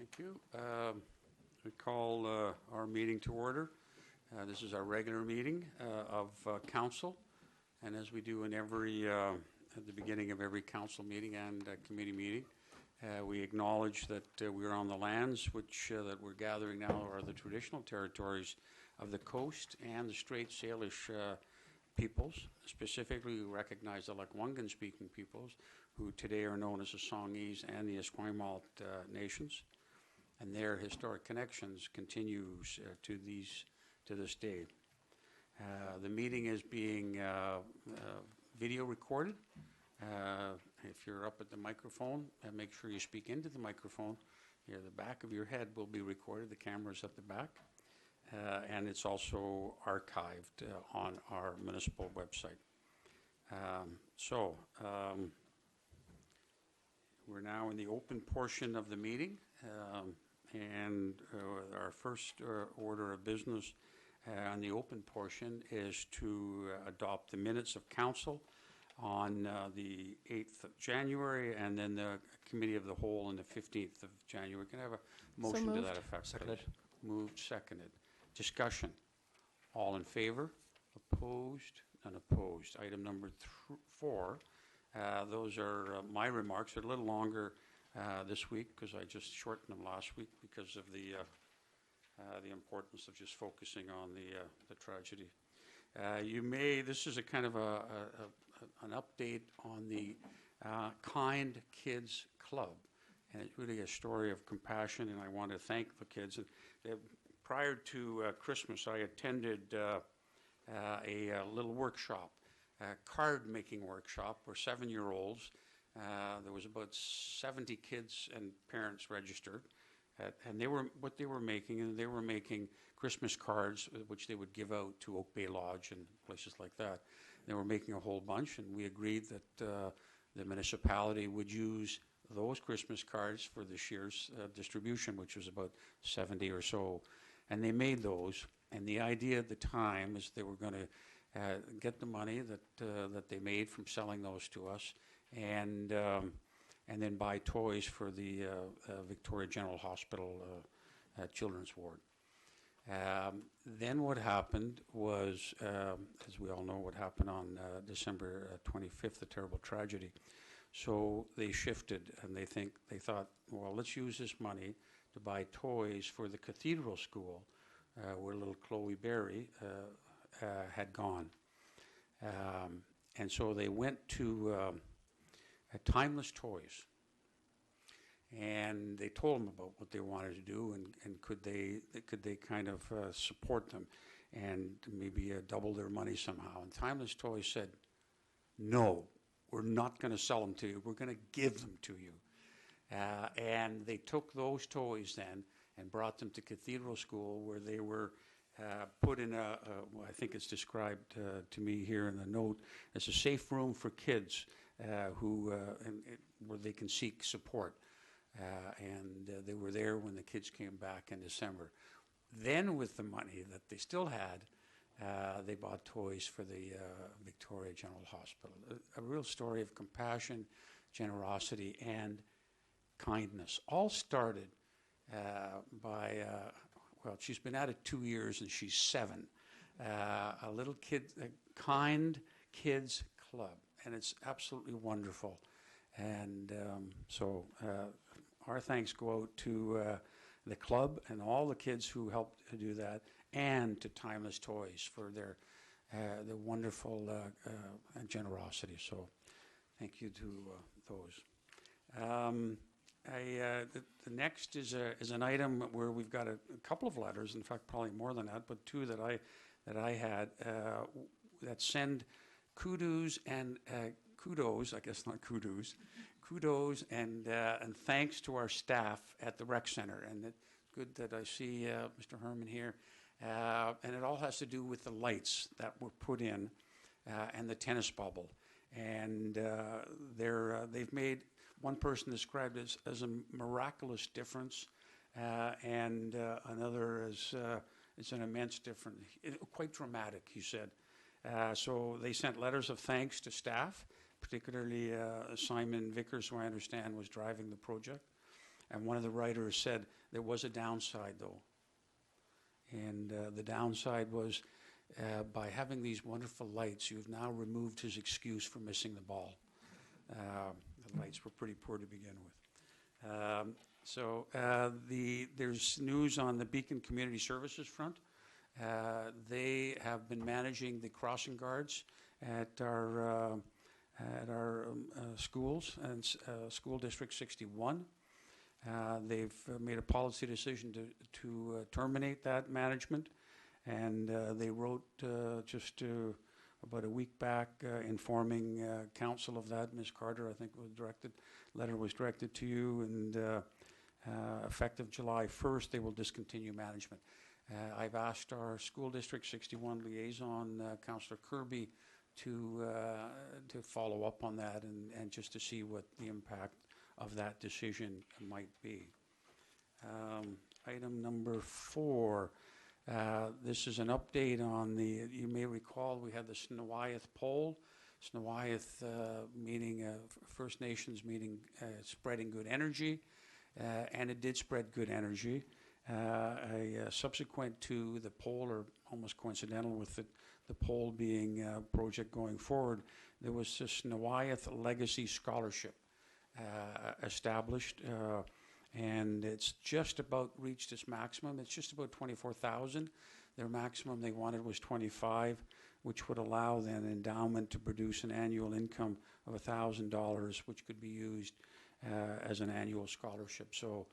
Thank you. We call our meeting to order. This is our regular meeting of council, and as we do in every at the beginning of every council meeting and committee meeting, we acknowledge that we're on the lands which that we're gathering now are the traditional territories of the Coast and the Strait Salish peoples. Specifically, we recognize the Lekwungen-speaking peoples, who today are known as the Songhees and the Esquimalt nations, and their historic connections continues to this day. The meeting is being video recorded. If you're up at the microphone, make sure you speak into the microphone. Here, the back of your head will be recorded. The camera's at the back. And it's also archived on our municipal website. We're now in the open portion of the meeting, and our first order of business on the open portion is to adopt the minutes of council on the 8th of January, and then the committee of the whole on the 15th of January. Can I have a motion to that effect? Seconded. Moved, seconded. Discussion. All in favor? Opposed? Unopposed. Item number 4. Those are my remarks. They're a little longer this week because I just shortened them last week because of the importance of just focusing on the tragedy. This is a kind of an update on the Kind Kids Club. And it's really a story of compassion, and I want to thank the kids. Prior to Christmas, I attended a little workshop, a card-making workshop for 7-year-olds. There was about 70 kids and parents registered, and they were making Christmas cards, which they would give out to Oak Bay Lodge and places like that. They were making a whole bunch, and we agreed that the municipality would use those Christmas cards for this year's distribution, which was about 70 or so. And they made those, and the idea at the time is they were going to get the money that they made from selling those to us, and then buy toys for the Victoria General Hospital Children's Ward. Then what happened was, as we all know, what happened on December 25th, the terrible tragedy. So they shifted, and they thought, well, let's use this money to buy toys for the cathedral school where little Chloe Berry had gone. And so they went to Timeless Toys, and they told them about what they wanted to do, and could they kind of support them and maybe double their money somehow. And Timeless Toys said, no, we're not going to sell them to you. We're going to give them to you. And they took those toys then and brought them to Cathedral School, where they were put in well, I think it's described to me here in the note as a safe room for kids where they can seek support. And they were there when the kids came back in December. Then with the money that they still had, they bought toys for the Victoria General Hospital. A real story of compassion, generosity, and kindness. All started by, well, she's been at it 2 years and she's 7. A little kid, a Kind Kids Club, and it's absolutely wonderful. And so our thanks go out to the club and all the kids who helped to do that, and to Timeless Toys for their wonderful generosity. So thank you to those. The next is an item where we've got a couple of letters, in fact probably more than that, but 2 that I had that send kudos and kudos, I guess not kudos, kudos and thanks to our staff at the rec center. And it's good that I see Mr. Herman here. And it all has to do with the lights that were put in and the tennis bubble. And they've made, one person described it as a miraculous difference, and another as it's an immense difference, quite dramatic, he said. So they sent letters of thanks to staff, particularly Simon Vickers, who I understand was driving the project. And one of the writers said there was a downside, though. And the downside was by having these wonderful lights, you've now removed his excuse for missing the ball. The lights were pretty poor to begin with. There's news on the Beacon Community Services front. They have been managing the crossing guards at our schools and School District 61. They've made a policy decision to terminate that management, and they wrote just about a week back informing council of that. Ms. Carter, I think, letter was directed to you, and effective July 1st, they will discontinue management. I've asked our School District 61 liaison, Councillor Kirby, to follow up on that and just to see what the impact of that decision might be. Item number 4. This is an update on you may recall we had the Snowyeth poll. Snowyeth meaning First Nations meaning spreading good energy, and it did spread good energy. Subsequent to the poll, or almost coincidental with the poll being a project going forward, there was the Snowyeth Legacy Scholarship established, and it's just about reached its maximum. It's just about 24,000. Their maximum they wanted was 25, which would allow then endowment to produce an annual income of $1,000, which could be used as an annual scholarship. So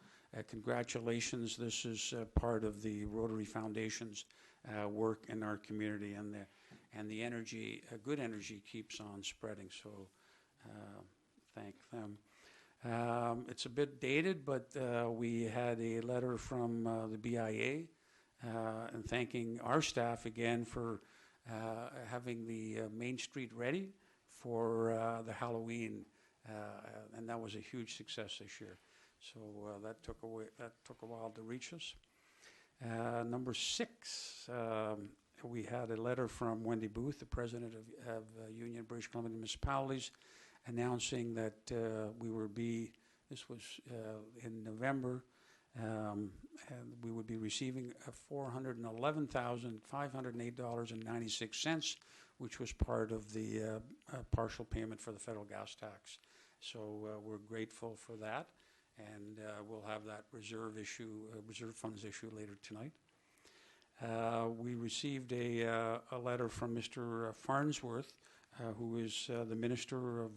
congratulations. This is part of the Rotary Foundation's work in our community, and the energy, good energy, keeps on spreading. So thank them. It's a bit dated, but we had a letter from the BIA and thanking our staff again for having the Main Street ready for the Halloween, and that was a huge success this year. So that took a while to reach us. Number 6, we had a letter from Wendy Booth, the president of Union British Columbia Municipalities, announcing that this was in November, and we would be receiving $411,508.96, which was part of the partial payment for the federal gas tax. So we're grateful for that, and we'll have that reserve funds issue later tonight. We received a letter from Mr. Farnsworth, who is the Minister of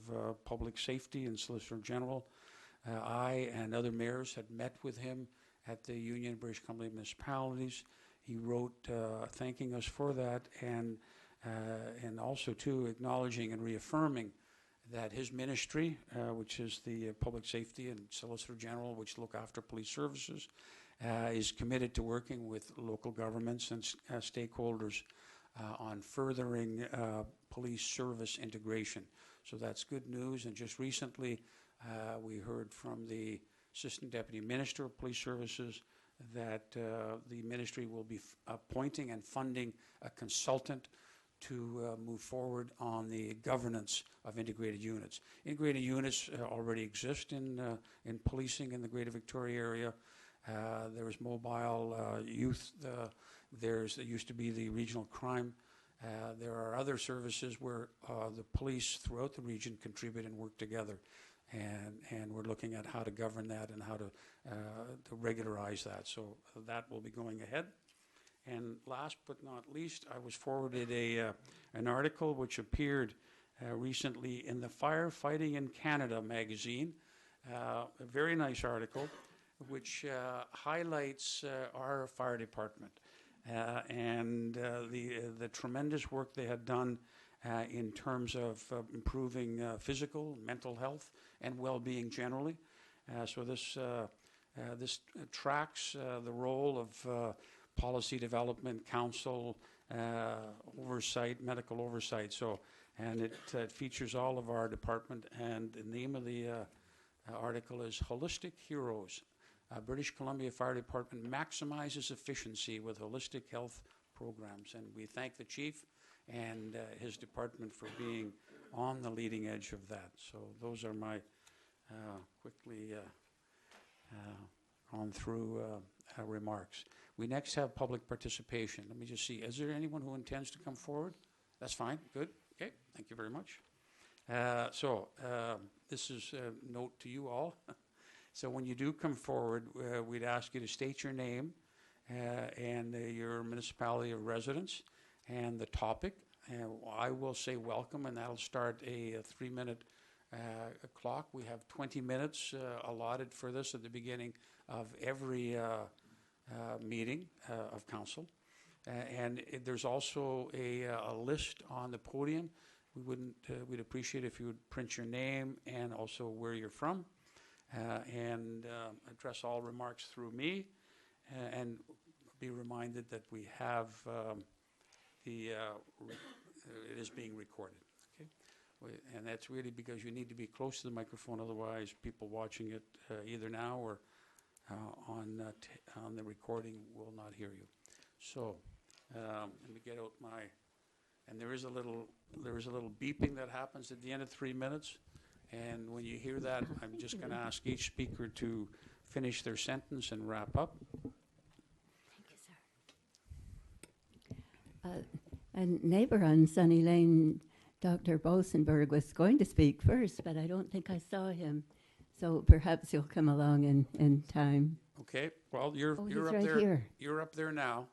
Public Safety and Solicitor General. I and other mayors had met with him at the Union British Columbia Municipalities. He wrote thanking us for that, and also too acknowledging and reaffirming that his ministry, which is the Public Safety and Solicitor General, which look after police services, is committed to working with local governments and stakeholders on furthering police service integration. So that's good news. And just recently, we heard from the Assistant Deputy Minister of Police Services that the ministry will be appointing and funding a consultant to move forward on the governance of integrated units. Integrated units already exist in policing in the Greater Victoria area. There is mobile youth. There used to be the regional crime. There are other services where the police throughout the region contribute and work together. And we're looking at how to govern that and how to regularize that. So that will be going ahead. And last but not least, I was forwarded an article which appeared recently in the Firefighting in Canada magazine, a very nice article which highlights our fire department and the tremendous work they had done in terms of improving physical, mental health, and well-being generally. So this tracks the role of policy development, council oversight, medical oversight. So, and it features all of our department. And the name of the article is "Holistic Heroes." British Columbia Fire Department maximizes efficiency with holistic health programs. And we thank the chief and his department for being on the leading edge of that. So those are my quickly gone through remarks. We next have public participation. Let me just see. Is there anyone who intends to come forward? That's fine. Good. Okay. Thank you very much. This is a note to you all. So when you do come forward, we'd ask you to state your name and your municipality of residence and the topic. I will say welcome, and that'll start a 3-minute clock. We have 20 minutes allotted for this at the beginning of every meeting of council. There's also a list on the podium. We'd appreciate if you would print your name and also where you're from, and address all remarks through me, and be reminded that we have it is being recorded. Okay, and that's really because you need to be close to the microphone, otherwise people watching it either now or on the recording will not hear you. So let me get out my, and there is a little beeping that happens at the end of 3 minutes, and when you hear that, I'm just going to ask each speaker to finish their sentence and wrap up. Thank you, sir. A neighbor on Sunny Lane, Dr. Bosenberg, was going to speak first, but I don't think I saw him. So perhaps he'll come along in time. Okay. Well, you're up right there. Here. You're up there now.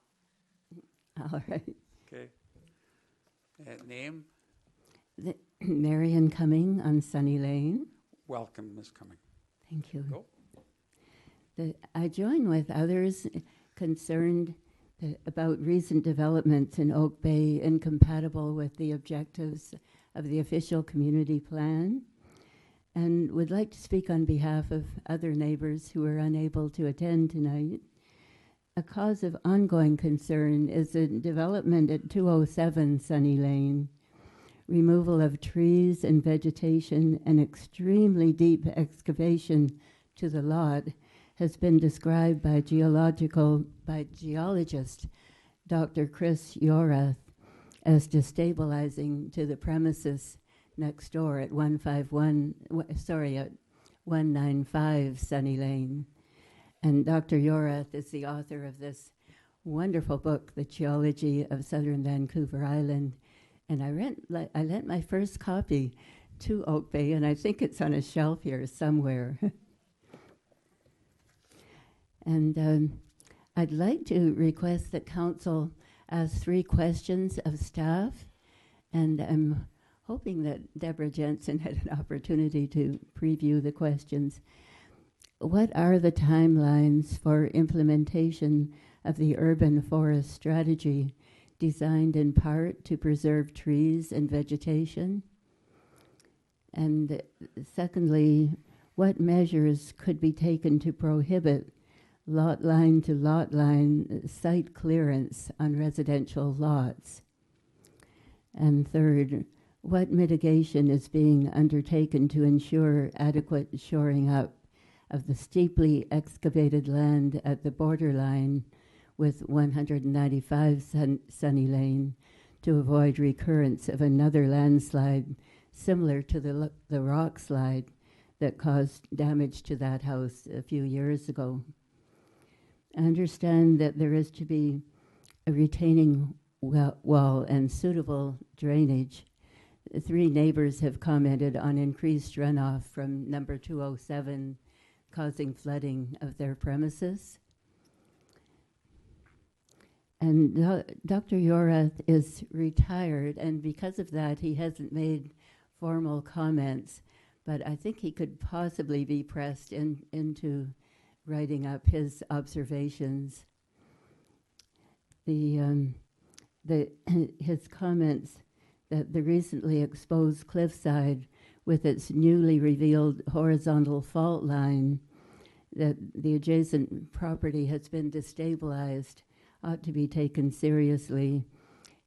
All right. Okay. Name? Marion Cumming on Sunny Lane. Welcome, Ms. Cumming. Thank you. Go. I join with others concerned about recent developments in Oak Bay incompatible with the objectives of the official community plan, and would like to speak on behalf of other neighbors who are unable to attend tonight. A cause of ongoing concern is the development at 207 Sunny Lane. Removal of trees and vegetation and extremely deep excavation to the lot has been described by geologist Dr. Chris Yorath as destabilizing to the premises next door at 195 Sunny Lane. And Dr. Yorath is the author of this wonderful book, The Geology of Southern Vancouver Island. And I lent my first copy to Oak Bay, and I think it's on a shelf here somewhere. And I'd like to request that council ask 3 questions of staff, and I'm hoping that Deborah Jensen had an opportunity to preview the questions. What are the timelines for implementation of the urban forest strategy designed in part to preserve trees and vegetation? And secondly, what measures could be taken to prohibit lot line to lot line site clearance on residential lots? And third, what mitigation is being undertaken to ensure adequate shoring up of the steeply excavated land at the borderline with 195 Sunny Lane to avoid recurrence of another landslide similar to the rock slide that caused damage to that house a few years ago? I understand that there is to be a retaining wall and suitable drainage. 3 neighbors have commented on increased runoff from number 207 causing flooding of their premises. And Dr. Yorath is retired, and because of that, he hasn't made formal comments, but I think he could possibly be pressed into writing up his observations. His comments that the recently exposed cliffside with its newly revealed horizontal fault line, that the adjacent property has been destabilized, ought to be taken seriously.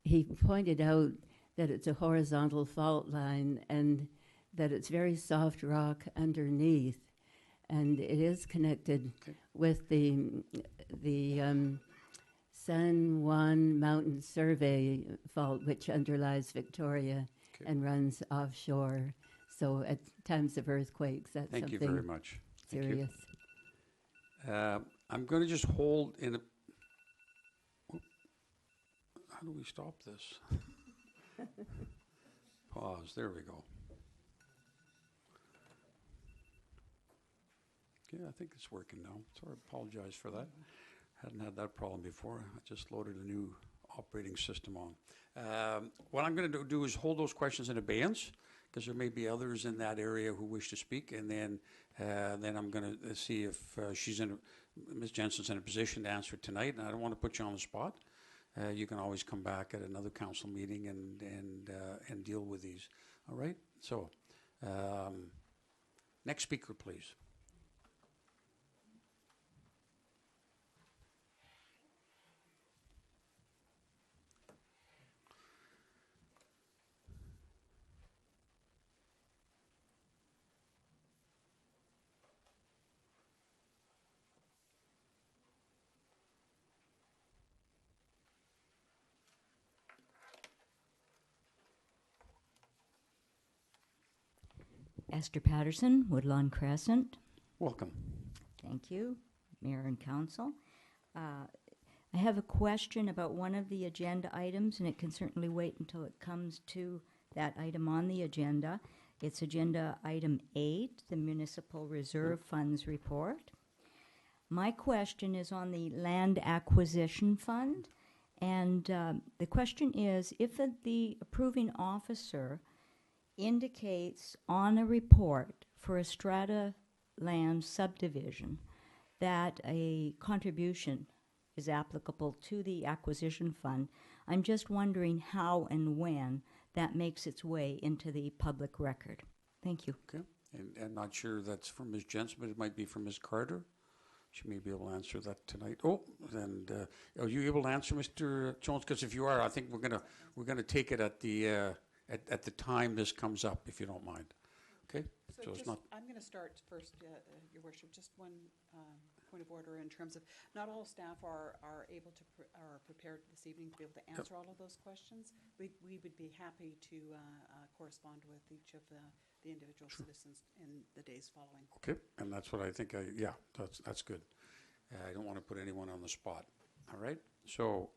He pointed out that it's a horizontal fault line and that it's very soft rock underneath, and it is connected with the San Juan Mountain Survey fault, which underlies Victoria and runs offshore. So at times of earthquakes, that's Thank something you very much. serious. I'm going to just hold in a, how do we stop this? Pause, there we go. Okay, I think it's working now. Sorry, I apologize for that. Hadn't had that problem before. I just loaded a new operating system on. What I'm going to do is hold those questions in abeyance, because there may be others in that area who wish to speak, and then I'm going to see if Ms. Jensen's in a position to answer tonight, and I don't want to put you on the spot. You can always come back at another council meeting and deal with these. All right? So, next speaker, please. Esther Patterson, Woodlawn Crescent. Welcome. Thank you, Mayor and Council. I have a question about one of the agenda items, and it can certainly wait until it comes to that item on the agenda. It's agenda item 8, the Municipal Reserve Funds Report. My question is on the Land Acquisition Fund, and the question is, if the approving officer indicates on a report for a strata land subdivision that a contribution is applicable to the acquisition fund, I'm just wondering how and when that makes its way into the public record. Thank you. Okay. And not sure that's for Ms. Jensen, but it might be for Ms. Carter. She may be able to answer that tonight. Oh, and are you able to answer, Mr. Jones? Because if you are, I think we're gonna take it at the at the time this comes up, if you don't mind. Okay? So it's just, not. I'm going to start first, Your Worship, just one point of order in terms of not all staff are able to are prepared this evening to be able to answer all of those questions. We would be happy to correspond with each of the individual citizens in the days following. Okay, and that's what I think. Yeah, that's good. I don't want to put anyone on the spot. All right. So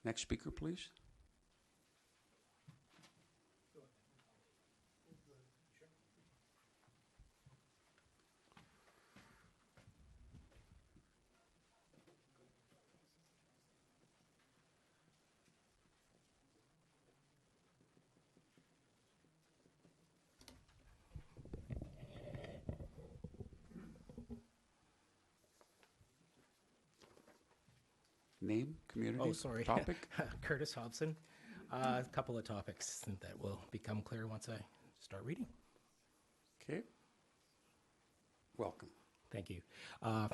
next speaker, please. Name, community, Oh, sorry. topic. Curtis Hobson. A couple of topics that will become clear once I start reading. Okay. Welcome. Thank you.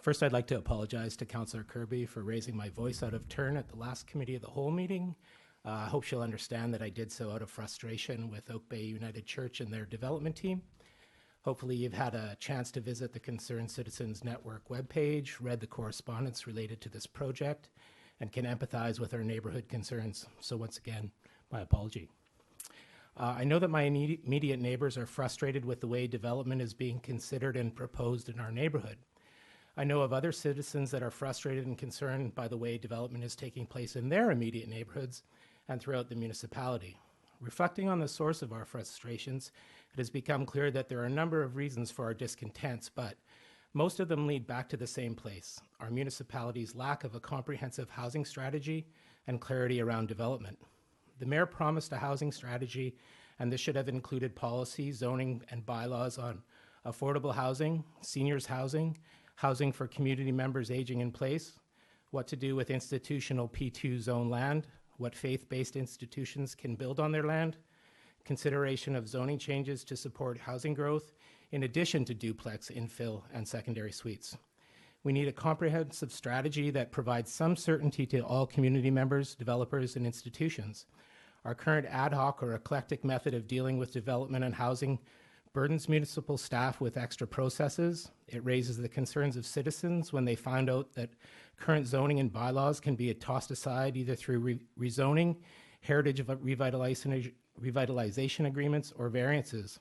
First, I'd like to apologize to Councillor Kirby for raising my voice out of turn at the last Committee of the Whole meeting. I hope she'll understand that I did so out of frustration with Oak Bay United Church and their development team. Hopefully, you've had a chance to visit the Concerned Citizens Network webpage, read the correspondence related to this project, and can empathize with our neighborhood concerns. So once again, my apology. I know that my immediate neighbors are frustrated with the way development is being considered and proposed in our neighborhood. I know of other citizens that are frustrated and concerned by the way development is taking place in their immediate neighborhoods and throughout the municipality. Reflecting on the source of our frustrations, it has become clear that there are a number of reasons for our discontents, but most of them lead back to the same place: our municipality's lack of a comprehensive housing strategy and clarity around development. The mayor promised a housing strategy, and this should have included policy, zoning, and bylaws on affordable housing, seniors housing, housing for community members aging in place, what to do with institutional P2 zone land, what faith-based institutions can build on their land, consideration of zoning changes to support housing growth, in addition to duplex, infill, and secondary suites. We need a comprehensive strategy that provides some certainty to all community members, developers, and institutions. Our current ad hoc or eclectic method of dealing with development and housing burdens municipal staff with extra processes. It raises the concerns of citizens when they find out that current zoning and bylaws can be tossed aside either through rezoning, heritage of revitalization agreements, or variances.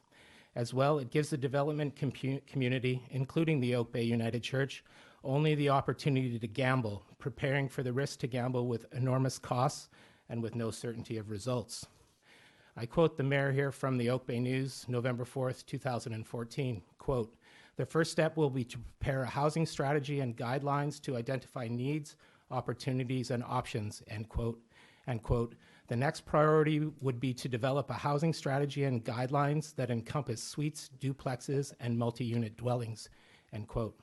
As well, it gives the development community, including the Oak Bay United Church, only the opportunity to gamble, preparing for the risk to gamble with enormous costs and with no certainty of results. I quote the mayor here from the Oak Bay News, November 4th, 2014, quote, "The first step will be to prepare a housing strategy and guidelines to identify needs, opportunities, and options," end quote. End quote. "The next priority would be to develop a housing strategy and guidelines that encompass suites, duplexes, and multi-unit dwellings," end quote.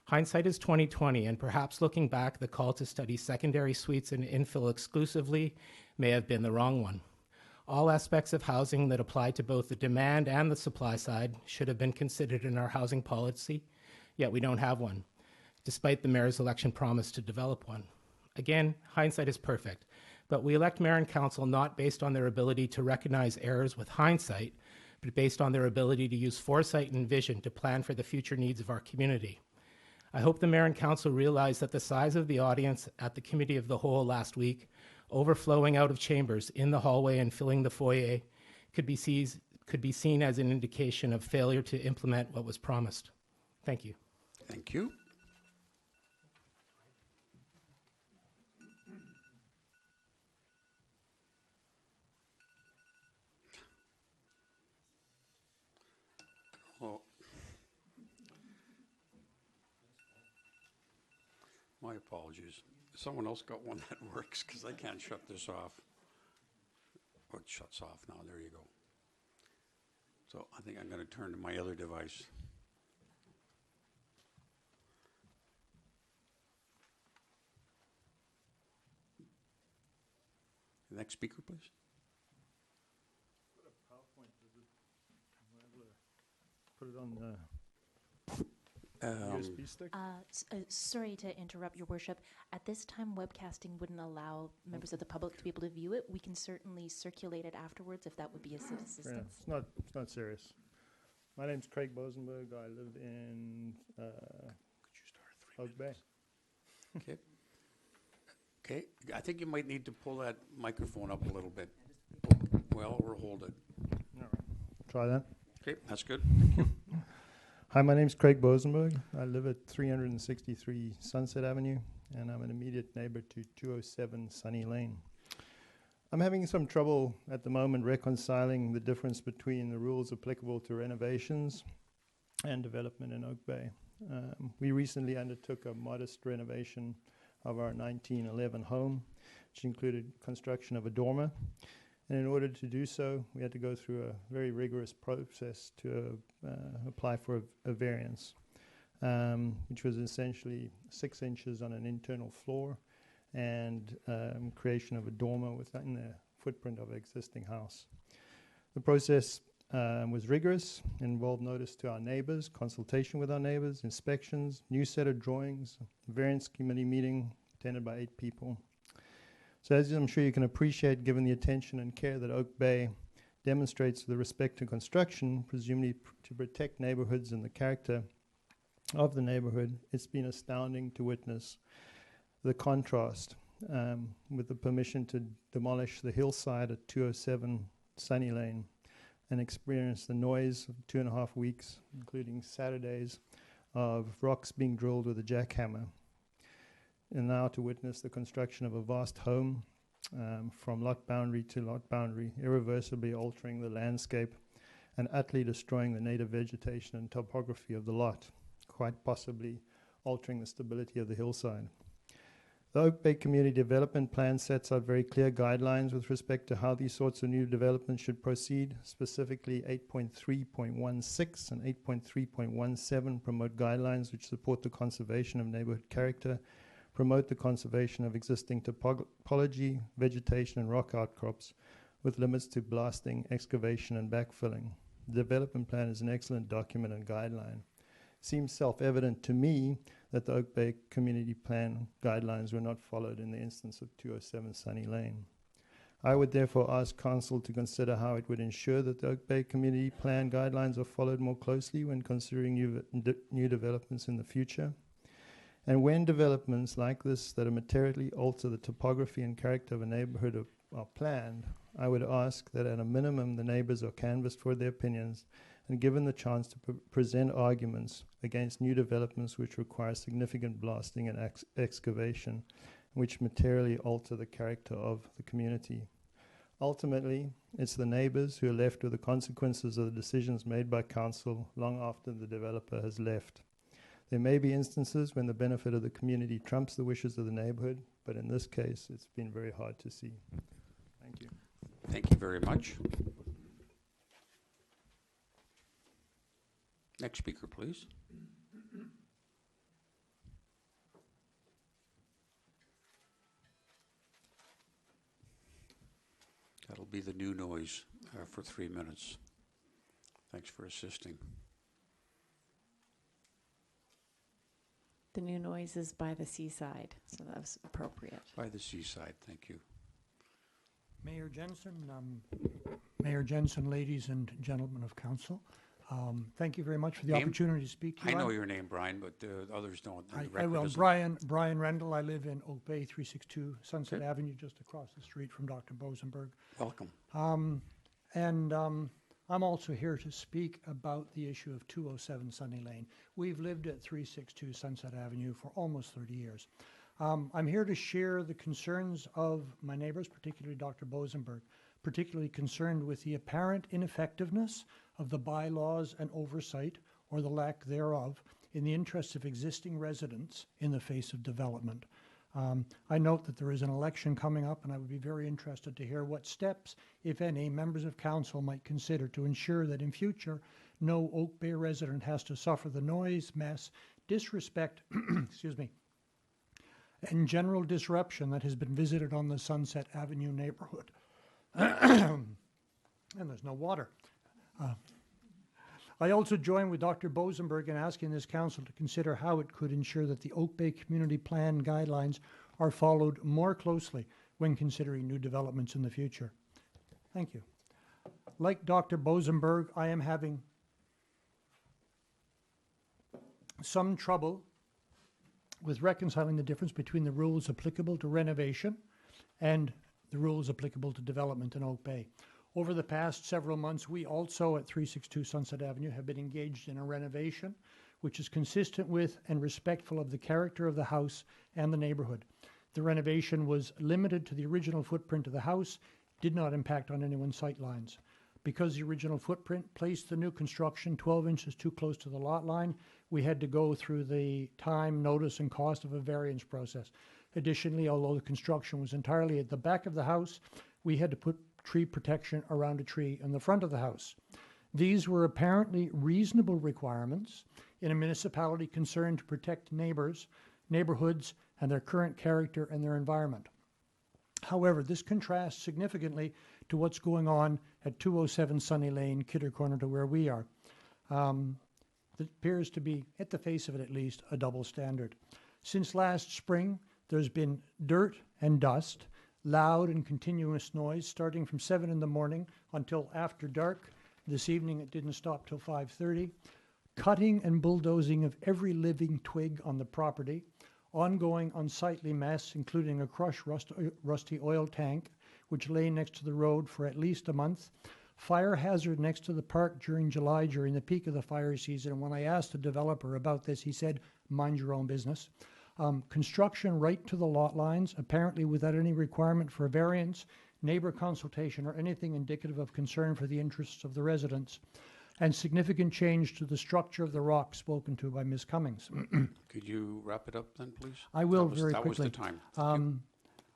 Hindsight is 2020, and perhaps looking back, the call to study secondary suites and infill exclusively may have been the wrong one. All aspects of housing that apply to both the demand and the supply side should have been considered in our housing policy, yet we don't have one, despite the mayor's election promise to develop one. Again, hindsight is perfect, but we elect mayor and council not based on their ability to recognize errors with hindsight, but based on their ability to use foresight and vision to plan for the future needs of our community. I hope the mayor and council realize that the size of the audience at the Committee of the Whole last week, overflowing out of chambers in the hallway and filling the foyer, could be seen as an indication of failure to implement what was promised. Thank you. Thank you. Oh. My apologies. Someone else got one that works because I can't shut this off. Oh, it shuts off now. There you go. So I think I'm going to turn to my other device. The next speaker, please. Put it on the USB stick? Sorry to interrupt, Your Worship. At this time, webcasting wouldn't allow members of the public to be able to view it. We can certainly circulate it afterwards if that would be assistance. Yeah, it's not serious. My name's Craig Bosenberg. I live in Oak Bay. Okay. Okay. I think you might need to pull that microphone up a little bit. Well, or hold it. All right. Try that. Okay, that's good. Hi, my name's Craig Bosenberg. I live at 363 Sunset Avenue, and I'm an immediate neighbor to 207 Sunny Lane. I'm having some trouble at the moment reconciling the difference between the rules applicable to renovations and development in Oak Bay. We recently undertook a modest renovation of our 1911 home, which included construction of a dormer. And in order to do so, we had to go through a very rigorous process to apply for a variance, which was essentially 6 inches on an internal floor and creation of a dormer within the footprint of an existing house. The process was rigorous, involved notice to our neighbors, consultation with our neighbors, inspections, new set of drawings, variance committee meeting attended by 8 people. So as I'm sure you can appreciate, given the attention and care that Oak Bay demonstrates with respect to construction, presumably to protect neighborhoods and the character of the neighborhood, it's been astounding to witness the contrast with the permission to demolish the hillside at 207 Sunny Lane and experience the noise of 2.5 weeks, including Saturdays, of rocks being drilled with a jackhammer. And now to witness the construction of a vast home from lot boundary to lot boundary, irreversibly altering the landscape and utterly destroying the native vegetation and topography of the lot, quite possibly altering the stability of the hillside. The Oak Bay Community Development Plan sets out very clear guidelines with respect to how these sorts of new developments should proceed. Specifically, 8.3.16 and 8.3.17 promote guidelines which support the conservation of neighborhood character, promote the conservation of existing topology, vegetation, and rock outcrops, with limits to blasting, excavation, and backfilling. The development plan is an excellent document and guideline. Seems self-evident to me that the Oak Bay Community Plan guidelines were not followed in the instance of 207 Sunny Lane. I would therefore ask Council to consider how it would ensure that the Oak Bay Community Plan guidelines are followed more closely when considering new developments in the future. And when developments like this that are materially alter the topography and character of a neighborhood are planned, I would ask that at a minimum the neighbors are canvassed for their opinions and given the chance to present arguments against new developments which require significant blasting and excavation, which materially alter the character of the community. Ultimately, it's the neighbors who are left with the consequences of the decisions made by council long after the developer has left. There may be instances when the benefit of the community trumps the wishes of the neighborhood, but in this case, it's been very hard to see. Thank you. Thank you very much. Next speaker, please. That'll be the new noise for 3 minutes. Thanks for assisting. The new noise is by the seaside, so that was appropriate. By the seaside, thank you. Mayor Jensen, ladies and gentlemen of council, thank you very much for the Name? opportunity to speak to you. I know your name, Brian, but others don't. The I record will. doesn't. Brian Rendell. I live in Oak Bay, 362 Sunset Okay. Avenue, just across the street from Dr. Bosenberg. Welcome. I'm also here to speak about the issue of 207 Sunny Lane. We've lived at 362 Sunset Avenue for almost 30 years. I'm here to share the concerns of my neighbors, particularly Dr. Bosenberg, particularly concerned with the apparent ineffectiveness of the bylaws and oversight, or the lack thereof, in the interests of existing residents in the face of development. I note that there is an election coming up, and I would be very interested to hear what steps, if any, members of council might consider to ensure that in future no Oak Bay resident has to suffer the noise, mess, disrespect, excuse me, and general disruption that has been visited on the Sunset Avenue neighborhood. And there's no water. I also join with Dr. Bosenberg in asking this council to consider how it could ensure that the Oak Bay Community Plan guidelines are followed more closely when considering new developments in the future. Thank you. Like Dr. Bosenberg, I am having some trouble with reconciling the difference between the rules applicable to renovation and the rules applicable to development in Oak Bay. Over the past several months, we also at 362 Sunset Avenue have been engaged in a renovation which is consistent with and respectful of the character of the house and the neighborhood. The renovation was limited to the original footprint of the house, did not impact on anyone's sight lines. Because the original footprint placed the new construction 12 inches too close to the lot line, we had to go through the time, notice, and cost of a variance process. Additionally, although the construction was entirely at the back of the house, we had to put tree protection around a tree in the front of the house. These were apparently reasonable requirements in a municipality concerned to protect neighbors, neighborhoods, and their current character and their environment. However, this contrasts significantly to what's going on at 207 Sunny Lane, Kidder Corner to where we are. It appears to be, at the face of it at least, a double standard. Since last spring, there's been dirt and dust, loud and continuous noise starting from 7 in the morning until after dark. This evening it didn't stop till 5:30. Cutting and bulldozing of every living twig on the property. Ongoing unsightly mess, including a crushed rusty oil tank, which lay next to the road for at least a month. Fire hazard next to the park during July, during the peak of the fire season. When I asked the developer about this, he said, mind your own business. Construction right to the lot lines, apparently without any requirement for a variance, neighbor consultation, or anything indicative of concern for the interests of the residents. And significant change to the structure of the rock spoken to by Ms. Cummings. Could you wrap it up then, please? I will very That was quickly. the time. Thank you.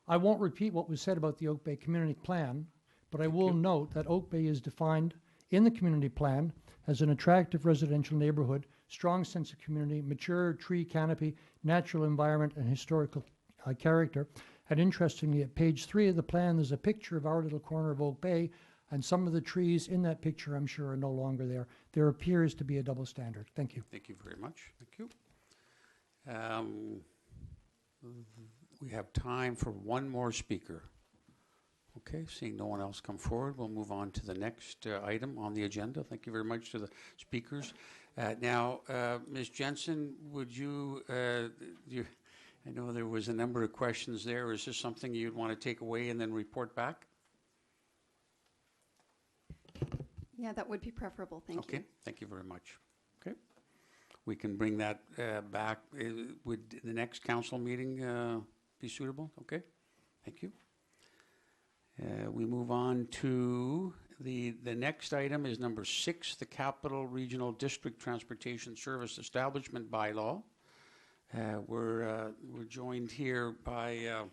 I won't repeat what was said about the Oak Bay Community Plan, but I will note that Oak Bay is defined in the community plan as an attractive residential neighborhood, strong sense of community, mature tree canopy, natural environment, and historical character. And interestingly, at page 3 of the plan, there's a picture of our little corner of Oak Bay, and some of the trees in that picture, I'm sure, are no longer there. There appears to be a double standard. Thank you. Thank you very much. Thank you. We have time for one more speaker. Okay, seeing no one else come forward, we'll move on to the next item on the agenda. Thank you very much to the speakers. Now, Ms. Jensen, would you, I know there was a number of questions there. Is this something you'd want to take away and then report back? Yeah, that would be preferable. Thank Okay, you. thank you very much. Okay. We can bring that back. Would the next council meeting be suitable? Okay, thank you. We move on to the next item is number 6, the Capital Regional District Transportation Service Establishment Bylaw. We're joined here by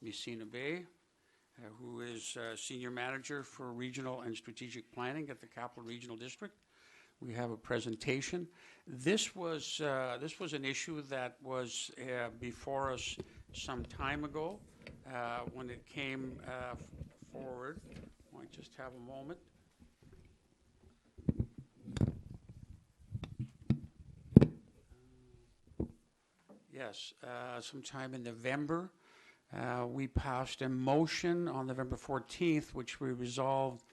Ms. Sina Bay, who is Senior Manager for Regional and Strategic Planning at the Capital Regional District. We have a presentation. This was an issue that was before us some time ago when it came forward. I might just have a moment. Yes, sometime in November, we passed a motion on November 14th, which we resolved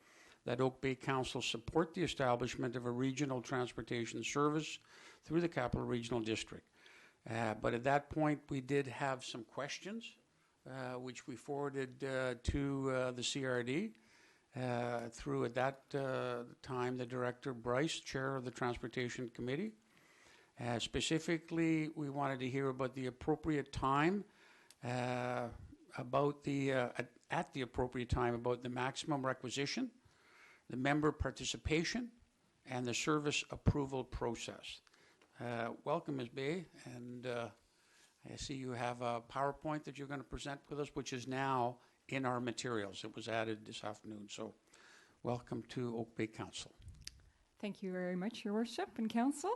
that Oak Bay Council support the establishment of a regional transportation service through the Capital Regional District. But at that point, we did have some questions, which we forwarded to the CRD through, at that time, the Director Bryce, Chair of the Transportation Committee. Specifically, we wanted to hear about the appropriate time, about the at the appropriate time, about the maximum requisition, the member participation, and the service approval process. Welcome, Ms. Bay, and I see you have a PowerPoint that you're going to present with us, which is now in our materials. It was added this afternoon, so welcome to Oak Bay Council. Thank you very much, Your Worship and Council.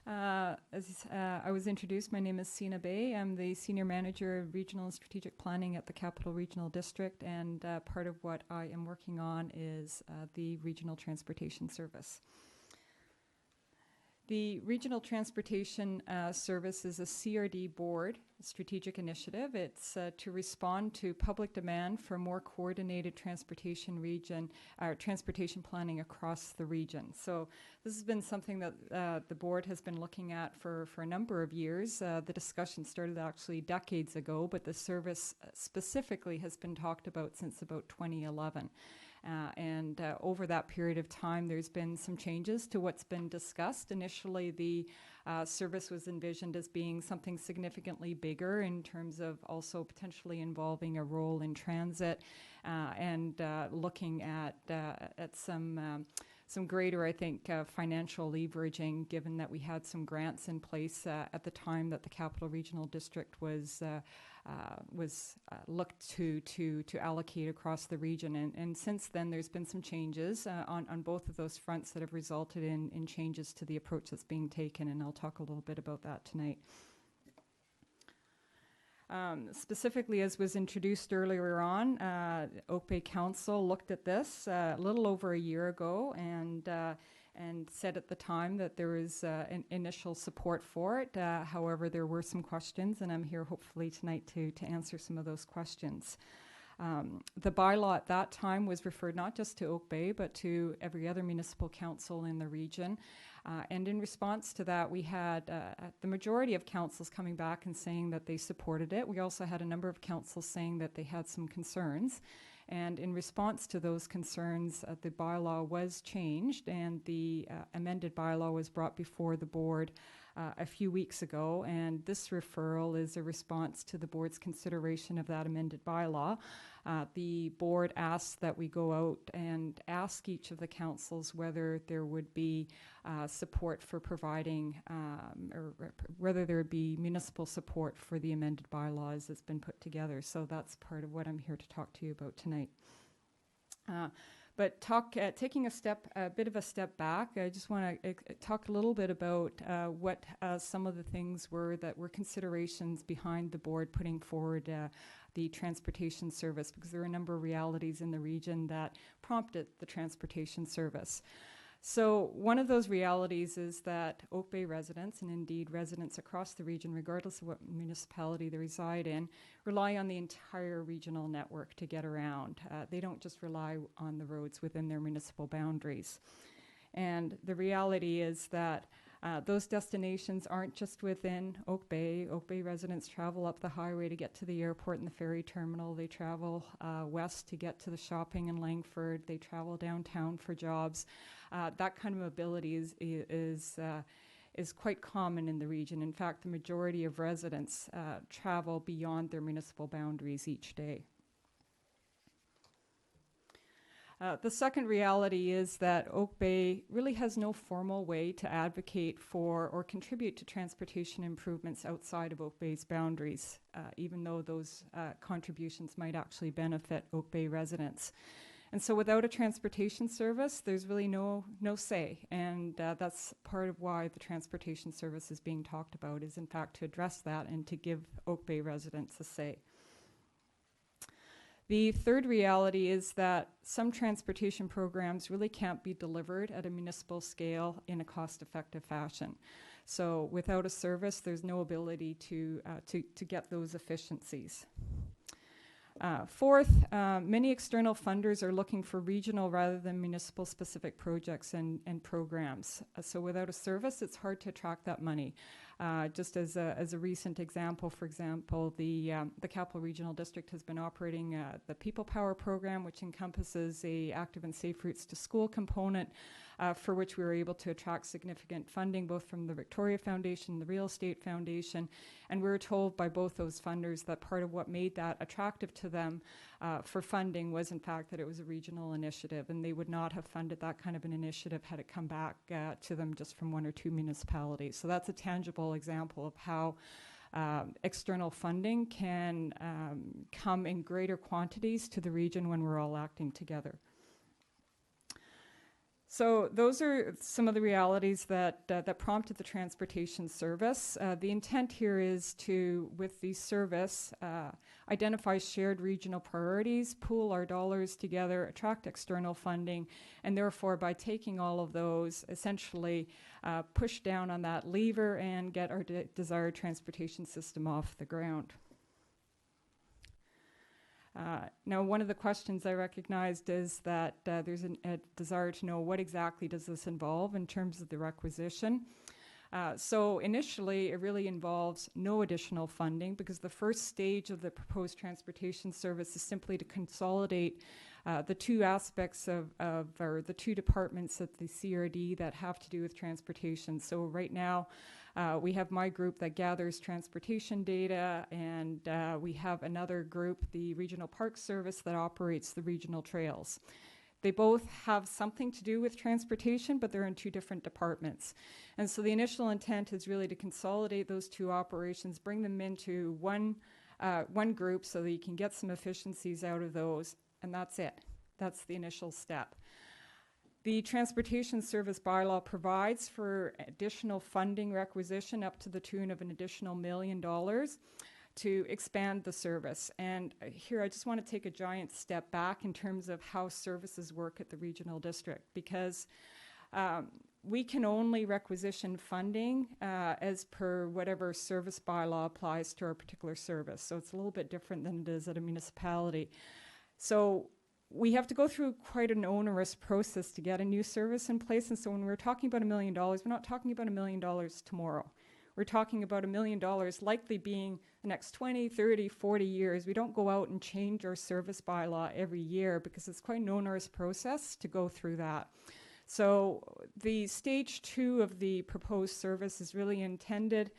As I was introduced, my name is Sina Bay. I'm the Senior Manager of Regional and Strategic Planning at the Capital Regional District, and part of what I am working on is the Regional Transportation Service. The Regional Transportation Service is a CRD board strategic initiative. It's to respond to public demand for more coordinated transportation planning across the region. So this has been something that the board has been looking at for a number of years. The discussion started actually decades ago, but the service specifically has been talked about since about 2011. And over that period of time, there's been some changes to what's been discussed. Initially, the service was envisioned as being something significantly bigger in terms of also potentially involving a role in transit and looking at some greater, I think, financial leveraging, given that we had some grants in place at the time that the Capital Regional District was looked to allocate across the region. And since then, there's been some changes on both of those fronts that have resulted in changes to the approach that's being taken, and I'll talk a little bit about that tonight. Specifically, as was introduced earlier on, Oak Bay Council looked at this a little over a year ago and said at the time that there was an initial support for it. However, there were some questions, and I'm here hopefully tonight to answer some of those questions. The bylaw at that time was referred not just to Oak Bay, but to every other municipal council in the region. And in response to that, we had the majority of councils coming back and saying that they supported it. We also had a number of councils saying that they had some concerns. And in response to those concerns, the bylaw was changed, and the amended bylaw was brought before the board a few weeks ago. And this referral is a response to the board's consideration of that amended bylaw. The board asked that we go out and ask each of the councils whether there would be support for providing, or whether there would be municipal support for the amended bylaws that's been put together. So that's part of what I'm here to talk to you about tonight. But taking a bit of a step back, I just want to talk a little bit about what some of the things were that were considerations behind the board putting forward the transportation service, because there are a number of realities in the region that prompted the transportation service. So one of those realities is that Oak Bay residents, and indeed residents across the region, regardless of what municipality they reside in, rely on the entire regional network to get around. They don't just rely on the roads within their municipal boundaries. And the reality is that Those destinations aren't just within Oak Bay. Oak Bay residents travel up the highway to get to the airport and the ferry terminal. They travel west to get to the shopping in Langford. They travel downtown for jobs. That kind of mobility is quite common in the region. In fact, the majority of residents travel beyond their municipal boundaries each day. The second reality is that Oak Bay really has no formal way to advocate for or contribute to transportation improvements outside of Oak Bay's boundaries, even though those contributions might actually benefit Oak Bay residents. And so without a transportation service, there's really no say. And that's part of why the transportation service is being talked about, is in fact to address that and to give Oak Bay residents a say. The third reality is that some transportation programs really can't be delivered at a municipal scale in a cost-effective fashion. So without a service, there's no ability to get those efficiencies. Fourth, many external funders are looking for regional rather than municipal specific projects and programs. So without a service, it's hard to attract that money. Just as a recent example, for example, the Capital Regional District has been operating the People Power program, which encompasses a active and safe routes to school component, for which we were able to attract significant funding both from the Victoria Foundation, the Real Estate Foundation, and we were told by both those funders that part of what made that attractive to them for funding was in fact that it was a regional initiative, and they would not have funded that kind of an initiative had it come back to them just from one or two municipalities. So that's a tangible example of how external funding can come in greater quantities to the region when we're all acting together. So those are some of the realities that prompted the transportation service. The intent here is to, with the service, identify shared regional priorities, pool our dollars together, attract external funding, and therefore by taking all of those, essentially push down on that lever and get our desired transportation system off the ground. Now, one of the questions I recognized is that there's a desire to know what exactly does this involve in terms of the requisition. So initially, it really involves no additional funding because the first stage of the proposed transportation service is simply to consolidate the two aspects or the two departments at the CRD that have to do with transportation. So right now, we have my group that gathers transportation data, and we have another group, the Regional Park Service, that operates the regional trails. They both have something to do with transportation, but they're in two different departments. And so the initial intent is really to consolidate those two operations, bring them into one group so that you can get some efficiencies out of those, and that's it. That's the initial step. The Transportation Service Bylaw provides for additional funding requisition up to the tune of an additional $1 million to expand the service. And here I just want to take a giant step back in terms of how services work at the regional district, because we can only requisition funding as per whatever service bylaw applies to our particular service. So it's a little bit different than it is at a municipality. So we have to go through quite an onerous process to get a new service in place. And so when we're talking about $1 million, we're not talking about $1 million tomorrow. We're talking about $1 million likely being the next 20, 30, 40 years. We don't go out and change our service bylaw every year because it's quite an onerous process to go through that. So the stage 2 of the proposed service is really intended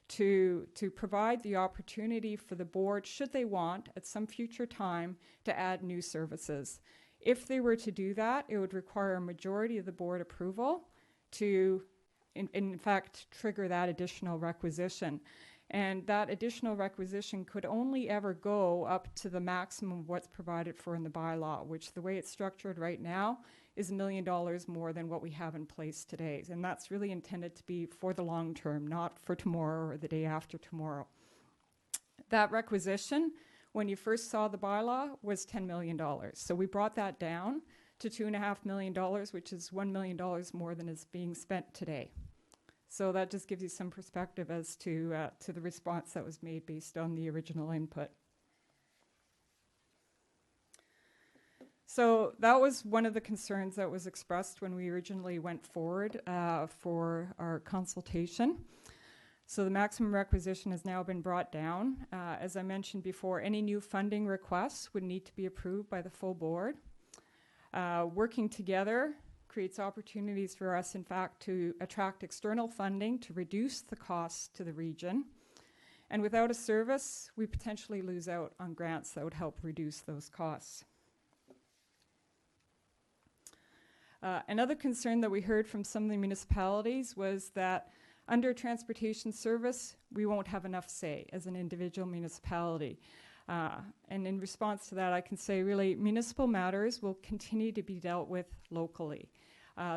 to provide the opportunity for the board, should they want, at some future time, to add new services. If they were to do that, it would require a majority of the board approval to, in fact, trigger that additional requisition. And that additional requisition could only ever go up to the maximum of what's provided for in the bylaw, which the way it's structured right now is $1 million more than what we have in place today. And that's really intended to be for the long term, not for tomorrow or the day after tomorrow. That requisition, when you first saw the bylaw, was $10 million. So we brought that down to $2.5 million, which is $1 million more than is being spent today. So that just gives you some perspective as to the response that was made based on the original input. So that was one of the concerns that was expressed when we originally went forward for our consultation. So the maximum requisition has now been brought down. As I mentioned before, any new funding requests would need to be approved by the full board. Working together creates opportunities for us, in fact, to attract external funding to reduce the costs to the region. And without a service, we potentially lose out on grants that would help reduce those costs. Another concern that we heard from some of the municipalities was that under transportation service, we won't have enough say as an individual municipality. And in response to that, I can say really municipal matters will continue to be dealt with locally.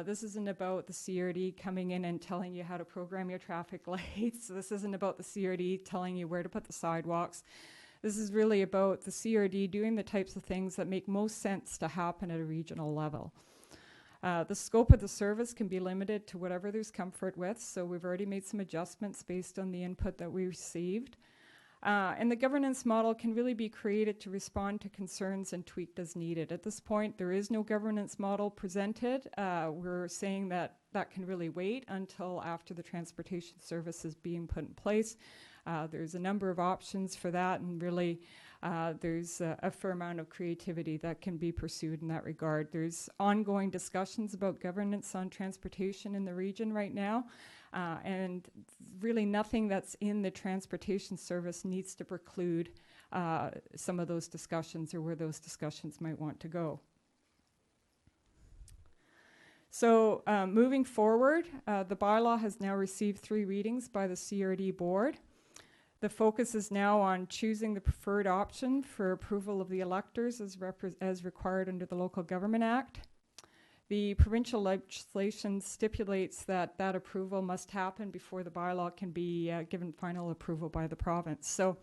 This isn't about the CRD coming in and telling you how to program your traffic lights. This isn't about the CRD telling you where to put the sidewalks. This is really about the CRD doing the types of things that make most sense to happen at a regional level. The scope of the service can be limited to whatever there's comfort with, so we've already made some adjustments based on the input that we received. And the governance model can really be created to respond to concerns and tweaked as needed. At this point, there is no governance model presented. We're saying that that can really wait until after the transportation service is being put in place. There's a number of options for that, and really there's a fair amount of creativity that can be pursued in that regard. There's ongoing discussions about governance on transportation in the region right now. And really nothing that's in the transportation service needs to preclude some of those discussions or where those discussions might want to go. So moving forward, the bylaw has now received 3 readings by the CRD board. The focus is now on choosing the preferred option for approval of the electors as required under the Local Government Act. The provincial legislation stipulates that that approval must happen before the bylaw can be given final approval by the province. So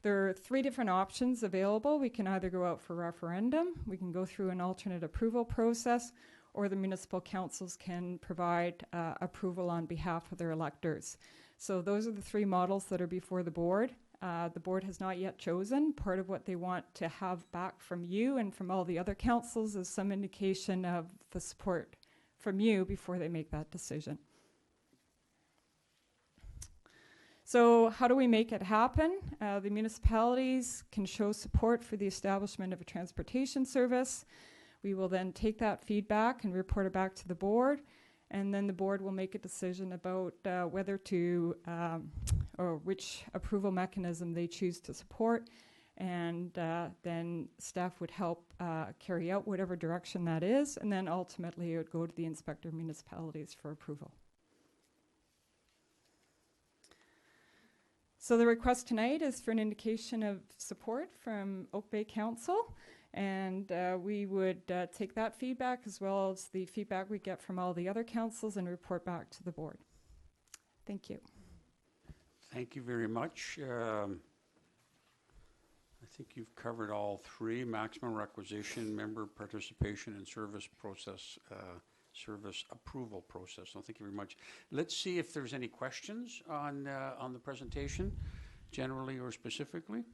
there are 3 different options available. We can either go out for referendum, we can go through an alternate approval process, or the municipal councils can provide approval on behalf of their electors. So those are the 3 models that are before the board. The board has not yet chosen. Part of what they want to have back from you and from all the other councils is some indication of the support from you before they make that decision. So how do we make it happen? The municipalities can show support for the establishment of a transportation service. We will then take that feedback and report it back to the board, and then the board will make a decision about whether to or which approval mechanism they choose to support, and then staff would help carry out whatever direction that is, and then ultimately it would go to the inspector of municipalities for approval. So the request tonight is for an indication of support from Oak Bay Council, and we would take that feedback as well as the feedback we get from all the other councils and report back to the board. Thank you. Thank you very much. I think you've covered all 3: maximum requisition, member participation, and service process, service approval process. So thank you very much. Let's see if there's any questions on the presentation, generally or specifically.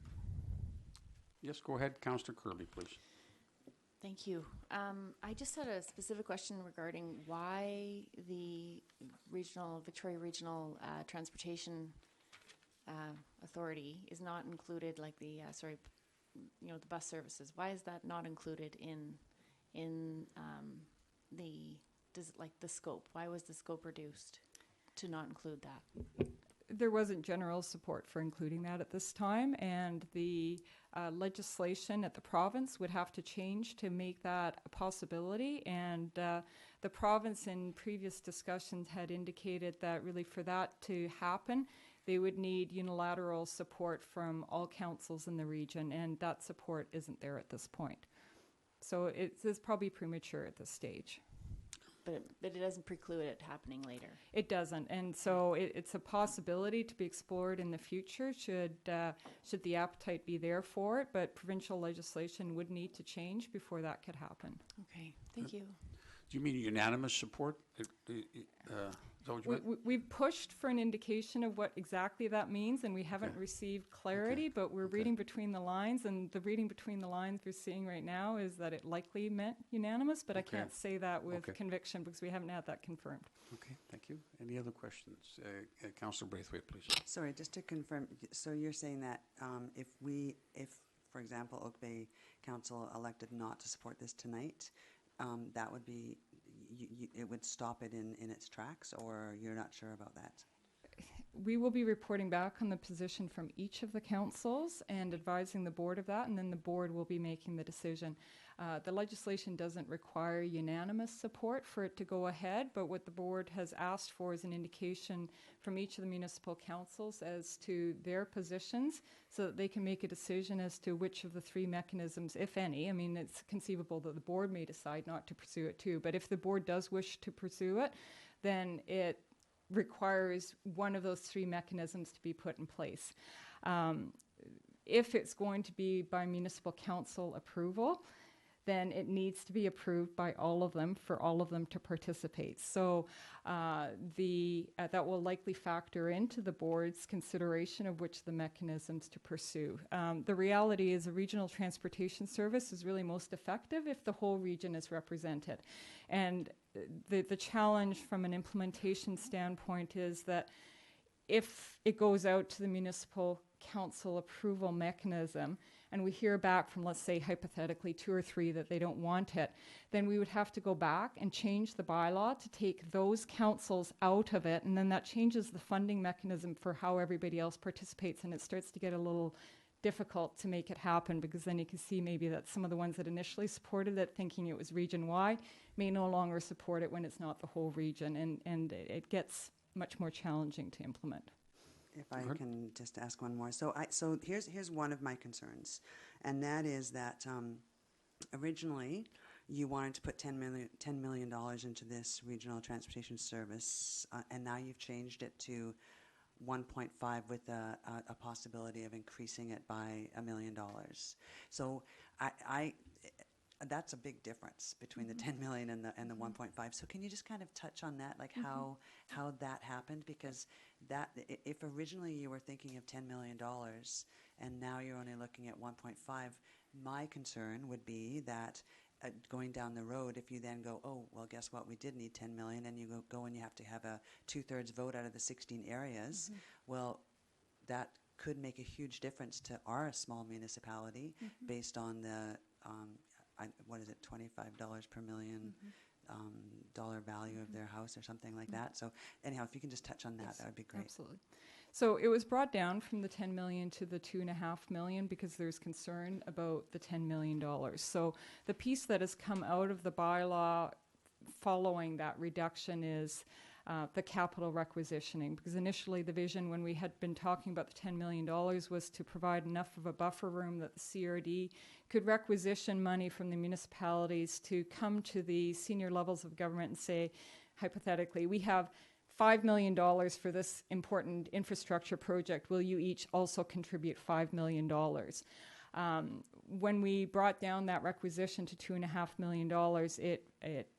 Yes, go ahead, Councillor Kirby, please. Thank you. I just had a specific question regarding why the Victoria Regional Transportation Authority is not included, like the the bus services. Why is that not included in the scope? Why was the scope reduced to not include that? There wasn't general support for including that at this time, and the legislation at the province would have to change to make that a possibility, and the province in previous discussions had indicated that really for that to happen, they would need unilateral support from all councils in the region, and that support isn't there at this point. So it's probably premature at this stage. But it doesn't preclude it happening later. It doesn't, and so it's a possibility to be explored in the future should the appetite be there for it, but provincial legislation would need to change before that could happen. Okay, thank you. Do you mean unanimous support? Is that what you meant? We've pushed for an indication of what exactly that means, and we haven't Okay. received clarity, but we're Okay. reading between the lines, and the reading between the lines we're seeing right now is that it likely meant unanimous, but I Okay. can't say that with Okay. conviction because we haven't had that confirmed. Okay, thank you. Any other questions? Councillor Braithwaite, please. Sorry, just to confirm, so you're saying that if, for example, Oak Bay Council elected not to support this tonight, that would be, it would stop it in its tracks, or you're not sure about that? We will be reporting back on the position from each of the councils and advising the board of that, and then the board will be making the decision. The legislation doesn't require unanimous support for it to go ahead, but what the board has asked for is an indication from each of the municipal councils as to their positions so that they can make a decision as to which of the three mechanisms, if any. I mean, it's conceivable that the board may decide not to pursue it too, but if the board does wish to pursue it, then it requires one of those three mechanisms to be put in place. If it's going to be by municipal council approval, then it needs to be approved by all of them for all of them to participate. So that will likely factor into the board's consideration of which of the mechanisms to pursue. The reality is a regional transportation service is really most effective if the whole region is represented. And the challenge from an implementation standpoint is that if it goes out to the municipal council approval mechanism and we hear back from, let's say, hypothetically 2 or 3 that they don't want it, then we would have to go back and change the bylaw to take those councils out of it, and then that changes the funding mechanism for how everybody else participates, and it starts to get a little difficult to make it happen, because then you can see maybe that some of the ones that initially supported it thinking it was region-wide may no longer support it when it's not the whole region, and it gets much more challenging to implement. If I can just ask one more. So here's one of my concerns, and that is that originally you wanted to put $10 million into this regional transportation service, and now you've changed it to 1.5 with a possibility of increasing it by $1 million. So that's a big difference between the 10 million and the 1.5. So can you just kind of touch on that, like how that happened? Because that, if originally you were thinking of $10 million and now you're only looking at 1.5, my concern would be that going down the road, if you then go, oh, well, guess what, we did need 10 million, and you go and you have to have a 2/3 vote out of the 16 areas, well, that could make a huge difference to our small municipality based on the what is it, $25 per million dollar value of their house or something like that. So anyhow, if you can just touch on that, Yes, that would be great. Absolutely. So it was brought down from the 10 million to the 2.5 million because there's concern about the $10 million. So the piece that has come out of the bylaw following that reduction is the capital requisitioning, because initially the vision when we had been talking about the $10 million was to provide enough of a buffer room that the CRD could requisition money from the municipalities to come to the senior levels of government and say, hypothetically, we have $5 million for this important infrastructure project. Will you each also contribute $5 million? When we brought down that requisition to $2.5 million, it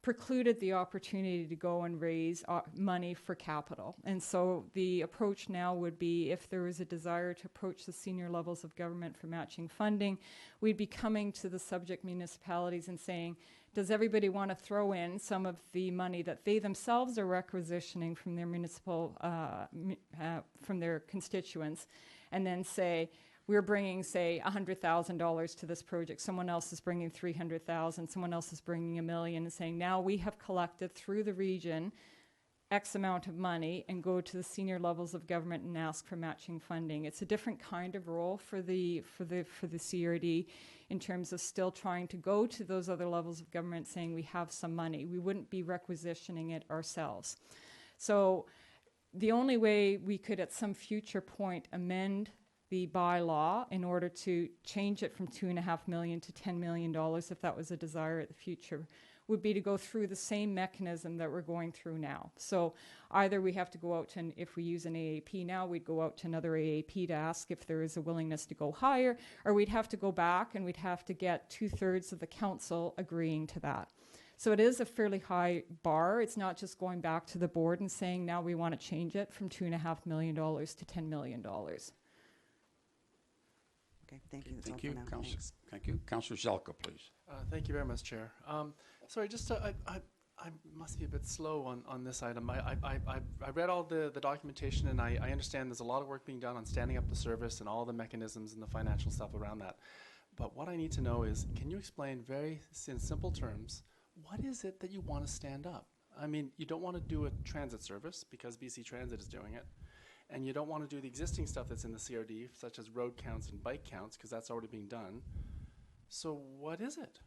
precluded the opportunity to go and raise money for capital. And so the approach now would be, if there was a desire to approach the senior levels of government for matching funding, we'd be coming to the subject municipalities and saying, does everybody want to throw in some of the money that they themselves are requisitioning from their municipal, from their constituents, and then say, we're bringing, say, $100,000 to this project. Someone else is bringing $300,000. Someone else is bringing $1 million, and saying, now we have collected through the region X amount of money, and go to the senior levels of government and ask for matching funding. It's a different kind of role for the CRD in terms of still trying to go to those other levels of government saying we have some money. We wouldn't be requisitioning it ourselves. So the only way we could at some future point amend the bylaw in order to change it from $2.5 million to $10 million, if that was a desire at the future, would be to go through the same mechanism that we're going through now. So either we have to go out to, if we use an AAP now, we'd go out to another AAP to ask if there is a willingness to go higher, or we'd have to go back and we'd have to get 2/3 of the council agreeing to that. So it is a fairly high bar. It's not just going back to the board and saying, now we want to change it from $2.5 million to $10 million. Okay, thank you. That's all Thank for you, now. Councillor. Thanks. Thank you. Councillor Zelka, please. Thank you very much, Chair. Sorry, just I must be a bit slow on this item. I read all the documentation, and I understand there's a lot of work being done on standing up the service and all the mechanisms and the financial stuff around that. But what I need to know is, can you explain in simple terms, what is it that you want to stand up? I mean, you don't want to do a transit service because BC Transit is doing it. And you don't want to do the existing stuff that's in the CRD, such as road counts and bike counts, because that's already being done. So what is it?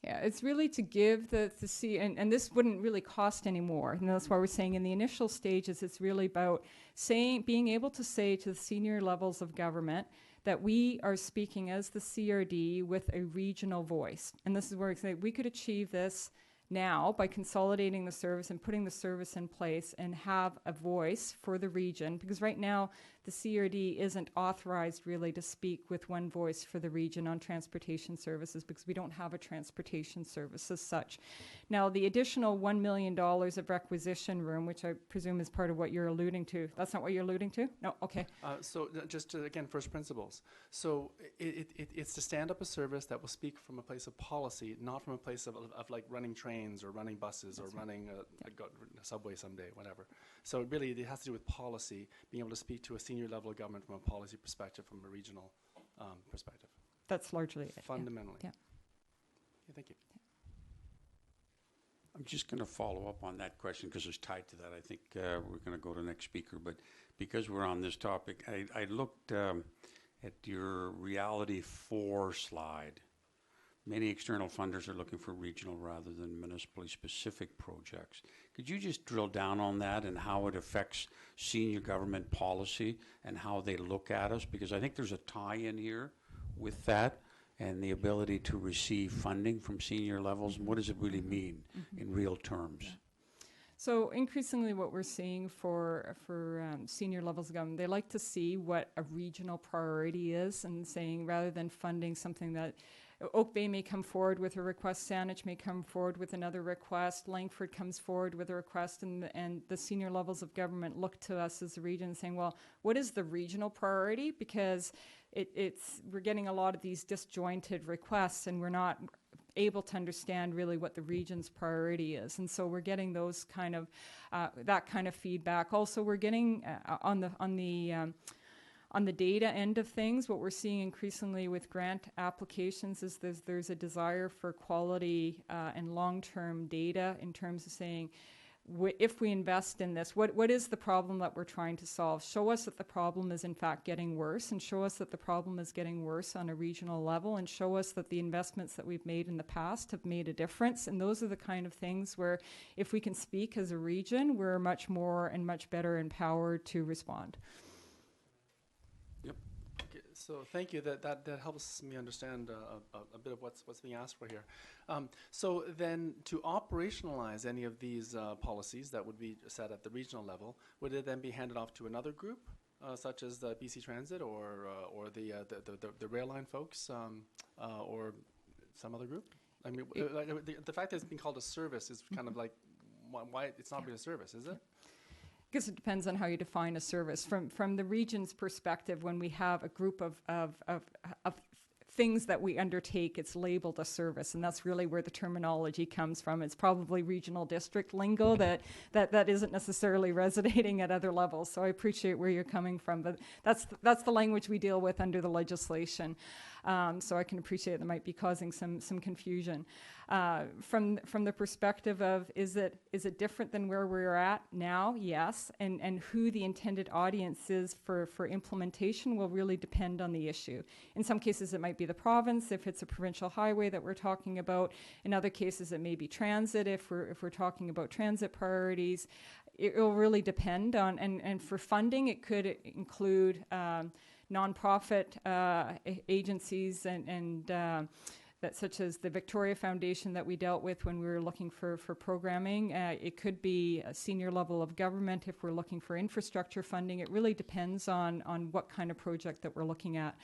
Yeah, it's really to give and this wouldn't really cost any more. And that's why we're saying in the initial stages, it's really about being able to say to the senior levels of government that we are speaking as the CRD with a regional voice. And this is where we could achieve this now by consolidating the service and putting the service in place and have a voice for the region, because right now the CRD isn't authorized really to speak with one voice for the region on transportation services because we don't have a transportation service as such. Now the additional $1 million of requisition room, which I presume is part of what you're alluding to, that's not what you're alluding to? No, okay. So just to, again, first principles. So it's to stand up a service that will speak from a place of policy, not from a place of like running trains or running buses or running a subway someday, whatever. So it has to do with policy, being able to speak to a senior level of government from a policy perspective, from a regional perspective. That's largely it. Fundamentally. Yeah. Yeah, thank you. I'm just going to follow up on that question because it's tied to that. I think we're going to go to the next speaker, but because we're on this topic, I looked at your Reality 4 slide. Many external funders are looking for regional rather than municipally specific projects. Could you just drill down on that and how it affects senior government policy and how they look at us? Because I think there's a tie-in here with that and the ability to receive funding from senior levels. And what does it really mean in real terms? So increasingly what we're seeing for senior levels of government, they like to see what a regional priority is and saying rather than funding something that Oak Bay may come forward with a request, Saanich may come forward with another request, Langford comes forward with a request, and the senior levels of government look to us as a region saying, well, what is the regional priority? Because we're getting a lot of these disjointed requests and we're not able to understand really what the region's priority is. And so we're getting those kind of, that kind of feedback. Also, we're getting on the data end of things, what we're seeing increasingly with grant applications is there's a desire for quality and long-term data in terms of saying, if we invest in this, what is the problem that we're trying to solve? Show us that the problem is in fact getting worse, and show us that the problem is getting worse on a regional level, and show us that the investments that we've made in the past have made a difference. And those are the kind of things where if we can speak as a region, we're much more and much better empowered to respond. So thank you. That helps me understand a bit of what's being asked for here. So then, to operationalize any of these policies that would be set at the regional level, would it then be handed off to another group, such as the BC Transit or the rail line folks, or some other group? I mean, the fact that it's being called a service is kind of like why it's not really a service, is it? I guess it depends on how you define a service. From the region's perspective, when we have a group of things that we undertake, it's labeled a service, and that's really where the terminology comes from. It's probably regional district lingo that isn't necessarily resonating at other levels. So I appreciate where you're coming from, but that's the language we deal with under the legislation. So I can appreciate that might be causing some confusion. From the perspective of is it different than where we're at now? Yes, and who the intended audience is for implementation will really depend on the issue. In some cases it might be the province if it's a provincial highway that we're talking about. In other cases it may be transit if we're talking about transit priorities. It will really depend on, and for funding it could include nonprofit agencies and that such as the Victoria Foundation that we dealt with when we were looking for programming. It could be a senior level of government if we're looking for infrastructure funding. It really depends on what kind of project that we're looking at.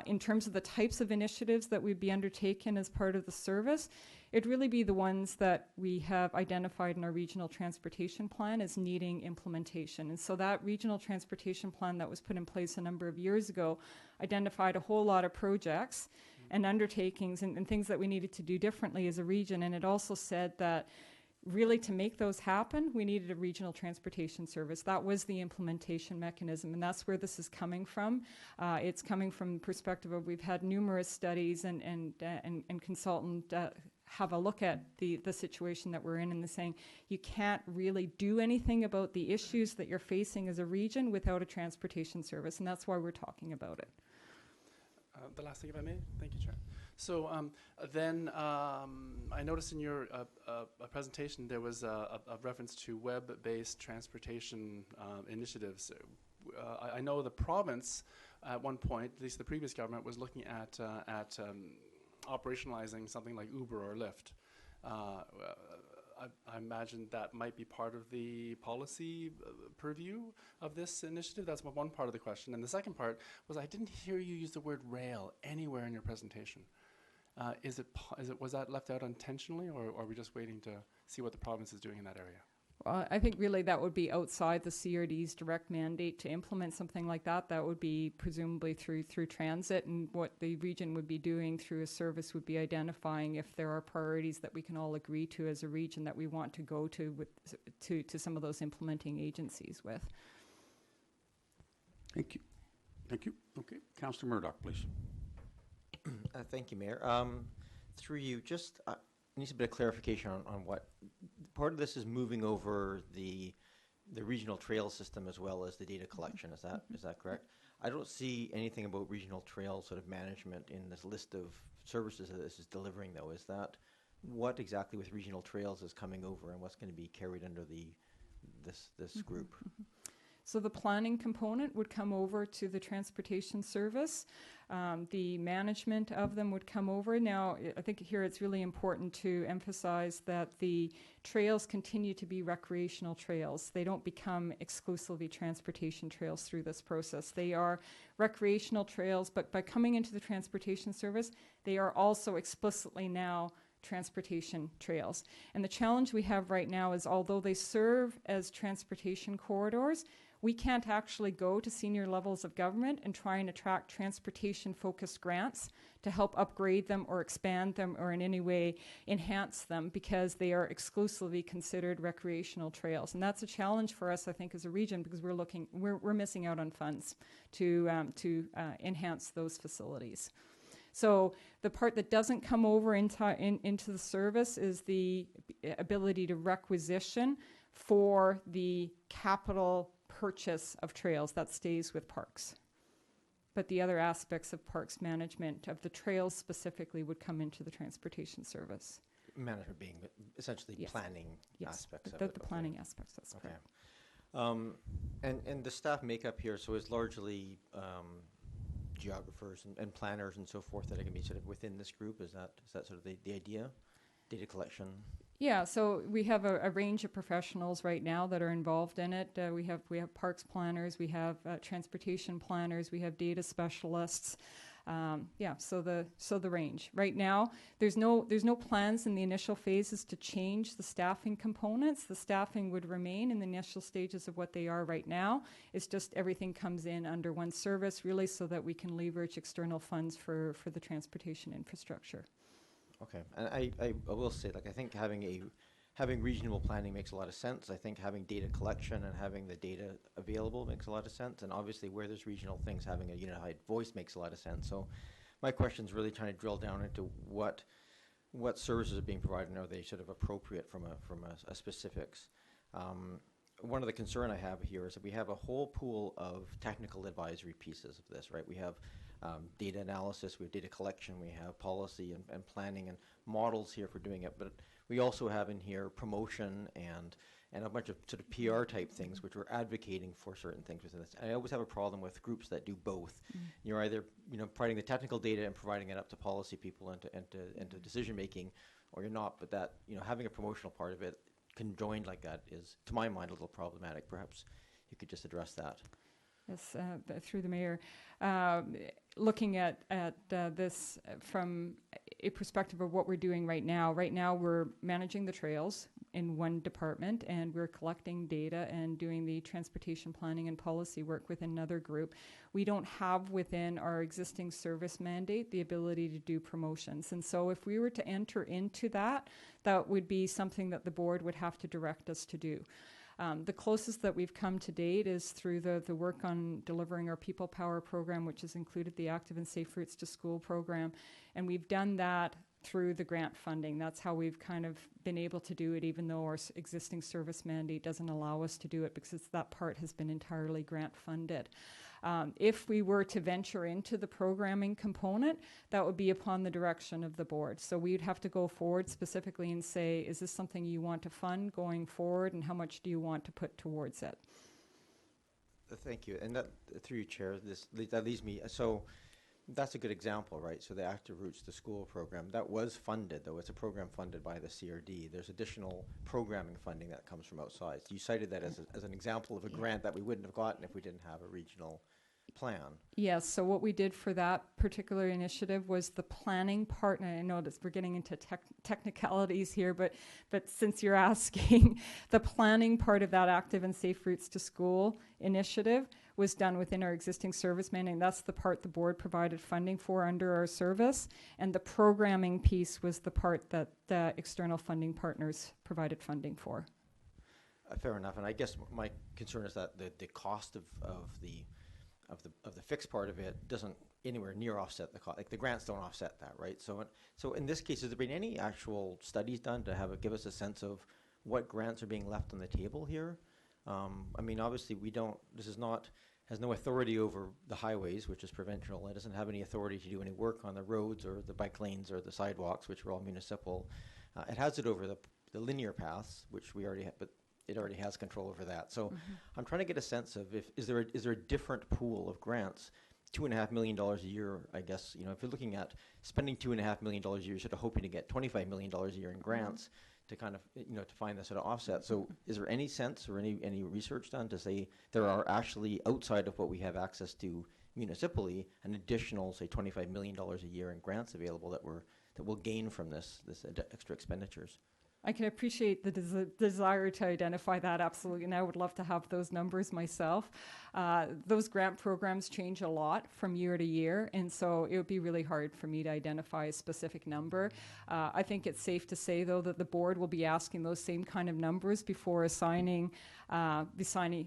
In terms of the types of initiatives that would be undertaken as part of the service, it'd really be the ones that we have identified in our regional transportation plan as needing implementation. And so that regional transportation plan that was put in place a number of years ago identified a whole lot of projects and undertakings and things that we needed to do differently as a region. And it also said that really to make those happen, we needed a regional transportation service. That was the implementation mechanism, and that's where this is coming from. It's coming from the perspective of we've had numerous studies and consultant have a look at the situation that we're in and saying you can't really do anything about the issues that you're facing as a region without a transportation service, and that's why we're talking about it. The last thing, if I may. Thank you, Chair. So I noticed in your presentation there was a reference to web-based transportation initiatives. I know the province at one point, at least the previous government, was looking at operationalizing something like Uber or Lyft. I imagine that might be part of the policy purview of this initiative. That's one part of the question. And the second part was I didn't hear you use the word rail anywhere in your presentation. Was that left out intentionally, or are we just waiting to see what the province is doing in that area? Well, I think really that would be outside the CRD's direct mandate to implement something like that. That would be presumably through transit, and what the region would be doing through a service would be identifying if there are priorities that we can all agree to as a region that we want to go to some of those implementing agencies with. Thank you. Thank you. Okay, Councillor Murdoch, please. Thank you, Mayor. Through you, just needs a bit of clarification on what part of this is moving over the regional trail system as well as the data collection. Is that correct? I don't see anything about regional trail sort of management in this list of services that this is delivering, though. Is that what exactly with regional trails is coming over, and what's going to be carried under this group? So the planning component would come over to the transportation service. The management of them would come over. Now, I think here it's really important to emphasize that the trails continue to be recreational trails. They don't become exclusively transportation trails through this process. They are recreational trails, but by coming into the transportation service, they are also explicitly now transportation trails. And the challenge we have right now is although they serve as transportation corridors, we can't actually go to senior levels of government and try and attract transportation-focused grants to help upgrade them or expand them or in any way enhance them because they are exclusively considered recreational trails. And that's a challenge for us, I think, as a region because we're missing out on funds to enhance those facilities. So the part that doesn't come over into the service is the ability to requisition for the capital purchase of trails. That stays with parks. But the other aspects of parks management of the trails specifically would come into the transportation service. Management being essentially Yes. planning Yes, aspects of the it. planning aspects, that's Okay. correct. And the staff makeup here, so is largely geographers and planners and so forth that are going to be sort of within this group? Is that sort of the idea? Data collection? Yeah, so we have a range of professionals right now that are involved in it. We have parks planners, we have transportation planners, we have data specialists. So the range. Right now, there's no plans in the initial phases to change the staffing components. The staffing would remain in the initial stages of what they are right now. It's just everything comes in under one service, really, so that we can leverage external funds for the transportation infrastructure. Okay, and I will say, like, I think having regional planning makes a lot of sense. I think having data collection and having the data available makes a lot of sense. And obviously, where there's regional things, having a unified voice makes a lot of sense. So, my question is really trying to drill down into what services are being provided and are they sort of appropriate from a specifics. One of the concern I have here is that we have a whole pool of technical advisory pieces of this, right? We have data analysis, we have data collection, we have policy and planning and models here for doing it, but we also have in here promotion and a bunch of sort of PR type things which we're advocating for certain things within this. And I always have a problem with groups that do both. You're either providing the technical data and providing it up to policy people and to decision making, or you're not. But that having a promotional part of it conjoined like that is, to my mind, a little problematic. Perhaps you could just address that. Yes, through the mayor. Looking at this from a perspective of what we're doing right now. Right now, we're managing the trails in one department, and we're collecting data and doing the transportation planning and policy work with another group. We don't have within our existing service mandate the ability to do promotions. And so if we were to enter into that, that would be something that the board would have to direct us to do. The closest that we've come to date is through the work on delivering our People Power program, which has included the Active and Safe Routes to School program. And we've done that through the grant funding. That's how we've kind of been able to do it, even though our existing service mandate doesn't allow us to do it, because that part has been entirely grant funded. If we were to venture into the programming component, that would be upon the direction of the board. So we'd have to go forward specifically and say, is this something you want to fund going forward, and how much do you want to put towards it? Thank you. And that, through you, Chair, that leads me, so that's a good example, right? So the Active Routes to School program, that was funded, though. It's a program funded by the CRD. There's additional programming funding that comes from outside. So you cited that as an example of a grant that we wouldn't have gotten if we didn't have a regional plan. Yes, so what we did for that particular initiative was the planning part, and I know that we're getting into technicalities here, but since you're asking, the planning part of that Active and Safe Routes to School initiative was done within our existing service mandate. That's the part the board provided funding for under our service, and the programming piece was the part that the external funding partners provided funding for. Fair enough, and I guess my concern is that the cost of the fixed part of it doesn't anywhere near offset the cost. Like the grants don't offset that, right? So in this case, has there been any actual studies done to give us a sense of what grants are being left on the table here? I mean, obviously has no authority over the highways, which is provincial. It doesn't have any authority to do any work on the roads or the bike lanes or the sidewalks, which are all municipal. It has it over the linear paths, which we already have, but it already has control over that. So I'm trying to get a sense of is there a different pool of grants? $2.5 million a year, I guess, if you're looking at spending $2.5 million a year, sort of hoping to get $25 million a year in grants to kind of, to find that sort of offset. So is there any sense or any research done to say there are actually, outside of what we have access to municipally, an additional, say, $25 million a year in grants available that we'll gain from this extra expenditures? I can appreciate the desire to identify that, absolutely, and I would love to have those numbers myself. Those grant programs change a lot from year to year, and so it would be really hard for me to identify a specific number. I think it's safe to say, though, that the board will be asking those same kind of numbers before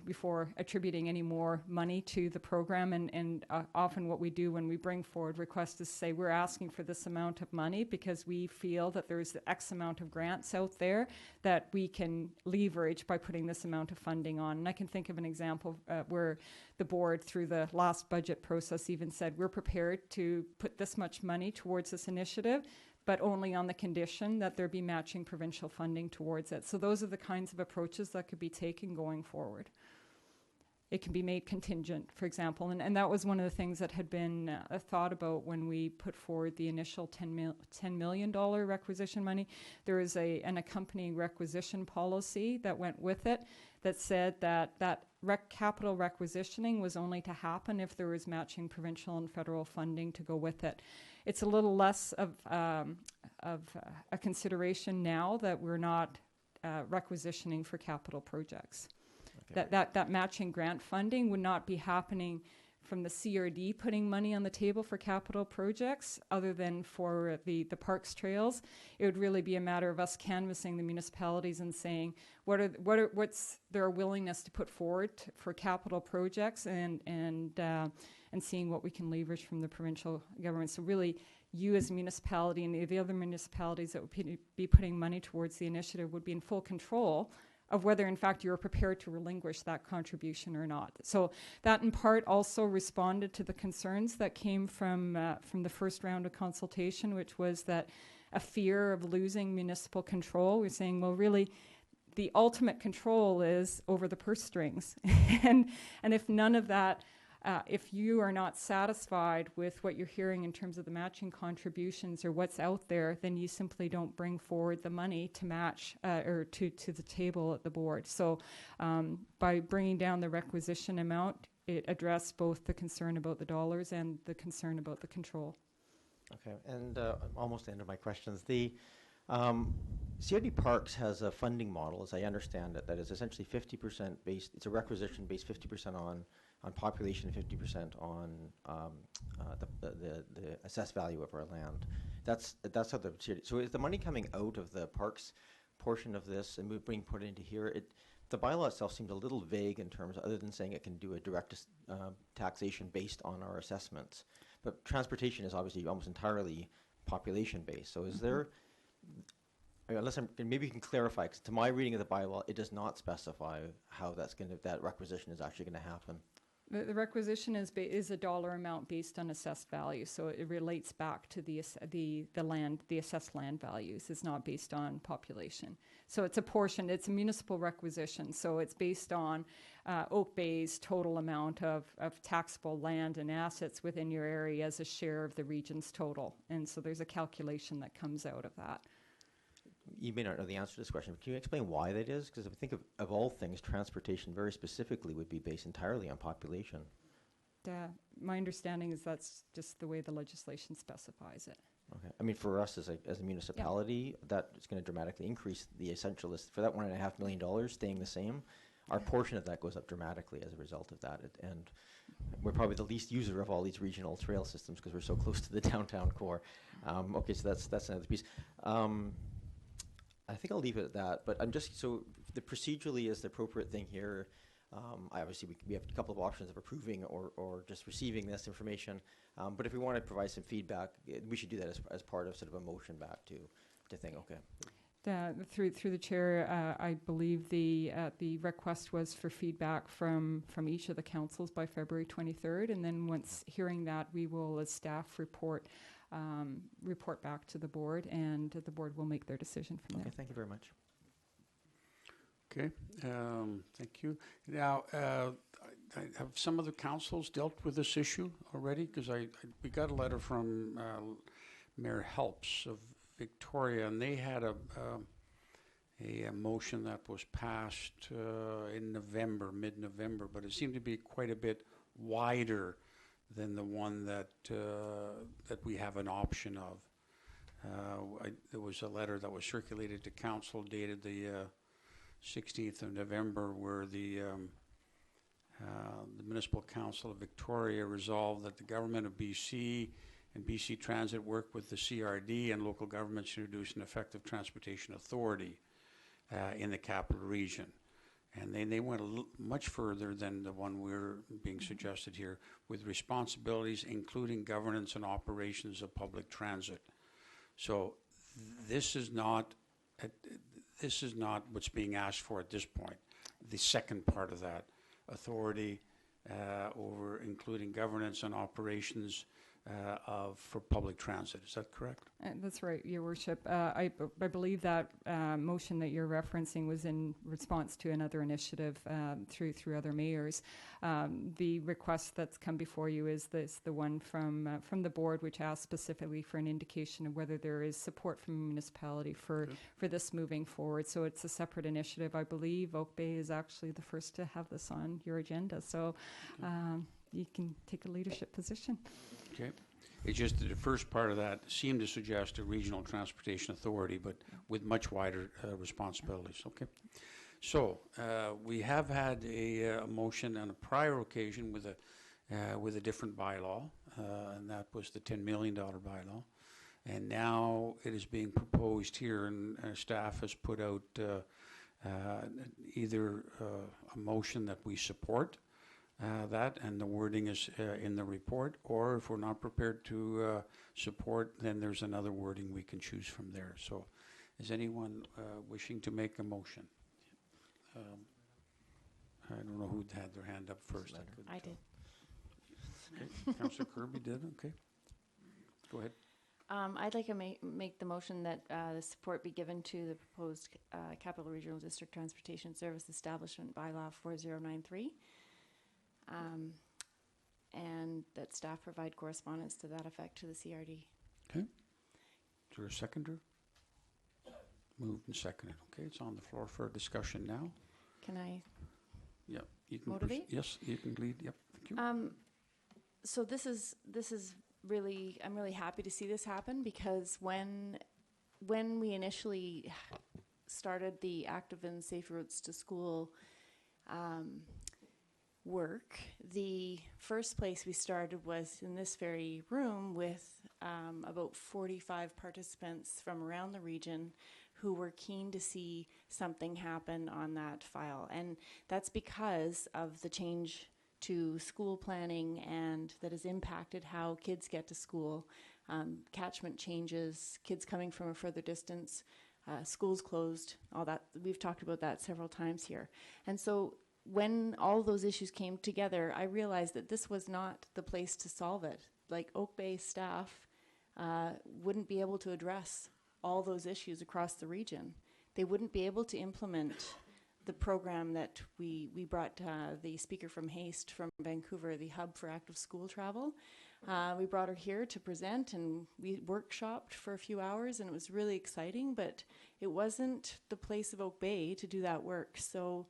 before attributing any more money to the program, and often what we do when we bring forward requests is say we're asking for this amount of money because we feel that there's X amount of grants out there that we can leverage by putting this amount of funding on. And I can think of an example where the board, through the last budget process, even said we're prepared to put this much money towards this initiative, but only on the condition that there be matching provincial funding towards it. So those are the kinds of approaches that could be taken going forward. It can be made contingent, for example, and that was one of the things that had been thought about when we put forward the initial $10 million requisition money. There is an accompanying requisition policy that went with it that said that capital requisitioning was only to happen if there was matching provincial and federal funding to go with it. It's a little less of a consideration now that we're not requisitioning for capital projects. Okay. That matching grant funding would not be happening from the CRD putting money on the table for capital projects other than for the parks trails. It would really be a matter of us canvassing the municipalities and saying what's their willingness to put forward for capital projects and seeing what we can leverage from the provincial government. So really, you as a municipality and the other municipalities that would be putting money towards the initiative would be in full control of whether in fact you're prepared to relinquish that contribution or not. So that in part also responded to the concerns that came from the first round of consultation, which was that a fear of losing municipal control. We're saying, well, really, the ultimate control is over the purse strings. and if none of that, if you are not satisfied with what you're hearing in terms of the matching contributions or what's out there, then you simply don't bring forward the money to match or to the table at the board. So by bringing down the requisition amount, it addressed both the concern about the dollars and the concern about the control. Okay, and almost the end of my questions. The CRD Parks has a funding model, as I understand it, that is essentially 50% based, it's a requisition based 50% on population, 50% on the assessed value of our land. That's how the CRD, so is the money coming out of the parks portion of this and being put into here? The bylaw itself seemed a little vague in terms, other than saying it can do a direct taxation based on our assessments. But transportation is obviously almost entirely population-based. So is there, unless maybe you can clarify, 'cause to my reading of the bylaw, it does not specify how that requisition is actually going to happen. The requisition is a dollar amount based on assessed value, so it relates back to the assessed land values. It's not based on population. So it's a portion, it's a municipal requisition, so it's based on Oak Bay's total amount of taxable land and assets within your area as a share of the region's total. And so there's a calculation that comes out of that. You may not know the answer to this question, but can you explain why that is? Because if we think of all things, transportation very specifically would be based entirely on population. My understanding is that's just the way the legislation specifies it. Okay. I mean, for us as a municipality, that is going to dramatically increase the essentialist. For that $1.5 million staying the same, our portion of that goes up dramatically as a result of that. And we're probably the least user of all these regional trail systems because we're so close to the downtown core. Okay, so that's another piece. I think I'll leave it at that, but I'm just, so the procedurally is the appropriate thing here. Obviously, we have a couple of options of approving or just receiving this information, but if we want to provide some feedback, we should do that as part of sort of a motion back to think, okay. Through the chair, I believe the request was for feedback from each of the councils by February 23rd, and then once hearing that, we will, as staff, report back to the board, and the board will make their decision from there. Okay, thank you very much. Okay, thank you. Now, have some of the councils dealt with this issue already? Because we got a letter from Mayor Helps of Victoria, and they had a motion that was passed in November, mid-November, but it seemed to be quite a bit wider than the one that we have an option of. There was a letter that was circulated to council dated the 16th of November where the Municipal Council of Victoria resolved that the Government of BC and BC Transit work with the CRD and local governments to introduce an effective transportation authority in the capital region. And they went much further than the one we're being suggested here, with responsibilities including governance and operations of public transit. So this is not what's being asked for at this point. The second part of that, authority over including governance and operations for public transit. Is that correct? That's right, Your Worship. I believe that motion that you're referencing was in response to another initiative through other mayors. The request that's come before you is the one from the board, which asks specifically for an indication of whether there is support from the municipality for this moving forward. So it's a separate initiative. I believe Oak Bay is actually the first to have this on your agenda. So you can take a leadership position. Okay. It's just that the first part of that seemed to suggest a regional transportation authority, but with much wider responsibilities. Okay. So we have had a motion on a prior occasion with a different bylaw, and that was the $10 million bylaw. And now it is being proposed here, and staff has put out either a motion that we support that, and the wording is in the report, or if we're not prepared to support, then there's another wording we can choose from there. So is anyone wishing to make a motion? I don't know who had their hand up first. I did. Okay. Councillor Kirby did? Okay. Go ahead. I'd like to make the motion that the support be given to the proposed Capital Regional District Transportation Service Establishment Bylaw 4093. And that staff provide correspondence to that effect to the CRD. Okay. Is there a seconder? Moved and seconded. Okay, it's on the floor for discussion now. Can I Yeah, you can motivate? yes, you can lead. Yep. So this is really, I'm really happy to see this happen, because when we initially started the Active and Safe Routes to School work, the first place we started was in this very room with about 45 participants from around the region who were keen to see something happen on that file. And that's because of the change to school planning, and that has impacted how kids get to school. Catchment changes, kids coming from a further distance, schools closed, all that. We've talked about that several times here. And so when all those issues came together, I realized that this was not the place to solve it. Like, Oak Bay staff wouldn't be able to address all those issues across the region. They wouldn't be able to implement the program that we brought the speaker from HASTE from Vancouver, the Hub for Active School Travel. We brought her here to present, and we workshopped for a few hours, and it was really exciting, but it wasn't the place of Oak Bay to do that work. So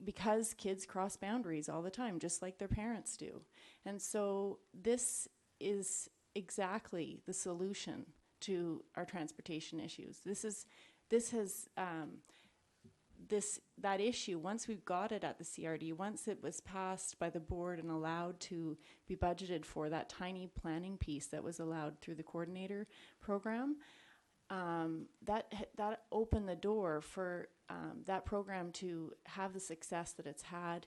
because kids cross boundaries all the time, just like their parents do. And so this is exactly the solution to our transportation issues. That issue, once we've got it at the CRD, once it was passed by the board and allowed to be budgeted for, that tiny planning piece that was allowed through the coordinator program, that opened the door for that program to have the success that it's had.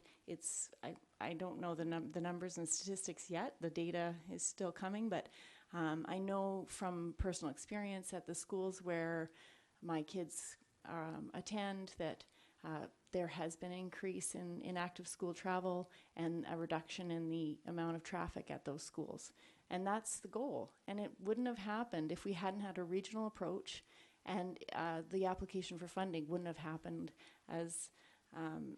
I don't know the numbers and statistics yet. The data is still coming, but I know from personal experience at the schools where my kids attend that there has been an increase in active school travel and a reduction in the amount of traffic at those schools. And that's the goal. And it wouldn't have happened if we hadn't had a regional approach, and the application for funding wouldn't have happened, as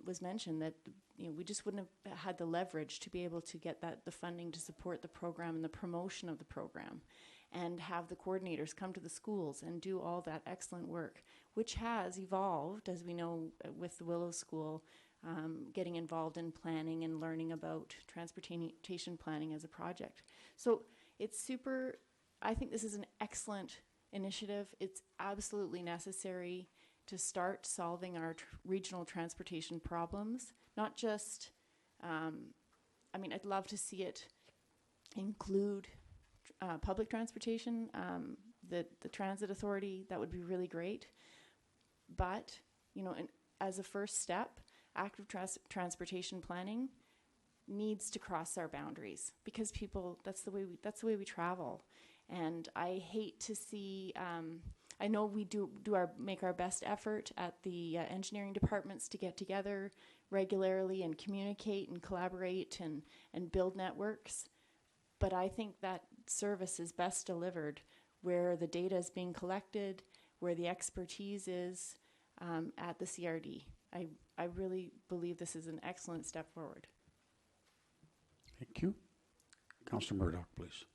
was mentioned, that we just wouldn't have had the leverage to be able to get the funding to support the program and the promotion of the program, and have the coordinators come to the schools and do all that excellent work, which has evolved, as we know, with the Willow School, getting involved in planning and learning about transportation planning as a project. So it's super, I think this is an excellent initiative. It's absolutely necessary to start solving our regional transportation problems, not just, I'd love to see it include public transportation, the transit authority. That would be really great. But, as a first step, active transportation planning needs to cross our boundaries, because people, that's the way we travel. And I hate to see, I know we make our best effort at the engineering departments to get together regularly and communicate and collaborate and build networks. But I think that service is best delivered where the data is being collected, where the expertise is at the CRD. I really believe this is an excellent step forward. Thank you. Councillor Murdoch, please.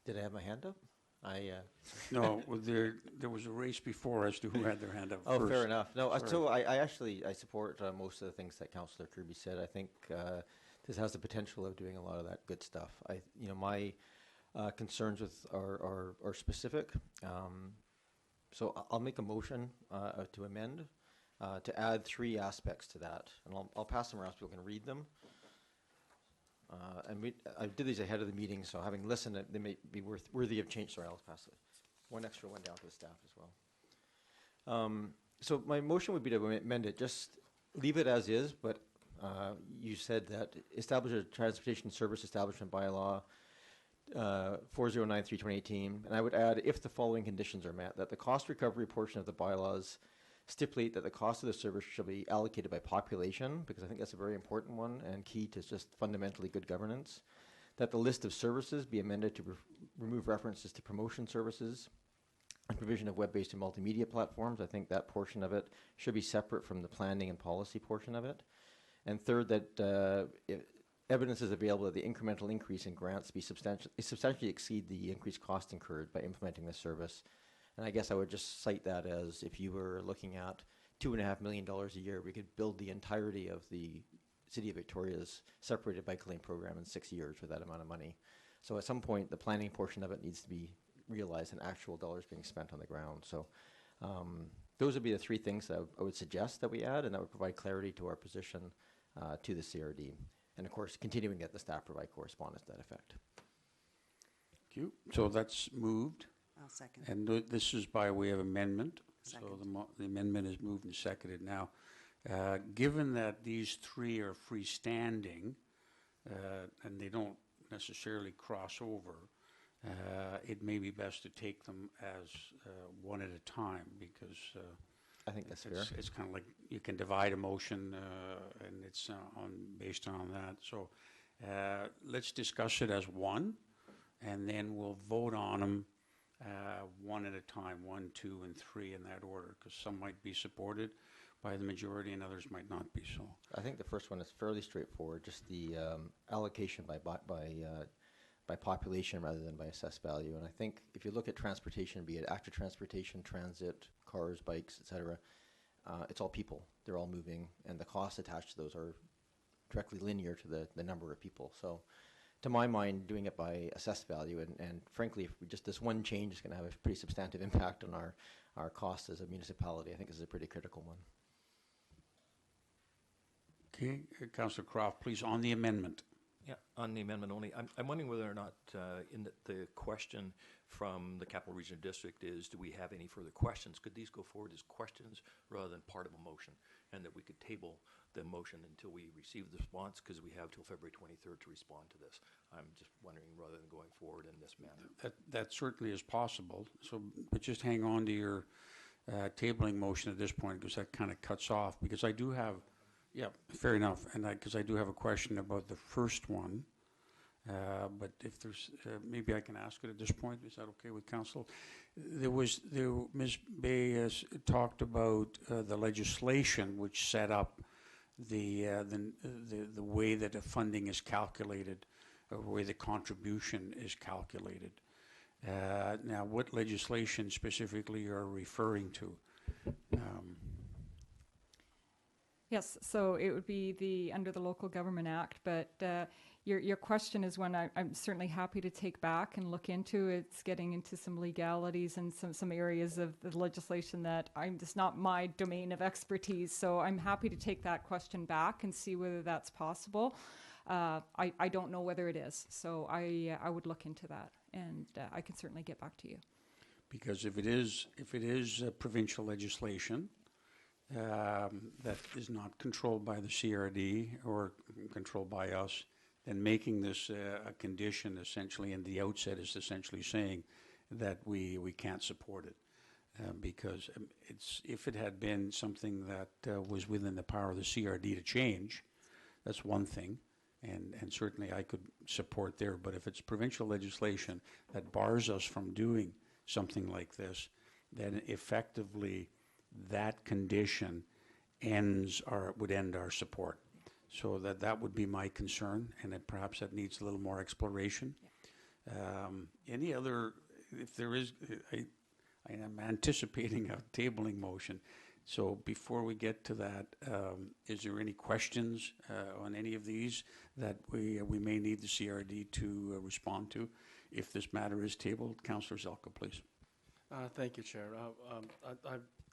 Did I have my hand up? No, well, there was a race before as to who had their hand up first. Oh, fair enough. No, Sorry. so I support most of the things that Councillor Kirby said. I think this has the potential of doing a lot of that good stuff. My concerns with are specific. So I'll make a motion to amend, to add 3 aspects to that, and I'll pass them around so people can read them. I did these ahead of the meeting, so having listened, they may be worthy of change. Sorry, I'll pass it. One extra one down to the staff as well. So my motion would be to amend it. Just leave it as is, but you said that establish a transportation service establishment bylaw 4093/2018, and I would add, if the following conditions are met, that the cost recovery portion of the bylaws stipulate that the cost of the service shall be allocated by population, because I think that's a very important one and key to just fundamentally good governance. That the list of services be amended to remove references to promotion services and provision of web-based and multimedia platforms. I think that portion of it should be separate from the planning and policy portion of it. And third, that evidence is available that the incremental increase in grants be substantially exceed the increased cost incurred by implementing this service. And I guess I would just cite that as, if you were looking at $2.5 million a year, we could build the entirety of the City of Victoria's separated bike lane program in 6 years for that amount of money. So at some point, the planning portion of it needs to be realized and actual dollars being spent on the ground. So those would be the three things that I would suggest that we add, and that would provide clarity to our position to the CRD. And of course, continuing that the staff provide correspondence to that effect. Thank you. So that's moved. I'll second. And this is by way of amendment. So Second. the amendment is moved and seconded. Now, given that these three are freestanding and they don't necessarily cross over, it may be best to take them as one at a time, because I think that's fair. it's kind of like you can divide a motion and it's based on that. So let's discuss it as one, and then we'll vote on them one at a time, 1, 2, and 3 in that order, because some might be supported by the majority and others might not be. So I think the first one is fairly straightforward, just the allocation by population rather than by assessed value. And I think if you look at transportation, be it active transportation, transit, cars, bikes, etc., it's all people. They're all moving, and the costs attached to those are directly linear to the number of people. So to my mind, doing it by assessed value, and frankly, if we just this one change is going to have a pretty substantive impact on our costs as a municipality, I think this is a pretty critical one. okay, Councillor Croft, please, on the amendment. Yeah, on the amendment only, I'm wondering whether or not in the question from the Capital Region District is, do we have any further questions? Could these go forward as questions rather than part of a motion? And that we could table the motion until we receive the response, because we have till February 23rd to respond to this. I'm just wondering, rather than going forward in this manner. That certainly is possible. So, but just hang on to your tabling motion at this point, because that kind of cuts off, because I do have, yeah, fair enough, and because I do have a question about the first one, but if there's, maybe I can ask it at this point. Is that okay with council? Ms. Bay has talked about the legislation which set up the way that the funding is calculated, or the way the contribution is calculated. Now, what legislation specifically you're referring to? Yes, so it would be under the Local Government Act, but your question is one I'm certainly happy to take back and look into. It's getting into some legalities and some areas of the legislation that it's not my domain of expertise, so I'm happy to take that question back and see whether that's possible. I don't know whether it is, so I would look into that, and I can certainly get back to you. Because if it is provincial legislation, that is not controlled by the CRD or controlled by us, then making this a condition essentially in the outset is essentially saying that we can't support it. Because if it had been something that was within the power of the CRD to change, that's one thing, and certainly I could support there. But if it's provincial legislation that bars us from doing something like this, then effectively that condition would end our support. So that would be my concern, and that perhaps that needs a little more exploration. Any other, if there is, I am anticipating a tabling motion. So before we get to that, is there any questions on any of these that we may need the CRD to respond to if this matter is tabled? Councillor Zelka, please. Thank you, Chair.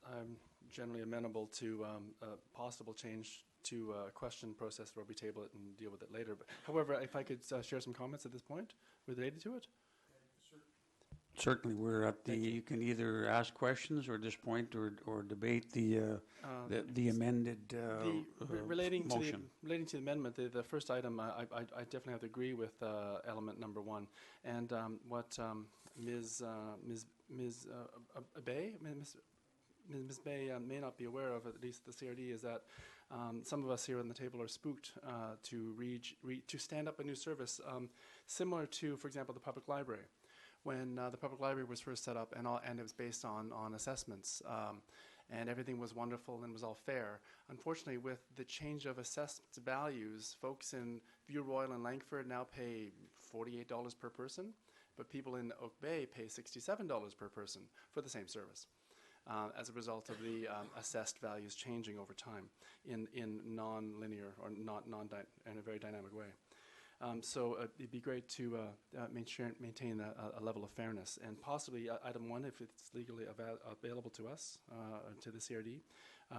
I'm generally amenable to a possible change to a question process where we table it and deal with it later. But however, if I could share some comments at this point related to it. Certainly, we're at the. You can either ask questions or at this point, or debate the amended relating motion. Relating to the amendment, the first item, I definitely have to agree with element number 1, and what Ms. Bay may not be aware of, at least the CRD, is that some of us here on the table are spooked to stand up a new service similar to, for example, the public library. When the public library was first set up, and it was based on assessments, and everything was wonderful and was all fair. Unfortunately, with the change of assessed values, folks in View Royal and Langford now pay $48 per person, but people in Oak Bay pay $67 per person for the same service. as a result of the assessed values changing over time in non-linear or in a very dynamic way. So it'd be great to maintain a level of fairness, and possibly item 1, if it's legally available to us, to the CRD,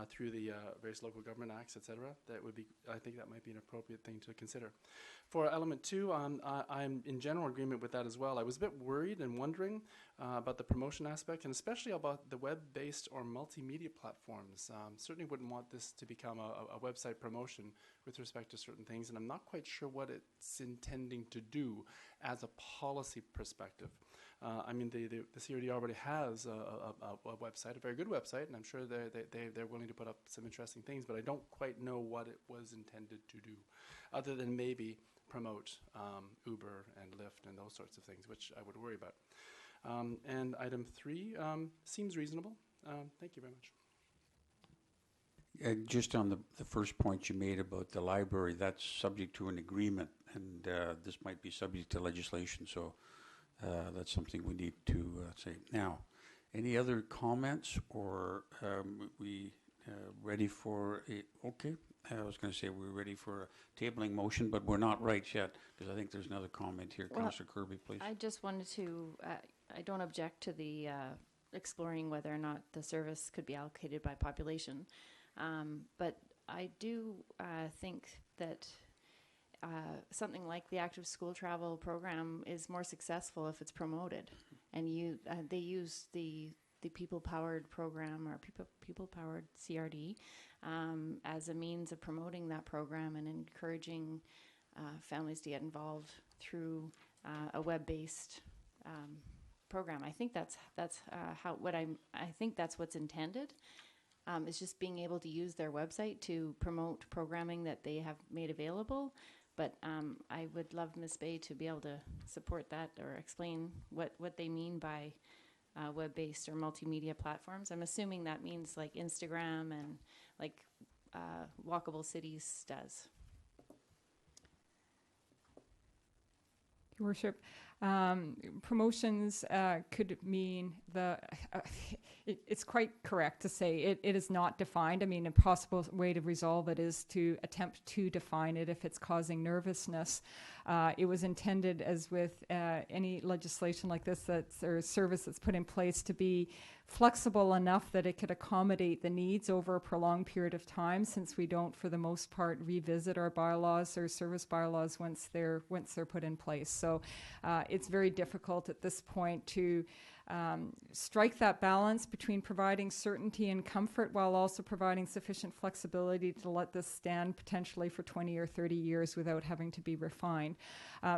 through the various local government acts, etc. That would be, I think that might be an appropriate thing to consider. For element 2, I'm in general agreement with that as well. I was a bit worried and wondering about the promotion aspect, and especially about the web-based or multimedia platforms. Certainly wouldn't want this to become a website promotion with respect to certain things, and I'm not quite sure what it's intending to do as a policy perspective. I mean, the CRD already has a website, a very good website, and I'm sure they're willing to put up some interesting things, but I don't quite know what it was intended to do, other than maybe promote Uber and Lyft and those sorts of things, which I would worry about. And item 3 seems reasonable. Thank you very much. Just on the first point you made about the library, that's subject to an agreement, and this might be subject to legislation, so that's something we need to say. Now, any other comments, or we ready for a, okay, I was going to say we're ready for a tabling motion, but we're not right yet, because I think there's another comment here. Well, Councillor Kirby, please. I just wanted to, I don't object to the exploring whether or not the service could be allocated by population, but I do think that something like the active school travel program is more successful if it's promoted, and they use the people-powered program or people-powered CRD as a means of promoting that program and encouraging families to get involved through a web-based program. I think that's I think that's what's intended. Is just being able to use their website to promote programming that they have made available. But I would love Ms. Bay to be able to support that or explain what they mean by web-based or multimedia platforms. I'm assuming that means like Instagram and like Walkable Cities does. Your Worship, promotions could mean it's quite correct to say it is not defined. I mean, a possible way to resolve it is to attempt to define it if it's causing nervousness. It was intended, as with any legislation like this or service that's put in place, to be flexible enough that it could accommodate the needs over a prolonged period of time, since we don't, for the most part, revisit our bylaws or service bylaws once they're put in place. So it's very difficult at this point to strike that balance between providing certainty and comfort while also providing sufficient flexibility to let this stand potentially for 20 or 30 years without having to be refined.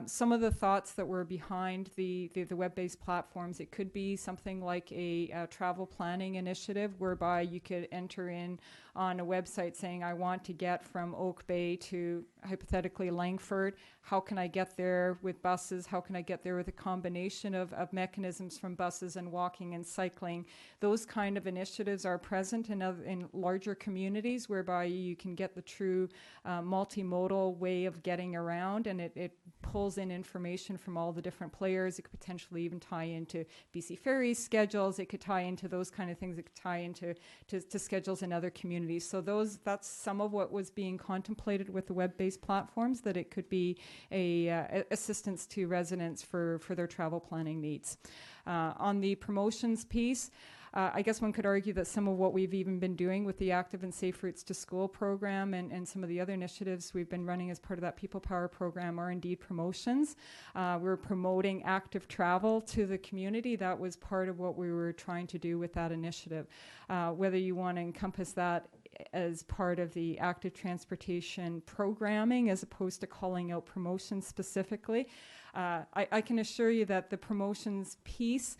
Some of the thoughts that were behind the web-based platforms, it could be something like a travel planning initiative whereby you could enter in on a website saying, I want to get from Oak Bay to hypothetically Langford. How can I get there with buses? How can I get there with a combination of mechanisms from buses and walking and cycling? Those kind of initiatives are present in larger communities whereby you can get the true multimodal way of getting around, and it pulls in information from all the different players. It could potentially even tie into BC Ferries schedules. It could tie into those kind of things. It could tie into to schedules in other communities. So that's some of what was being contemplated with the web-based platforms, that it could be a assistance to residents for their travel planning needs. On the promotions piece, I guess one could argue that some of what we've even been doing with the Active and Safe Routes to School program and some of the other initiatives we've been running as part of that People Power program are indeed promotions. We're promoting active travel to the community. That was part of what we were trying to do with that initiative. Whether you want to encompass that as part of the active transportation programming as opposed to calling out promotions specifically, I can assure you that the promotions piece,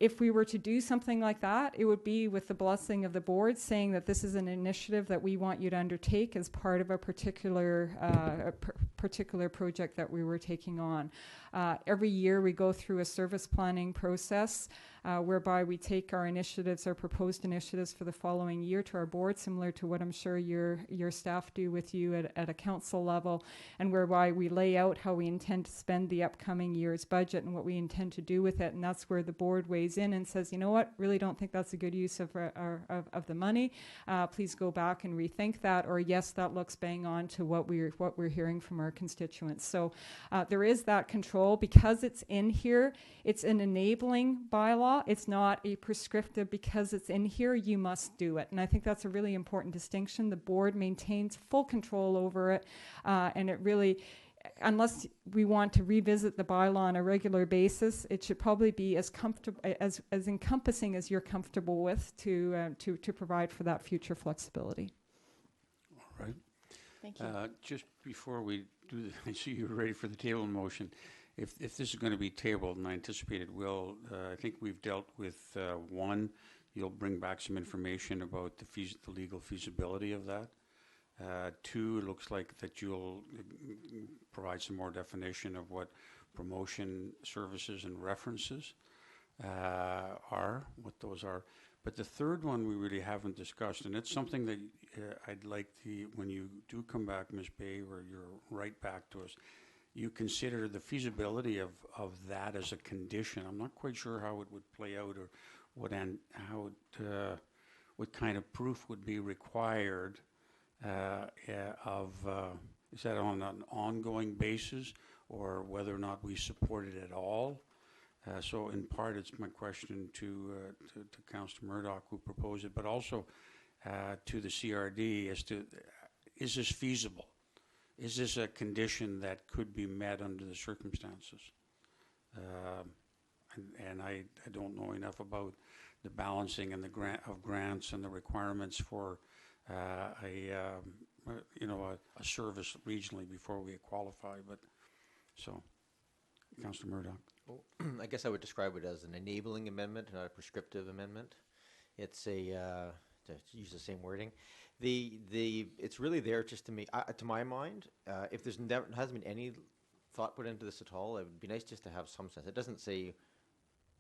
if we were to do something like that, it would be with the blessing of the board, saying that this is an initiative that we want you to undertake as part of a particular project that we were taking on. Every year we go through a service planning process whereby we take our initiatives, our proposed initiatives for the following year to our board, similar to what I'm sure your staff do with you at a council level, and whereby we lay out how we intend to spend the upcoming year's budget and what we intend to do with it. And that's where the board weighs in and says, you know what, really don't think that's a good use of the money. Please go back and rethink that, or yes, that looks bang on to what we're hearing from our constituents. So there is that control. Because it's in here, it's an enabling bylaw. It's not a prescriptive, because it's in here, you must do it. And I think that's a really important distinction. The board maintains full control over it, and it really, unless we want to revisit the bylaw on a regular basis, it should probably be as comfortable, as encompassing as you're comfortable with to provide for that future flexibility. All right. Thank you. Just before we do I see you're ready for the table motion. If this is going to be tabled, and I anticipate it will, I think we've dealt with one. You'll bring back some information about the legal feasibility of that. Two, it looks like that you'll provide some more definition of what promotion services and references are, what those are. But the third one we really haven't discussed, and it's something that I'd like when you do come back, Ms. Bay, or you're right back to us, you consider the feasibility of that as a condition. I'm not quite sure how it would play out, or what kind of proof would be required is that on an ongoing basis, or whether or not we support it at all. So in part, it's my question to Councillor Murdoch, who proposed it, but also to the CRD as to, is this feasible? Is this a condition that could be met under the circumstances? And I don't know enough about the balancing and the grants and the requirements for a service regionally before we qualify. But so, Councillor Murdoch. Well, I guess I would describe it as an enabling amendment, not a prescriptive amendment. It's a to use the same wording. It's really there just to me, to my mind. If hasn't been any thought put into this at all, it would be nice just to have some sense. It doesn't say,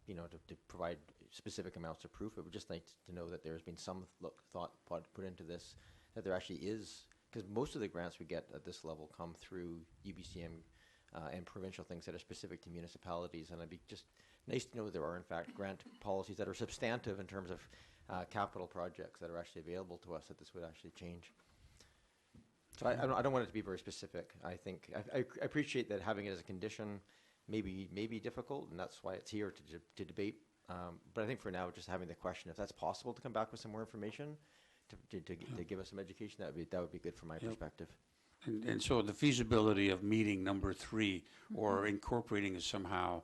to provide specific amounts of proof. It would just nice to know that there's been some thought put into this, that there actually is, because most of the grants we get at this level come through UBCM and provincial things that are specific to municipalities, and it'd be just nice to know that there are in fact grant policies that are substantive in terms of capital projects that are actually available to us, that this would actually change. So I don't want it to be very specific. I think I appreciate that having it as a condition may be difficult, and that's why it's here to debate. But I think for now, just having the question, if that's possible to come back with some more information to give us some education, that would be good from my perspective. And so the feasibility of meeting number 3 or incorporating it somehow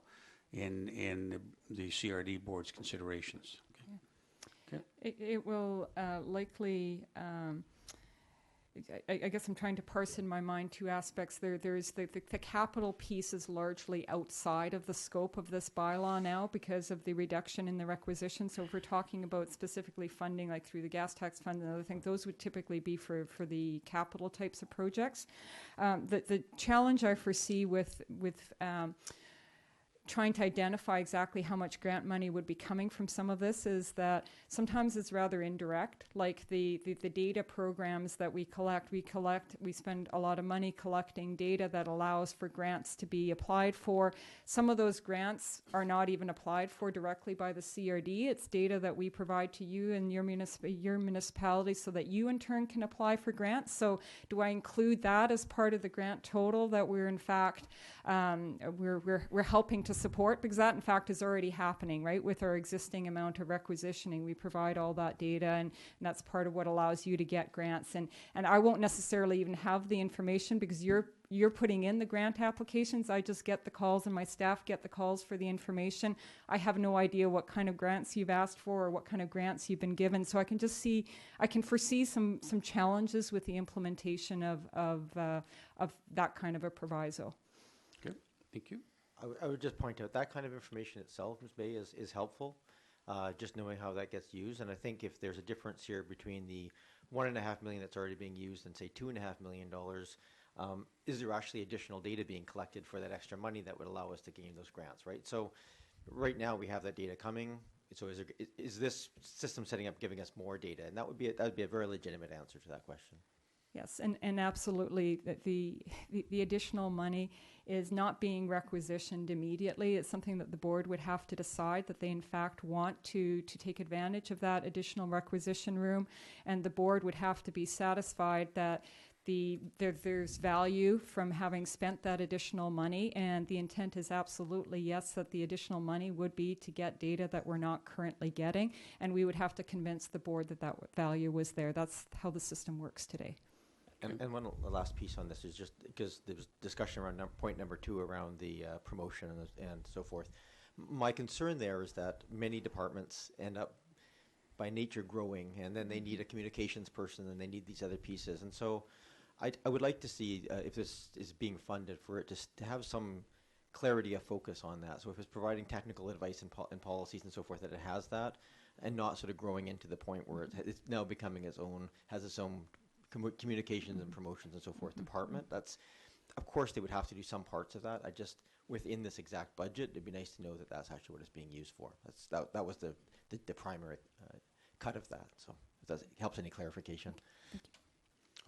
in the CRD board's considerations. Okay. It will likely, I guess I'm trying to parse in my mind two aspects. There's the capital piece is largely outside of the scope of this bylaw now because of the reduction in the requisition. So if we're talking about specifically funding, like through the gas tax fund and other things, those would typically be for the capital types of projects. The challenge I foresee with trying to identify exactly how much grant money would be coming from some of this is that sometimes it's rather indirect, like the data programs that we spend a lot of money collecting data that allows for grants to be applied for. Some of those grants are not even applied for directly by the CRD. It's data that we provide to you and your municipality so that you in turn can apply for grants. So do I include that as part of the grant total that we're in fact we're helping to support, because that in fact is already happening, right? With our existing amount of requisitioning, we provide all that data, and that's part of what allows you to get grants. And I won't necessarily even have the information because you're putting in the grant applications. I just get the calls, and my staff get the calls for the information. I have no idea what kind of grants you've asked for or what kind of grants you've been given. So I can foresee some challenges with the implementation of that kind of a proviso. Okay, thank you. I would just point out that kind of information itself, Ms. Bay, is helpful, just knowing how that gets used. And I think if there's a difference here between the $1.5 million that's already being used and say $2.5 million, is there actually additional data being collected for that extra money that would allow us to gain those grants, right? So right now we have that data coming. So is this system setting up giving us more data? And that would be a very legitimate answer to that question. Yes, and absolutely, that the additional money is not being requisitioned immediately. It's something that the board would have to decide that they in fact want to take advantage of that additional requisition room, and the board would have to be satisfied that there's value from having spent that additional money, and the intent is absolutely yes, that the additional money would be to get data that we're not currently getting, and we would have to convince the board that that value was there. That's how the system works today. And one last piece on this is just because there was discussion around point number 2 around the promotion and so forth. My concern there is that many departments end up by nature growing, and then they need a communications person, and they need these other pieces. And so I would like to see, if this is being funded, for it to have some clarity of focus on that. So if it's providing technical advice and policies and so forth, that it has that, and not sort of growing into the point where it's now becoming its own, has its own communications and promotions and so forth department. That's, of course, they would have to do some parts of that. I just, within this exact budget, it'd be nice to know that that's actually what it's being used for. That was the primary cut of that. So if that helps any clarification.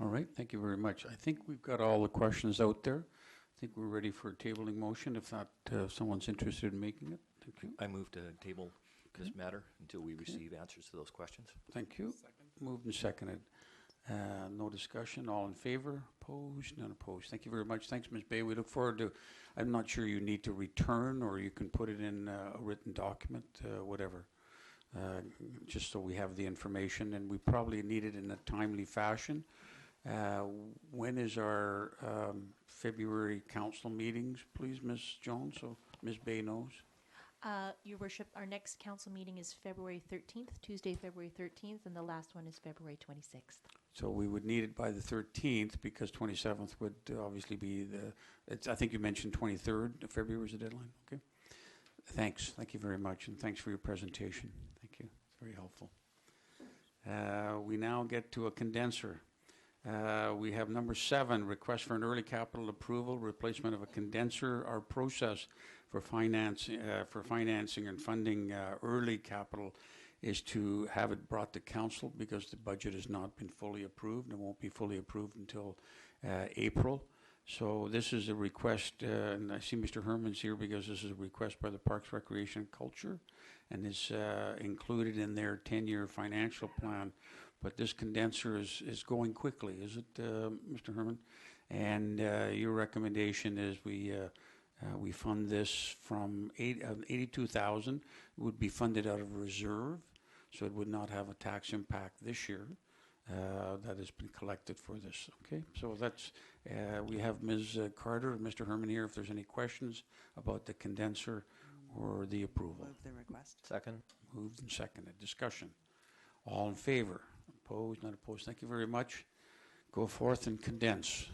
All right, thank you very much. I think we've got all the questions out there. I think we're ready for a tabling motion, if not, someone's interested in making it. Thank you. I move to table this matter until we receive answers to those questions. Thank you. Moved and seconded. No discussion. All in favor? Opposed? None opposed. Thank you very much. Thanks, Ms. Bay. We look forward to, I'm not sure you need to return, or you can put it in a written document, whatever, just so we have the information, and we probably need it in a timely fashion. When is our February council meetings, please, Ms. Jones, so Ms. Bay knows? Your Worship, our next council meeting is February 13th, Tuesday, February 13th, and the last one is February 26th. So we would need it by the 13th, because 27th would obviously be I think you mentioned 23rd of February is the deadline. Okay. Thanks. Thank you very much, and thanks for your presentation. Thank you. It's very helpful. We now get to a condenser. We have number 7, request for an early capital approval, replacement of a condenser. Our process for financing and funding early capital is to have it brought to council, because the budget has not been fully approved and won't be fully approved until April. So this is a request, and I see Mr. Herman's here because this is a request by the Parks, Recreation, and Culture, and is included in their 10-year financial plan. But this condenser is going quickly, is it, Mr. Herman? And your recommendation is we fund this from 82,000. It would be funded out of reserve, so it would not have a tax impact this year. That has been collected for this. Okay, so that's we have Ms. Carter and Mr. Herman here. If there's any questions about the condenser or the approval. Move the request. Second. Moved and seconded. Discussion. All in favor? Opposed? Not opposed. Thank you very much. Go forth and condense.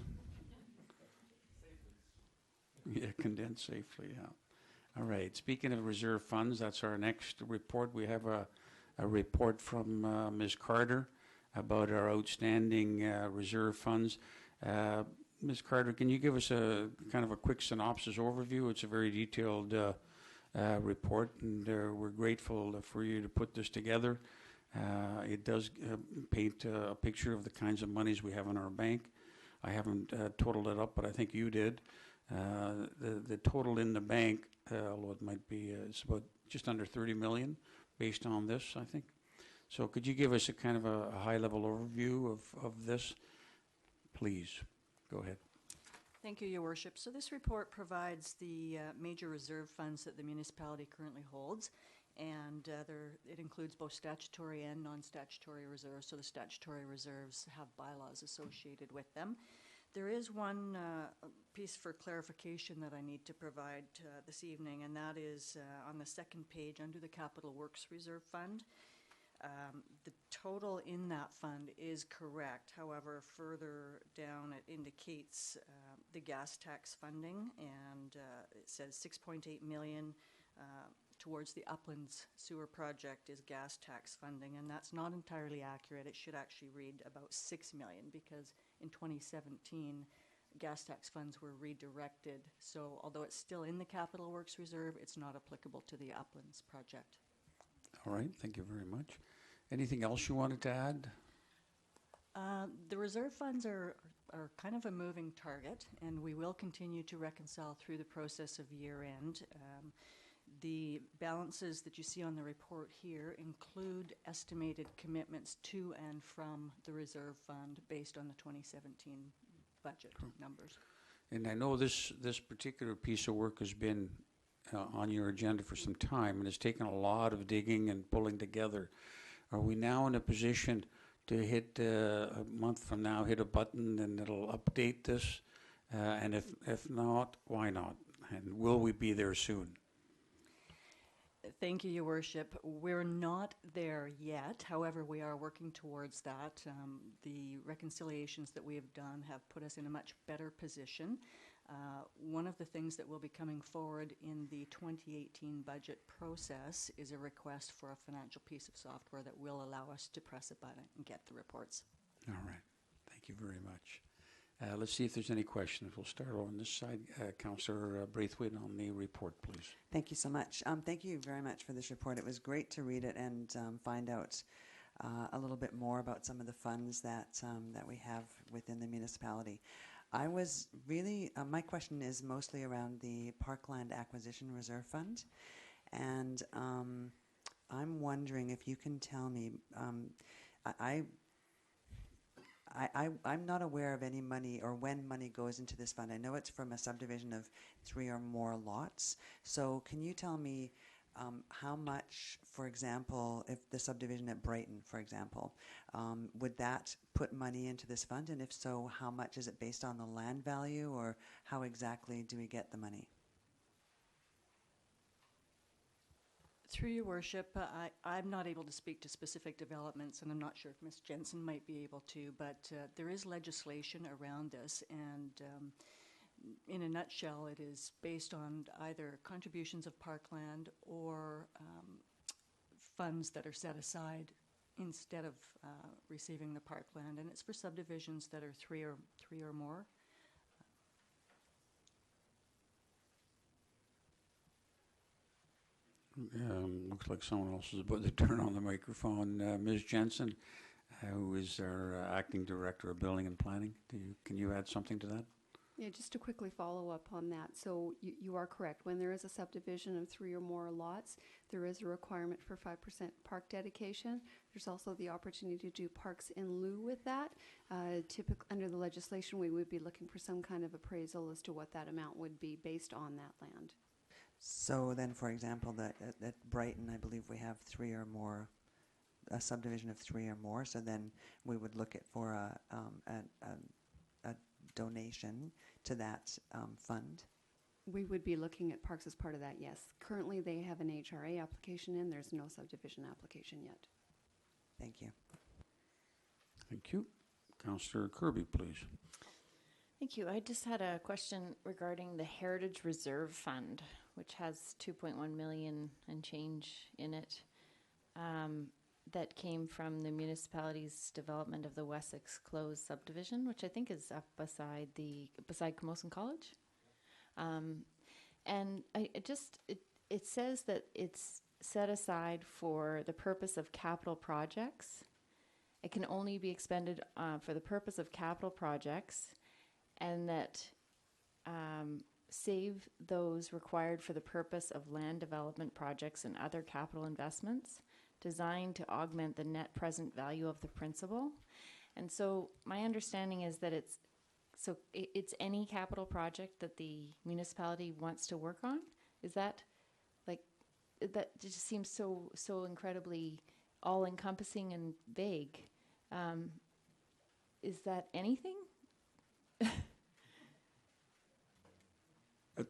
Yeah, condense safely. Yeah. All right. Speaking of reserve funds, that's our next report. We have a report from Ms. Carter about our outstanding reserve funds. Ms. Carter, can you give us a kind of a quick synopsis overview? It's a very detailed report, and we're grateful for you to put this together. It does paint a picture of the kinds of monies we have in our bank. I haven't totaled it up, but I think you did. The total in the bank, although it might be, it's about just under 30 million based on this, I think. So could you give us a kind of a high-level overview of this? Please, go ahead. Thank you, Your Worship. So this report provides the major reserve funds that the municipality currently holds, and it includes both statutory and non-statutory reserves. So the statutory reserves have bylaws associated with them. There is one piece for clarification that I need to provide this evening, and that is on the second page under the Capital Works Reserve Fund. The total in that fund is correct. However, further down it indicates the gas tax funding, and it says 6.8 million towards the Uplands Sewer Project is gas tax funding, and that's not entirely accurate. It should actually read about 6 million, because in 2017, gas tax funds were redirected. So although it's still in the Capital Works Reserve, it's not applicable to the Uplands project. All right, thank you very much. Anything else you wanted to add? The reserve funds are kind of a moving target, and we will continue to reconcile through the process of year end. The balances that you see on the report here include estimated commitments to and from the reserve fund based on the 2017 budget numbers. And I know this particular piece of work has been on your agenda for some time, and it's taken a lot of digging and pulling together. Are we now in a position to hit a month from now, hit a button and it'll update this? And if not, why not? And will we be there soon? Thank you, Your Worship. We're not there yet. However, we are working towards that. The reconciliations that we have done have put us in a much better position. One of the things that will be coming forward in the 2018 budget process is a request for a financial piece of software that will allow us to press a button and get the reports. All right. Thank you very much. Let's see if there's any questions. We'll start on this side. Councillor Braithwaite on the report, please. Thank you so much. Thank you very much for this report. It was great to read it and find out a little bit more about some of the funds that we have within the municipality. I was really, my question is mostly around the Parkland Acquisition Reserve Fund. And I'm wondering if you can tell me, I'm not aware of any money or when money goes into this fund. I know it's from a subdivision of 3 or more lots. So can you tell me how much, for example, if the subdivision at Brighton, for example, would that put money into this fund? And if so, how much? Is it based on the land value, or how exactly do we get the money? Through Your Worship, I'm not able to speak to specific developments, and I'm not sure if Ms. Jensen might be able to, but there is legislation around this, and in a nutshell, it is based on either contributions of parkland or funds that are set aside instead of receiving the parkland, and it's for subdivisions that are three or more. Looks like someone else is about to turn on the microphone. Ms. Jensen, who is our acting director of building and planning, can you add something to that? Yeah, just to quickly follow up on that. So you are correct. When there is a subdivision of 3 or more lots, there is a requirement for 5% park dedication. There's also the opportunity to do parks in lieu with that. Typically, under the legislation, we would be looking for some kind of appraisal as to what that amount would be based on that land. So then, for example, at Brighton, I believe we have 3 or more, a subdivision of 3 or more. So then we would look at for a donation to that fund. We would be looking at parks as part of that, yes. Currently, they have an HRA application in. There's no subdivision application yet. Thank you. Thank you. Councillor Kirby, please. Thank you. I just had a question regarding the Heritage Reserve Fund, which has 2.1 million and change in it. That came from the municipality's development of the Wessex Close subdivision, which I think is up beside Camosun College. And it says that it's set aside for the purpose of capital projects. It can only be expended for the purpose of capital projects, and that save those required for the purpose of land development projects and other capital investments designed to augment the net present value of the principal. And so my understanding is that it's any capital project that the municipality wants to work on. Is that that just seems so incredibly all-encompassing and vague. Is that anything?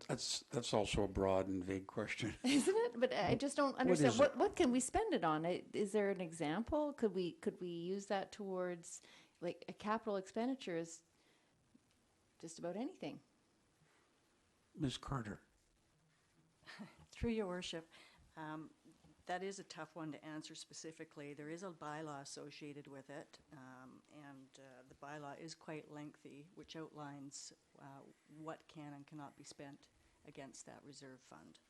That's also a broad and vague question. Isn't it? But I just don't understand. What can we spend it on? Is there an example? Could we use that towards, like, a capital expenditure is just about anything? Ms. Carter. Through Your Worship, That is a tough one to answer specifically. There is a bylaw associated with it, and the bylaw is quite lengthy, which outlines what can and cannot be spent against that reserve fund.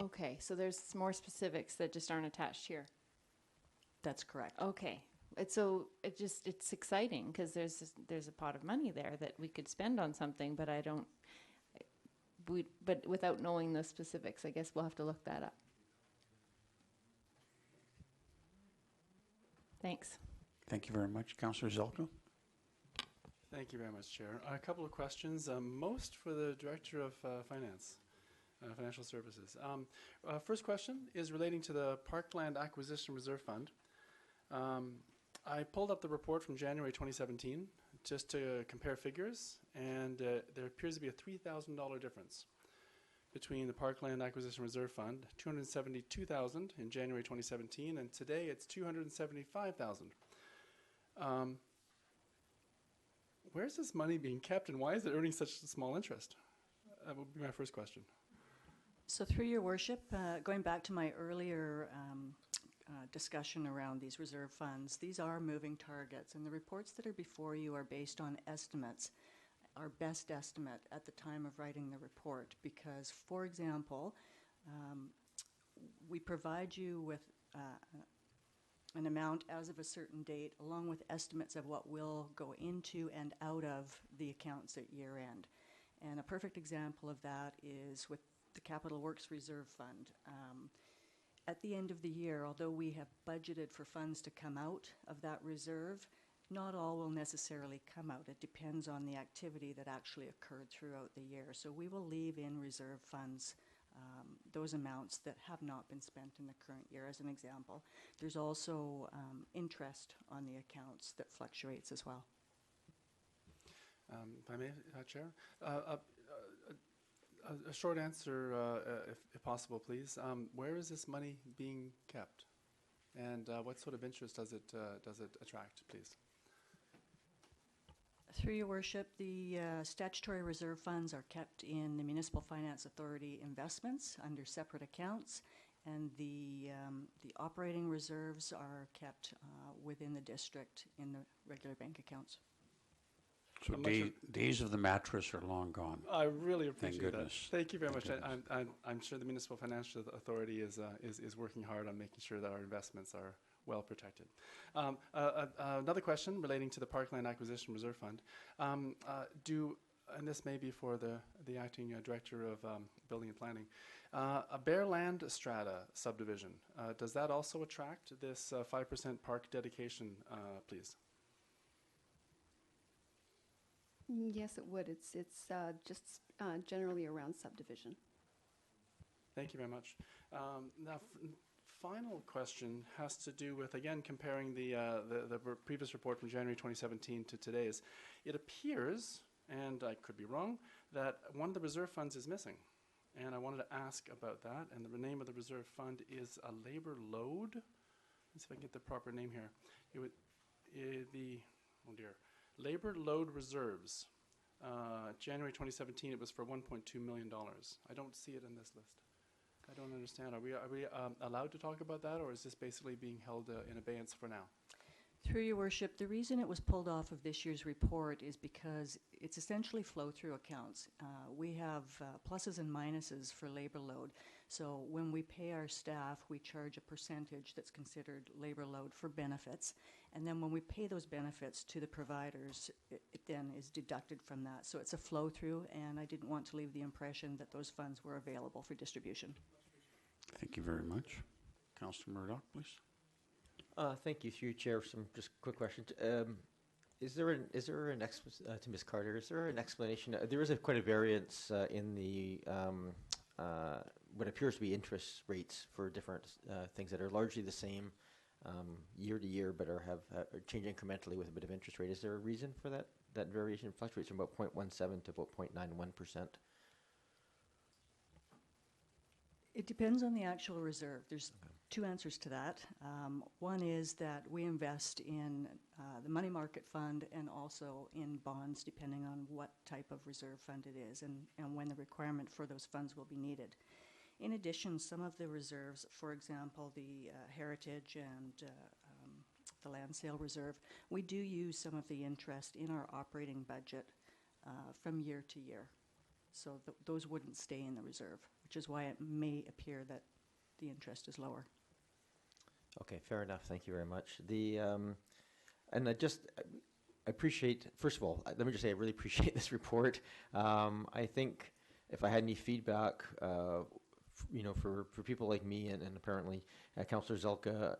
Okay, so there's more specifics that just aren't attached here. That's correct. Okay. It's exciting because there's a pot of money there that we could spend on something, but but without knowing the specifics, I guess we'll have to look that up. Thanks. Thank you very much. Councillor Zelko? Thank you very much, Chair. A couple of questions, most for the Director of Finance, Financial Services. First question is relating to the Parkland Acquisition Reserve Fund. I pulled up the report from January 2017 just to compare figures, and there appears to be a $3,000 difference between the Parkland Acquisition Reserve Fund, $272,000 in January 2017, and today it's $275,000. Where's this money being kept, and why is it earning such small interest? That would be my first question. So through your worship, going back to my earlier discussion around these reserve funds, these are moving targets, and the reports that are before you are based on estimates, our best estimate at the time of writing the report, because, for example, we provide you with an amount as of a certain date, along with estimates of what will go into and out of the accounts at year end. And a perfect example of that is with the Capital Works Reserve Fund. At the end of the year, although we have budgeted for funds to come out of that reserve, not all will necessarily come out. It depends on the activity that actually occurred throughout the year. So we will leave in reserve funds those amounts that have not been spent in the current year, as an example. There's also interest on the accounts that fluctuates as well. If I may, Chair, a short answer, if possible, please. Where is this money being kept, and what sort of interest does it attract, please? Through your worship, the statutory reserve funds are kept in the Municipal Finance Authority investments under separate accounts, and the operating reserves are kept within the district in the regular bank accounts. So days of the mattress are long gone. I really appreciate Thank goodness. that. Thank you very much. I'm sure the Municipal Financial Authority is working hard on making sure that our investments are well protected. Another question relating to the Parkland Acquisition Reserve Fund. And this may be for the Acting Director of Building and Planning, a bare land strata subdivision, does that also attract this 5% park dedication, please? Yes, it would. It's just generally around subdivision. Thank you very much. Now, final question has to do with, again, comparing the previous report from January 2017 to today's. It appears, and I could be wrong, that one of the reserve funds is missing. And I wanted to ask about that. And the name of the reserve fund is a labor load. Let's see if I can get the proper name here. It would oh dear. Labor load reserves. January 2017, it was for $1.2 million. I don't see it in this list. I don't understand. Are we allowed to talk about that, or is this basically being held in abeyance for now? Through your worship, the reason it was pulled off of this year's report is because it's essentially flow-through accounts. We have pluses and minuses for labor load. So when we pay our staff, we charge a percentage that's considered labor load for benefits. And then when we pay those benefits to the providers, it then is deducted from that. So it's a flow-through, and I didn't want to leave the impression that those funds were available for distribution. Thank you very much. Councillor Murdoch, please. Thank you, through you, Chair. Some just quick questions. Is there an to Ms. Carter? Is there an explanation? There is quite a variance in the what appears to be interest rates for different things that are largely the same year to year, but are change incrementally with a bit of interest rate. Is there a reason for that? That variation fluctuates from about 0.17 to about 0.91%. It depends on the actual reserve. There's two answers to that. One is that we invest in the money market fund and also in bonds, depending on what type of reserve fund it is and when the requirement for those funds will be needed. In addition, some of the reserves, for example, the heritage and the land sale reserve, we do use some of the interest in our operating budget from year to year. So those wouldn't stay in the reserve, which is why it may appear that the interest is lower. Okay, fair enough. Thank you very much. And I appreciate, first of all, let me just say I really appreciate this report. I think if I had any feedback, for people like me and apparently Councillor Zelka,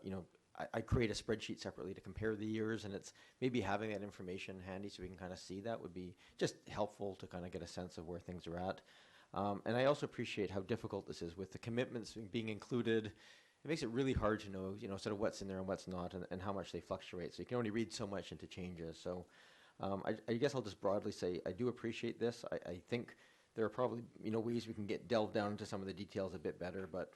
I create a spreadsheet separately to compare the years, and it's maybe having that information handy so we can kind of see that would be just helpful to kind of get a sense of where things are at. And I also appreciate how difficult this is with the commitments being included. It makes it really hard to know, sort of what's in there and what's not, and how much they fluctuate. So you can only read so much into changes. So I guess I'll just broadly say I do appreciate this. I think there are probably ways we can delve down into some of the details a bit better, but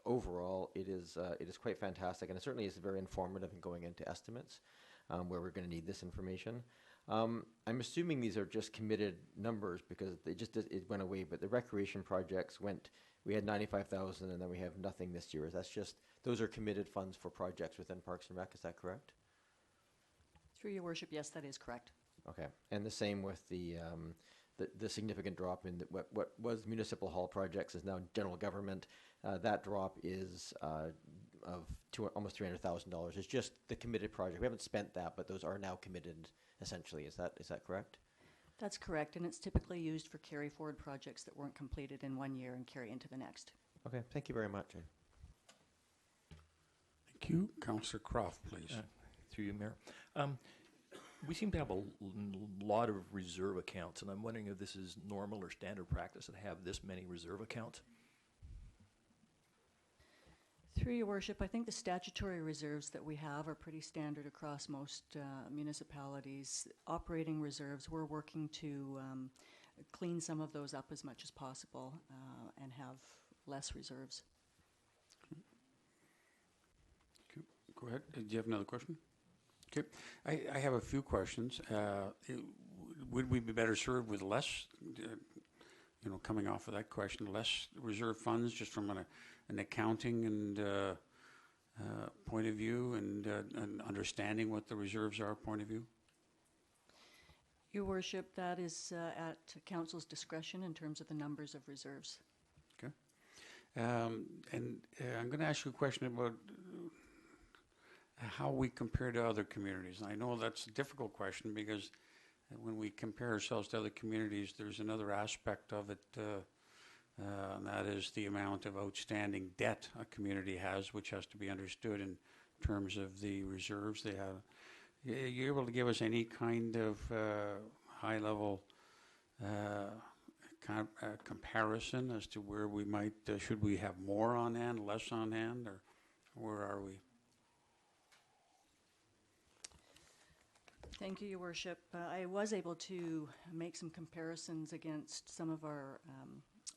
overall it is quite fantastic, and it certainly is very informative in going into estimates where we're going to need this information. I'm assuming these are just committed numbers because it went away, but the recreation projects we had 95,000 and then we have nothing this year. Those are committed funds for projects within Parks and Rec, is that correct? Through your worship, yes, that is correct. Okay, and the same with the significant drop in what was municipal hall projects is now general government. That drop is of almost $300,000. It's just the committed project. We haven't spent that, but those are now committed essentially. Is that correct? That's correct, and it's typically used for carry forward projects that weren't completed in 1 year and carry into the next. Okay, thank you very much. Thank you. Councillor Croft, please. Through you, Mayor. We seem to have a lot of reserve accounts, and I'm wondering if this is normal or standard practice to have this many reserve accounts? Through your worship, I think the statutory reserves that we have are pretty standard across most municipalities. Operating reserves, we're working to clean some of those up as much as possible and have less reserves. Okay. Go ahead. Do you have another question? Okay. I have a few questions. Would we be better served with less, coming off of that question, less reserve funds just from an accounting and point of view and understanding what the reserves are point of view? Your worship, that is at council's discretion in terms of the numbers of reserves. Okay. And I'm going to ask you a question about how we compare to other communities. And I know that's a difficult question because when we compare ourselves to other communities, there's another aspect of it, and that is the amount of outstanding debt a community has, which has to be understood in terms of the reserves they have. Are you able to give us any kind of high-level comparison as to where we might, should we have more on hand, less on hand, or where are we? Thank you, Your Worship. I was able to make some comparisons against some of our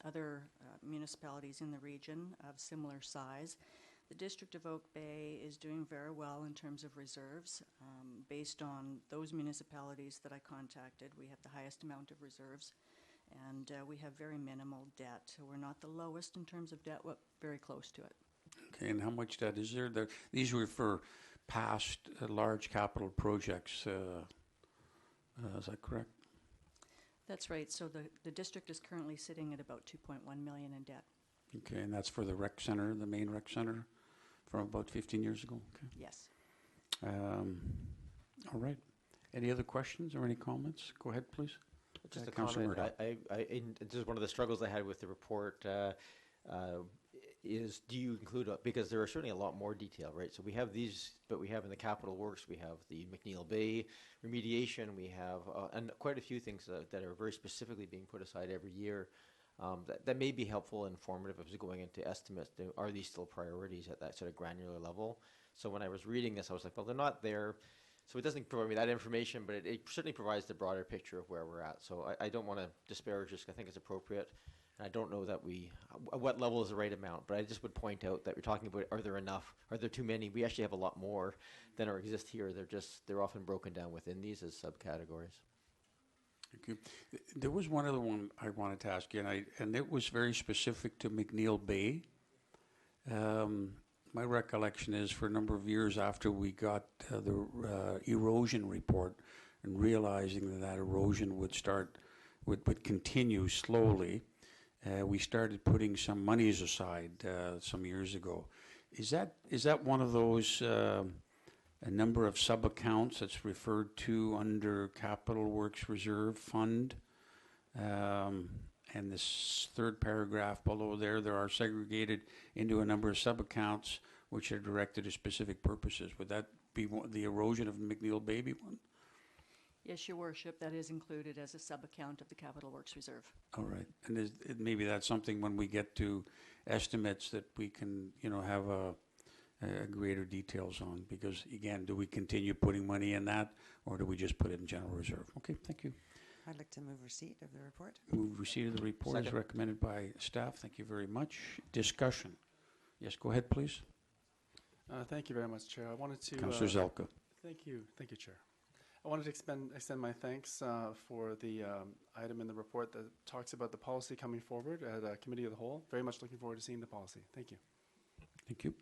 other municipalities in the region of similar size. The District of Oak Bay is doing very well in terms of reserves. Based on those municipalities that I contacted, we have the highest amount of reserves, and we have very minimal debt. We're not the lowest in terms of debt, but very close to it. Okay, and how much debt is there? These were for past large capital projects, is that correct? That's right. So the district is currently sitting at about $2.1 million in debt. Okay, and that's for the rec center, the main rec center, from about 15 years ago? Okay. Yes. All right. Any other questions or any comments? Go ahead, please. Just a comment. This is one of the struggles I had with the report. Is do you include, because there are certainly a lot more detail, right? So we have these, but we have in the capital works, we have the McNeil Bay remediation, we have, and quite a few things that are very specifically being put aside every year. That may be helpful and informative as going into estimates. Are these still priorities at that sort of granular level? So when I was reading this, I was like, well, they're not there. So it doesn't provide me that information, but it certainly provides the broader picture of where we're at. So I don't want to disparage this. I think it's appropriate. And I don't know that what level is the right amount, but I just would point out that we're talking about, are there enough? Are there too many? We actually have a lot more than exist here. They're often broken down within these as subcategories. Thank you. There was one other one I wanted to ask you, and it was very specific to McNeil Bay. My recollection is for a number of years after we got the erosion report and realizing that erosion would continue slowly, we started putting some monies aside some years ago. Is that one of those a number of sub-accounts that's referred to under Capital Works Reserve Fund? And this third paragraph below there are segregated into a number of sub-accounts which are directed to specific purposes. Would that be the erosion of McNeil Baby one? Yes, Your Worship, that is included as a sub-account of the Capital Works Reserve. All right, and maybe that's something when we get to estimates that we can, have a greater details on, because again, do we continue putting money in that, or do we just put it in general reserve? Okay, thank you. I'd like to move receipt of the report. Move receipt of the report as recommended by staff. Thank you very much. Discussion. Yes, go ahead, please. Thank you very much, Chair. I wanted to... Councillor Zelka. Thank you, Chair. I wanted to extend my thanks for the item in the report that talks about the policy coming forward at a committee of the whole. Very much looking forward to seeing the policy. Thank you. Thank you.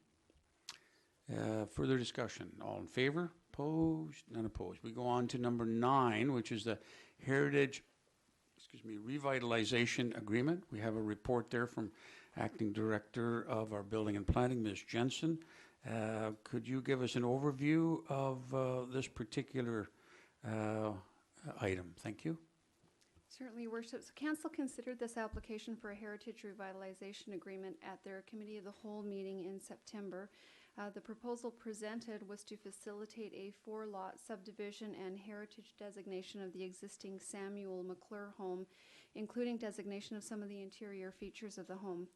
Further discussion. All in favor? Opposed? None opposed. We go on to number 9, which is the Revitalization Agreement. We have a report there from Acting Director of our Building and Planning, Ms. Jensen. Could you give us an overview of this particular item? Thank you. Certainly, Your Worship. So Council considered this application for a Heritage Revitalization Agreement at their Committee of the Whole meeting in September. The proposal presented was to facilitate a 4-lot subdivision and heritage designation of the existing Samuel McClure home, including designation of some of the interior features of the home.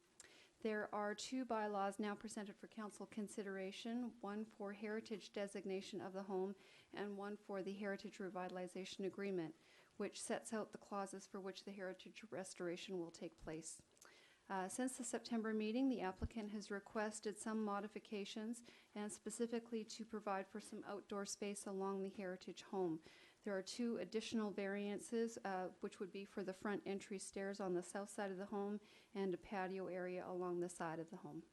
There are 2 bylaws now presented for Council consideration, one for heritage designation of the home and one for the Heritage Revitalization Agreement, which sets out the clauses for which the heritage restoration will take place. Since the September meeting, the applicant has requested some modifications, and specifically to provide for some outdoor space along the heritage home. There are 2 additional variances, which would be for the front entry stairs on the south side of the home and a patio area along the side of the home.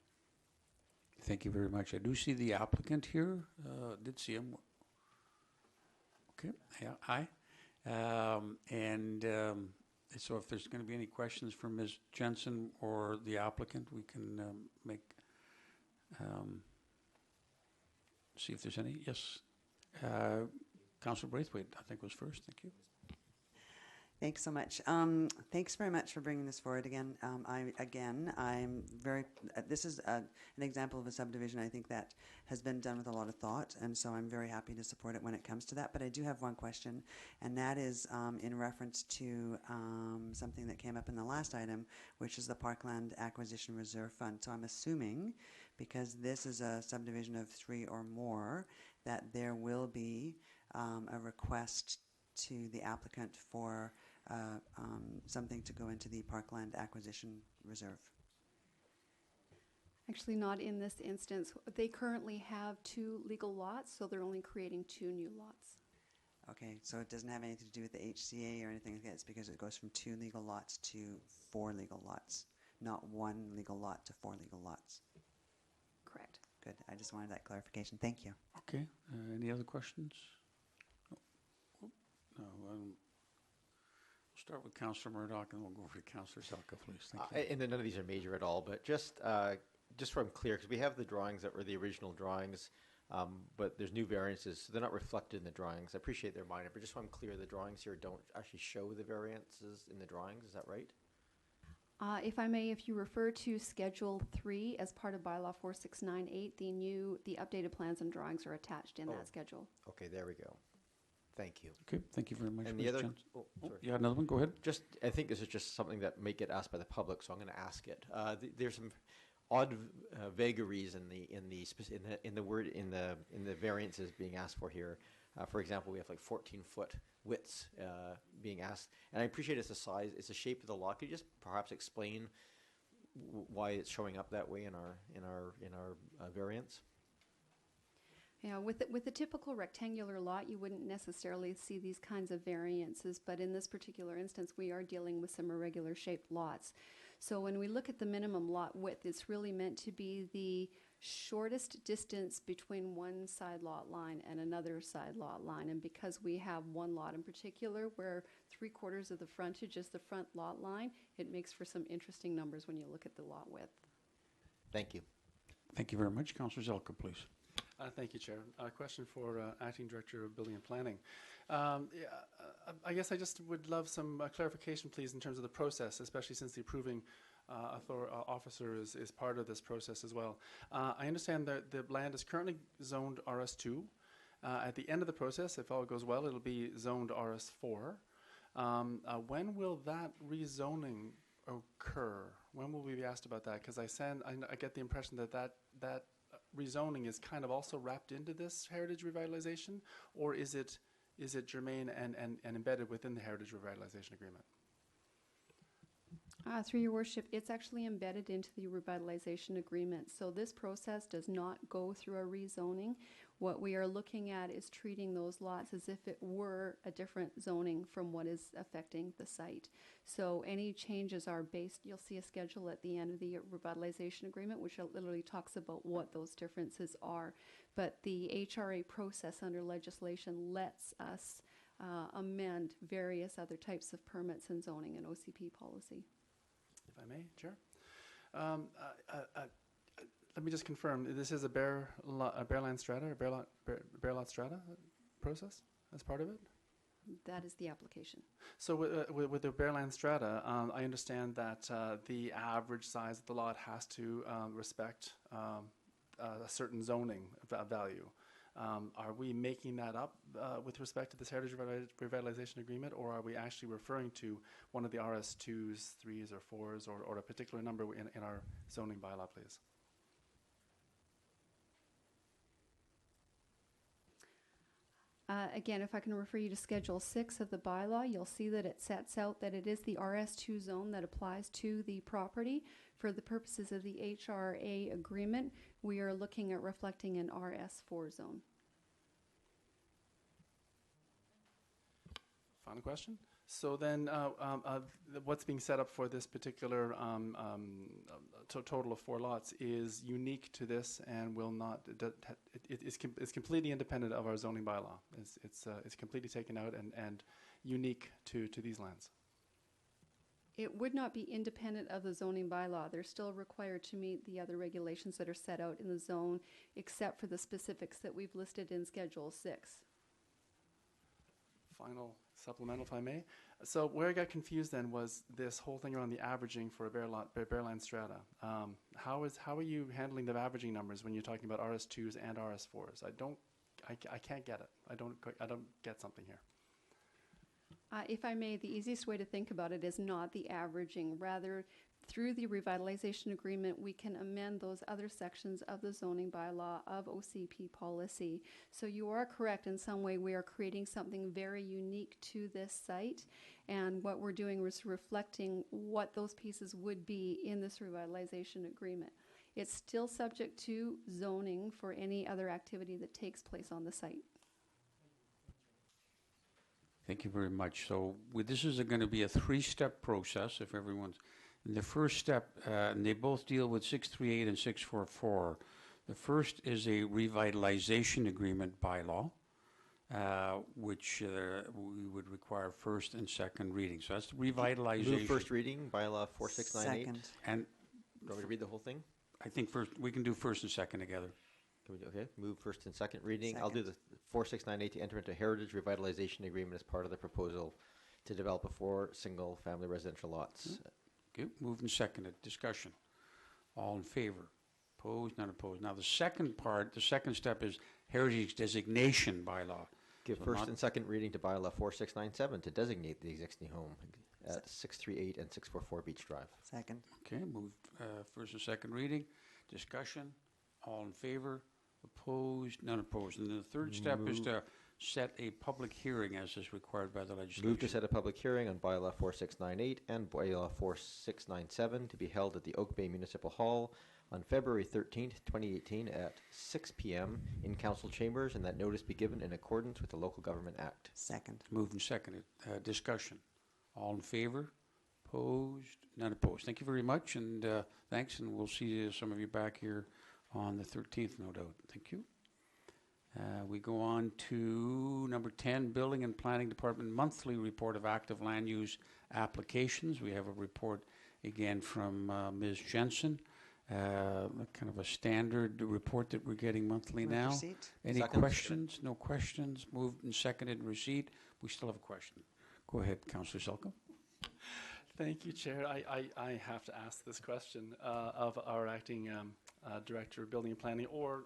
Thank you very much. I do see the applicant here. Did see him. Okay. Yeah. Hi. So if there's going to be any questions for Ms. Jensen or the applicant, we can see if there's any. Yes. Councillor Braithwaite, I think, was first. Thank you. Thanks so much. Thanks very much for bringing this forward again. I'm very, this is an example of a subdivision I think that has been done with a lot of thought, and so I'm very happy to support it when it comes to that. But I do have one question, and that is in reference to something that came up in the last item, which is the Parkland Acquisition Reserve Fund. So I'm assuming, because this is a subdivision of 3 or more, that there will be a request to the applicant for something to go into the Parkland Acquisition Reserve. Actually, not in this instance. They currently have 2 legal lots, so they're only creating 2 new lots. Okay, so it doesn't have anything to do with the HCA or anything like that. It's because it goes from 2 legal lots to 4 legal lots, not 1 legal lot to 4 legal lots. Correct. Good. I just wanted that clarification. Thank you. Okay. Any other questions? No. We'll start with Councillor Murdoch, and we'll go over to Councillor Zelka, please. Thank you. And then none of these are major at all, but just so I'm clear, because we have the drawings that were the original drawings, but there's new variances, so they're not reflected in the drawings. I appreciate they're minor, but just so I'm clear, the drawings here don't actually show the variances in the drawings. Is that right? If I may, if you refer to Schedule 3 as part of Bylaw 4698, the updated plans and drawings are attached in that schedule. Okay, there we go. Thank you. Okay, thank you very much. And Ms. the other, Jensen. sorry. You had another one? Go ahead. I think this is just something that may get asked by the public, so I'm going to ask it. There's some odd vagaries in the variances being asked for here. For example, we have like 14-foot widths being asked, and I appreciate it's the size, it's the shape of the lot. Could you just perhaps explain why it's showing up that way in our variance? Yeah, with a typical rectangular lot, you wouldn't necessarily see these kinds of variances, but in this particular instance, we are dealing with some irregular shaped lots. So when we look at the minimum lot width, it's really meant to be the shortest distance between one side lot line and another side lot line. And because we have one lot in particular where 3/4 of the frontage is the front lot line, it makes for some interesting numbers when you look at the lot width. Thank you. Thank you very much. Councillor Zelka, please. Thank you, Chair. A question for Acting Director of Building and Planning. I guess I just would love some clarification, please, in terms of the process, especially since the approving officer is part of this process as well. I understand that the land is currently zoned RS2. At the end of the process, if all goes well, it'll be zoned RS4. When will that rezoning occur? When will we be asked about that? Because I get the impression that rezoning is kind of also wrapped into this heritage revitalization, or is it germane and embedded within the heritage revitalization agreement? Through your worship, it's actually embedded into the revitalization agreement. So this process does not go through a rezoning. What we are looking at is treating those lots as if it were a different zoning from what is affecting the site. So any changes are based, you'll see a schedule at the end of the revitalization agreement, which literally talks about what those differences are. But the HRA process under legislation lets us amend various other types of permits and zoning and OCP policy. If I may, Chair. Let me just confirm, this is a bare land strata, a bare lot strata process as part of it? That is the application. So with the bare land strata, I understand that the average size of the lot has to respect a certain zoning value. Are we making that up with respect to this heritage revitalization agreement, or are we actually referring to one of the RS2s, 3s, or 4s, or a particular number in our zoning bylaw, please? Again, if I can refer you to Schedule 6 of the bylaw, you'll see that it sets out that it is the RS2 zone that applies to the property. For the purposes of the HRA agreement, we are looking at reflecting an RS4 zone. Final question. So then what's being set up for this particular total of 4 lots is unique to this and will not, it's completely independent of our zoning bylaw. It's completely taken out and unique to these lands. It would not be independent of the zoning bylaw. They're still required to meet the other regulations that are set out in the zone, except for the specifics that we've listed in Schedule 6. Final supplemental, if I may. So where I got confused then was this whole thing around the averaging for a bare land strata. How are you handling the averaging numbers when you're talking about RS2s and RS4s? I can't get it. I don't get something here. If I may, the easiest way to think about it is not the averaging. Rather, through the revitalization agreement, we can amend those other sections of the zoning bylaw of OCP policy. So you are correct. In some way, we are creating something very unique to this site. And what we're doing is reflecting what those pieces would be in this revitalization agreement. It's still subject to zoning for any other activity that takes place on the site. Thank you very much. So this is going to be a 3-step process, if everyone's... In the first step, and they both deal with 638 and 644. The first is a revitalization agreement bylaw, which we would require first and second reading. So that's revitalization. Move first reading, bylaw 4698. Second. And do you want me to read the whole thing? I think we can do first and second together. Can we do, okay, move first and second reading. I'll do the 4698 to enter into heritage revitalization agreement as part of the proposal to develop 4 single-family residential lots. Okay, moved and seconded. Discussion. All in favor? Opposed? Not opposed. Now the second step is heritage designation bylaw. Give So first and second reading to bylaw 4697 to designate the existing home at 638 and 644 Beach Drive. Second. Okay, moved first and second reading. Discussion. All in favor? Opposed? None opposed. And the third step is to set a public hearing as is required by the legislation. Move to set a public hearing on bylaw 4698 and bylaw 4697 to be held at the Oak Bay Municipal Hall on February 13th, 2018 at 6 p.m. in council chambers, and that notice be given in accordance with the Local Government Act. Second. Moved and seconded. Discussion. All in favor? Opposed? None opposed. Thank you very much, and thanks, and we'll see some of you back here on the 13th, no doubt. Thank you. We go on to number 10, Building and Planning Department Monthly Report of Active Land Use Applications. We have a report again from Ms. Jensen. Kind of a standard report that we're getting monthly now. Receipt. Any Second. questions? No questions? Moved and seconded and receipt. We still have a question. Go ahead, Councillor Selko. Thank you, Chair. I have to ask this question of our acting Director of Building and Planning or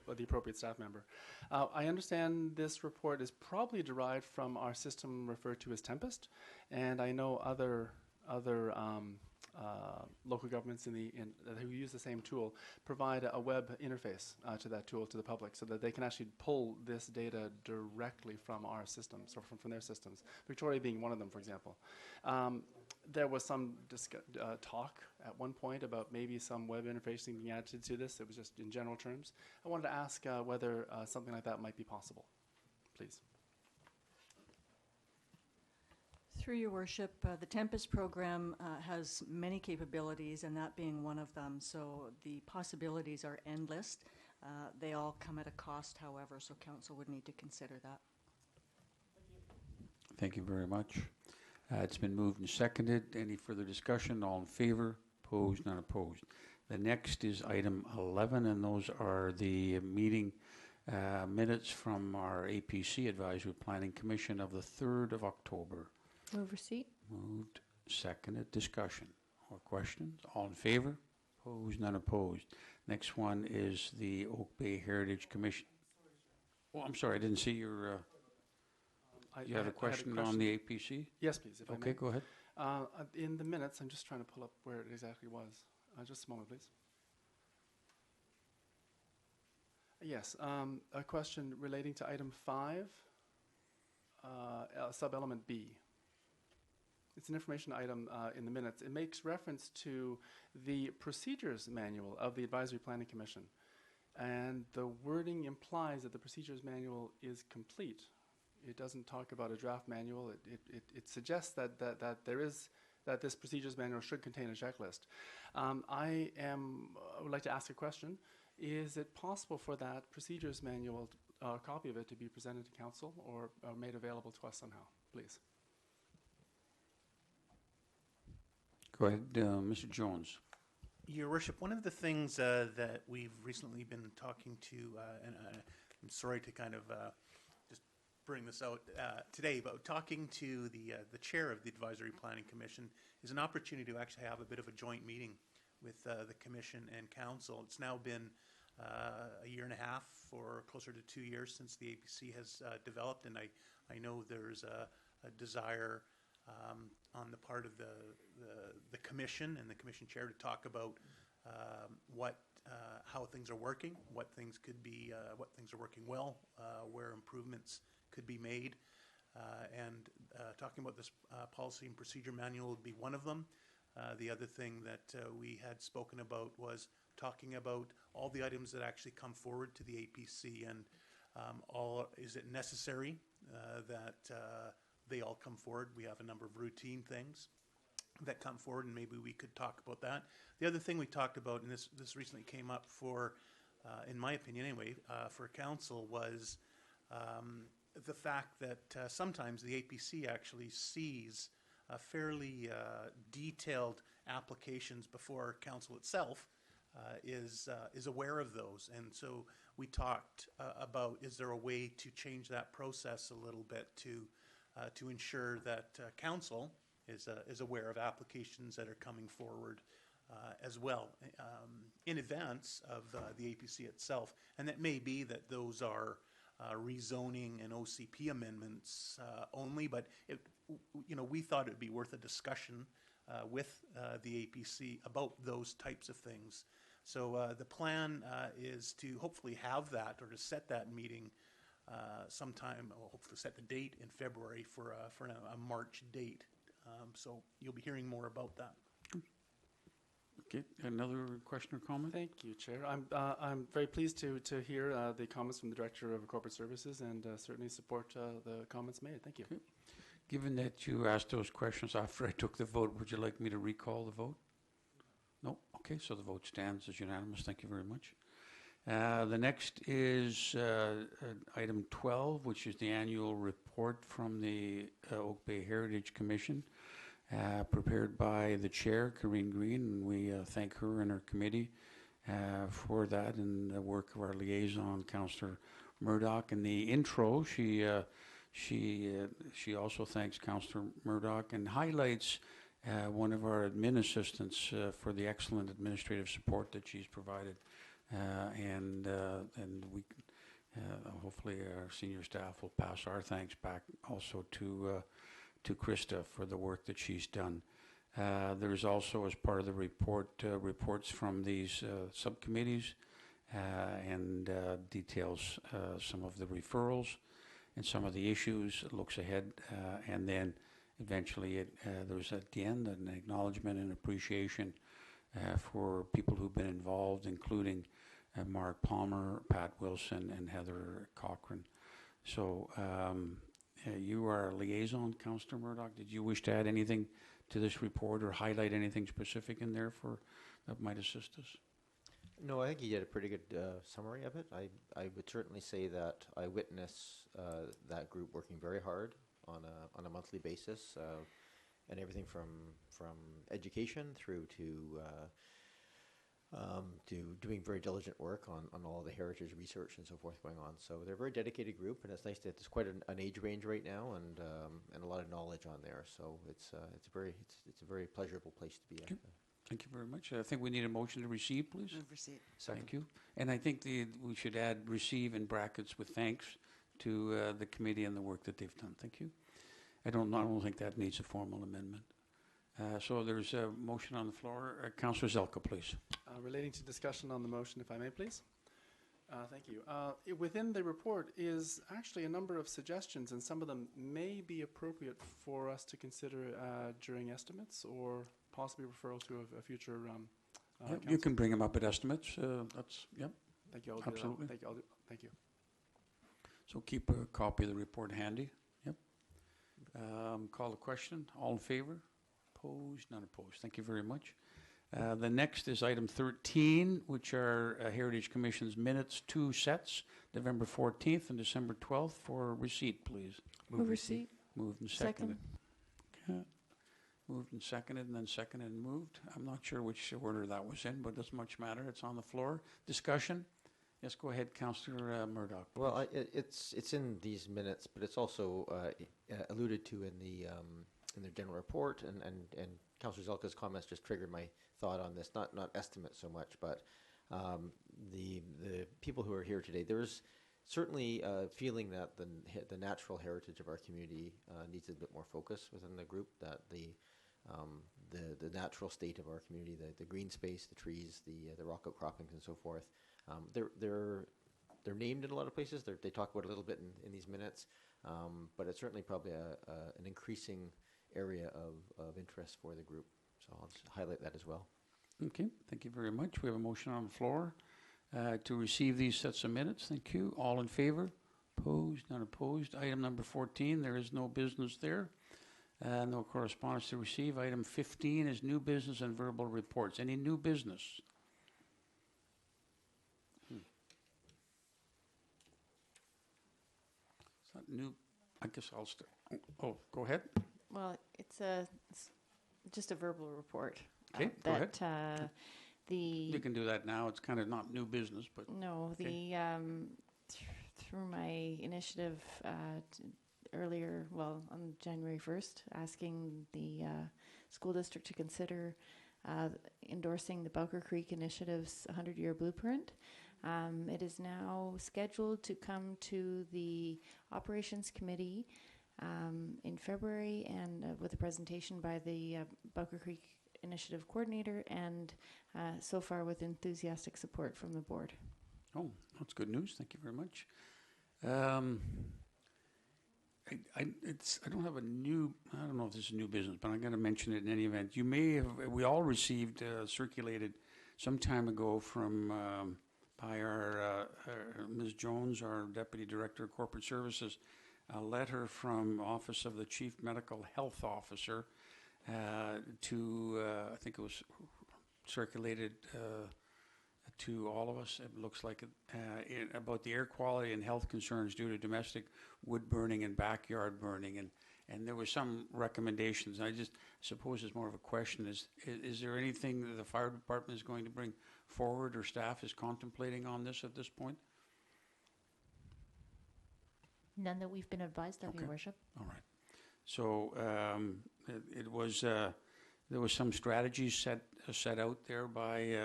the appropriate staff member. I understand this report is probably derived from our system referred to as Tempest, and I know other local governments who use the same tool provide a web interface to that tool to the public so that they can actually pull this data directly from our systems or from their systems, Victoria being one of them, for example. There was some talk at one point about maybe some web interfacing being added to this. It was just in general terms. I wanted to ask whether something like that might be possible, please. Through your worship, the Tempest program has many capabilities, and that being one of them. So the possibilities are endless. They all come at a cost, however, so council would need to consider that. Thank you very much. It's been moved and seconded. Any further discussion? All in favor? Opposed? None opposed. The next is item 11, and those are the meeting minutes from our APC Advisory Planning Commission of the 3rd of October. Move receipt. Moved, seconded, discussion or questions? All in favor? Opposed? None opposed. Next one is the Oak Bay Heritage Commission. Oh, I'm sorry, I didn't see your... You had a question on the APC? Yes, please, if I may. Okay, go ahead. In the minutes, I'm just trying to pull up where it exactly was. Just a moment, please. Yes, a question relating to item 5, sub-element B. It's an information item in the minutes. It makes reference to the procedures manual of the Advisory Planning Commission. And the wording implies that the procedures manual is complete. It doesn't talk about a draft manual. It suggests that this procedures manual should contain a checklist. I would like to ask a question. Is it possible for that procedures manual, a copy of it, to be presented to council or made available to us somehow, please? Go ahead, Mr. Jones. Your Worship, one of the things that we've recently been talking to, and I'm sorry to kind of just bring this out today, but talking to the chair of the Advisory Planning Commission is an opportunity to actually have a bit of a joint meeting with the Commission and Council. It's now been a year and a half or closer to 2 years since the APC has developed, and I know there's a desire on the part of the Commission and the Commission Chair to talk about how things are working, what things are working well, where improvements could be made, and talking about this policy and procedure manual would be one of them. The other thing that we had spoken about was talking about all the items that actually come forward to the APC, and is it necessary that they all come forward? We have a number of routine things that come forward, and maybe we could talk about that. The other thing we talked about, and this recently came up for, in my opinion anyway, for council, was the fact that sometimes the APC actually sees fairly detailed applications before council itself is aware of those. And so we talked about, is there a way to change that process a little bit to ensure that council is aware of applications that are coming forward as well in advance of the APC itself. And that may be that those are rezoning and OCP amendments only, but we thought it would be worth a discussion with the APC about those types of things. So the plan is to hopefully have that, or to set that meeting sometime, or hopefully set the date in February for a March date. So you'll be hearing more about that. Okay, another question or comment? Thank you, Chair. I'm very pleased to hear the comments from the Director of Corporate Services and certainly support the comments made. Thank you. Okay. Given that you asked those questions after I took the vote, would you like me to recall the vote? No? Okay, so the vote stands as unanimous. Thank you very much. The next is item 12, which is the annual report from the Oak Bay Heritage Commission, prepared by the chair, Corinne Green, and we thank her and her committee for that and the work of our liaison, Councillor Murdoch. In the intro, she also thanks Councillor Murdoch and highlights one of our admin assistants for the excellent administrative support that she's provided. And we hopefully our senior staff will pass our thanks back also to Krista for the work that she's done. There is also, as part of the report, reports from these subcommittees and details some of the referrals and some of the issues, looks ahead, and then eventually there's at the end an acknowledgement and appreciation for people who've been involved, including Mark Palmer, Pat Wilson, and Heather Cochran. So you are a liaison, Councillor Murdoch. Did you wish to add anything to this report or highlight anything specific in there that might assist us? No, I think you did a pretty good summary of it. I would certainly say that I witness that group working very hard on a monthly basis, and everything from education through to doing very diligent work on all the heritage research and so forth going on. So they're a very dedicated group, and it's nice that there's quite an age range right now and a lot of knowledge on there. So it's a very pleasurable place to be at. Okay. Thank you very much. I think we need a motion to receive, please. Move receipt. Thank you. And I think we should add receive in brackets with thanks to the committee and the work that they've done. Thank you. I don't think that needs a formal amendment. So there's a motion on the floor. Councillor Zelka, please. Relating to discussion on the motion, if I may, please. Thank you. Within the report is actually a number of suggestions, and some of them may be appropriate for us to consider during estimates or possibly referral to a future You can bring them up at estimates. Yep. Thank you. I'll Absolutely. do that. Thank you. So keep a copy of the report handy. Yep. Call the question. All in favor? Opposed? None opposed. Thank you very much. The next is item 13, which are Heritage Commission's minutes, 2 sets, November 14th and December 12th for receipt, please. Move receipt. Moved and seconded. Okay. Moved and seconded, and then seconded and moved. I'm not sure which order that was in, but it doesn't much matter. It's on the floor. Discussion? Yes, go ahead, Councillor Murdoch. Well, it's in these minutes, but it's also alluded to in the general report, and Councillor Zelka's comments just triggered my thought on this. Not estimate so much, but the people who are here today. There's certainly a feeling that the natural heritage of our community needs a bit more focus within the group. That the natural state of our community, the green space, the trees, the rock outcroppings, and so forth. They're named in a lot of places. They talk about it a little bit in these minutes, but it's certainly probably an increasing area of interest for the group. So I'll just highlight that as well. Okay, thank you very much. We have a motion on the floor to receive these sets of minutes. Thank you. All in favor? Opposed? None opposed. Item number 14, there is no business there. No correspondence to receive. Item 15 is new business and verbal reports. Any new business? It's not new. I guess I'll start. Oh, go ahead. Well, it's just a verbal report. Okay, go ahead. That You can do that now. It's kind of not new business, but no, okay. Through my initiative earlier, well, on January 1st, asking the school district to consider endorsing the Bowker Creek Initiative's 100-year blueprint. It is now scheduled to come to the Operations Committee in February, and with a presentation by the Bowker Creek Initiative Coordinator, and so far with enthusiastic support from the board. Oh, that's good news. Thank you very much. I don't have a new, I don't know if this is new business, but I'm going to mention it in any event. You may have, we all received, circulated some time ago from, by our Ms. Jones, our Deputy Director of Corporate Services, a letter from Office of the Chief Medical Health Officer to, I think it was circulated to all of us, it looks like, about the air quality and health concerns due to domestic wood burning and backyard burning. And there were some recommendations. I just suppose it's more of a question. Is there anything that the fire department is going to bring forward or staff is contemplating on this at this point? None that we've been advised of, Your Worship. All right. So it was, there was some strategies set out there by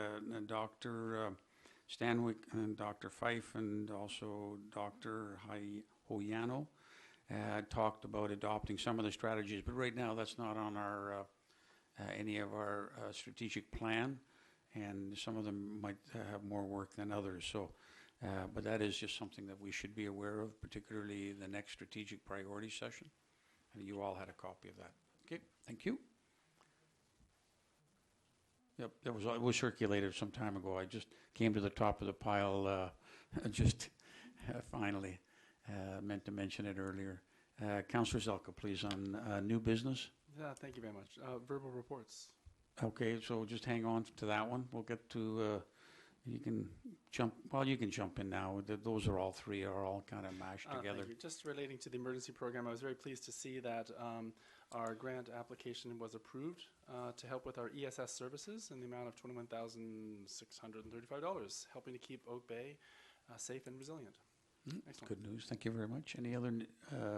Dr. Stanwyck and Dr. Fife and also Dr. Hoyano. Talked about adopting some of the strategies, but right now that's not on our any of our strategic plan, and some of them might have more work than others. So, but that is just something that we should be aware of, particularly the next strategic priority session. And you all had a copy of that. Okay, thank you. Yep, it was circulated some time ago. I just came to the top of the pile just finally. Meant to mention it earlier. Councillor Zelka, please, on new business. Yeah, thank you very much. Verbal reports. Okay, so just hang on to that one. We'll get to, you can jump in now. Those are all three are all kind of mashed together. Thank you. Just relating to the emergency program, I was very pleased to see that our grant application was approved to help with our ESS services in the amount of $21,635, helping to keep Oak Bay safe and resilient. Excellent. Good news. Thank you very much. Any other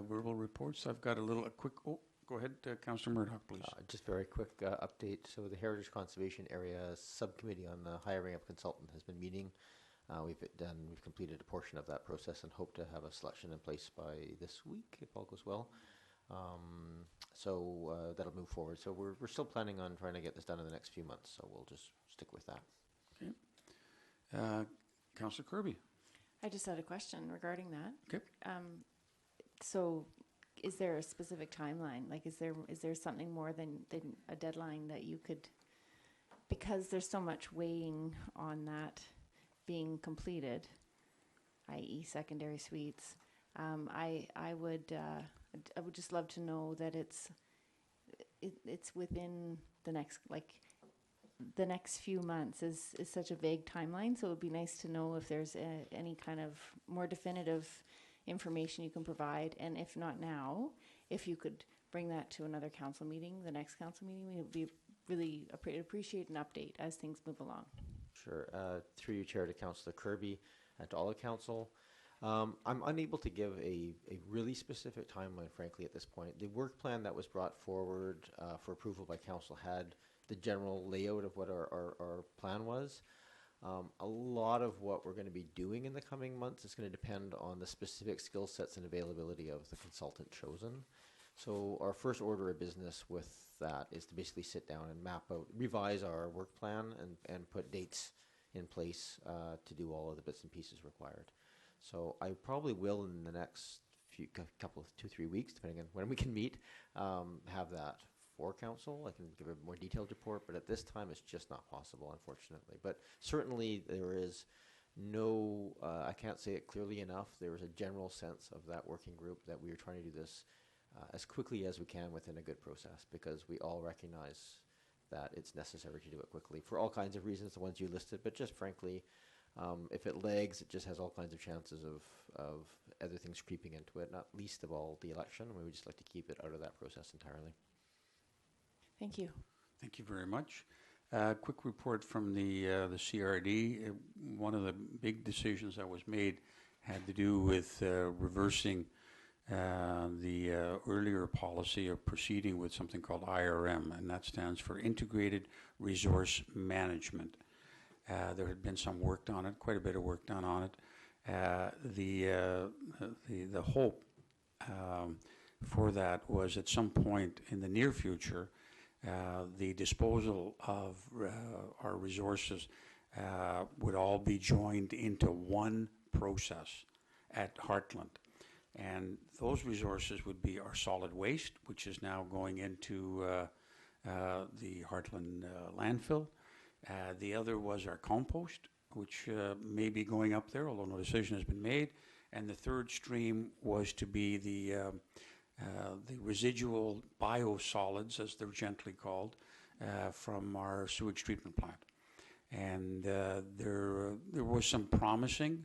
verbal reports? I've got a quick, go ahead, Councillor Murdoch, please. Just very quick update. So the Heritage Conservation Area Subcommittee on the hiring of a consultant has been meeting. We've completed a portion of that process and hope to have a selection in place by this week, if all goes well. So that'll move forward. So we're still planning on trying to get this done in the next few months, so we'll just stick with that. Okay. Councillor Kirby. I just had a question regarding that. Okay. So is there a specific timeline? Like, is there something more than a deadline that you could, because there's so much weighing on that being completed, i.e. secondary suites, I would just love to know that it's within the next, like, the next few months is such a vague timeline, so it would be nice to know if there's any kind of more definitive information you can provide, and if not now, if you could bring that to another council meeting, the next council meeting, we would be really appreciate an update as things move along. Sure. Through your chair to Councillor Kirby and to all the council. I'm unable to give a really specific timeline, frankly, at this point. The work plan that was brought forward for approval by council had the general layout of what our plan was. A lot of what we're going to be doing in the coming months is going to depend on the specific skill sets and availability of the consultant chosen. So our first order of business with that is to basically sit down and map out, revise our work plan and put dates in place to do all of the bits and pieces required. So I probably will in the next couple of 2-3 weeks, depending on when we can meet, have that for council. I can give a more detailed report, but at this time it's just not possible, unfortunately. But certainly there is no, I can't say it clearly enough, there is a general sense of that working group that we are trying to do this as quickly as we can within a good process, because we all recognize that it's necessary to do it quickly for all kinds of reasons, the ones you listed, but just frankly, if it lags, it just has all kinds of chances of other things creeping into it, not least of all the election. We would just like to keep it out of that process entirely. Thank you. Thank you very much. Quick report from the CRD. One of the big decisions that was made had to do with reversing the earlier policy of proceeding with something called IRM, and that stands for Integrated Resource Management. There had been some work on it, quite a bit of work done on it. The hope for that was at some point in the near future, the disposal of our resources would all be joined into one process at Heartland. And those resources would be our solid waste, which is now going into the Heartland landfill. The other was our compost, which may be going up there, although no decision has been made. And the third stream was to be the residual biosolids, as they're gently called, from our sewage treatment plant. And there was some promising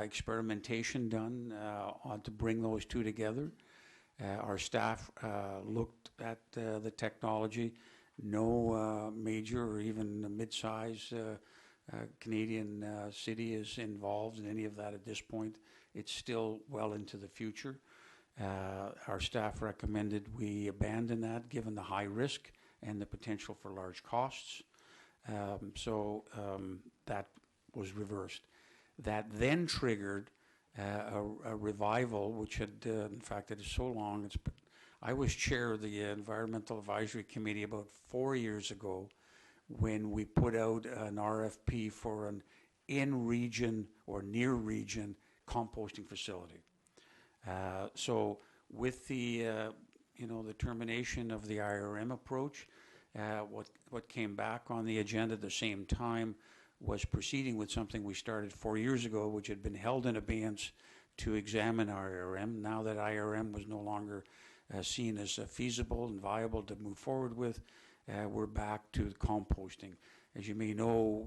experimentation done to bring those two together. Our staff looked at the technology. No major or even mid-size Canadian city is involved in any of that at this point. It's still well into the future. Our staff recommended we abandon that given the high risk and the potential for large costs. So that was reversed. That then triggered a revival, which had, in fact, it is so long. I was chair of the Environmental Advisory Committee about 4 years ago when we put out an RFP for an in-region or near-region composting facility. So with the the termination of the IRM approach, what came back on the agenda at the same time was proceeding with something we started 4 years ago, which had been held in abeyance to examine IRM. Now that IRM was no longer seen as feasible and viable to move forward with, we're back to composting. As you may know,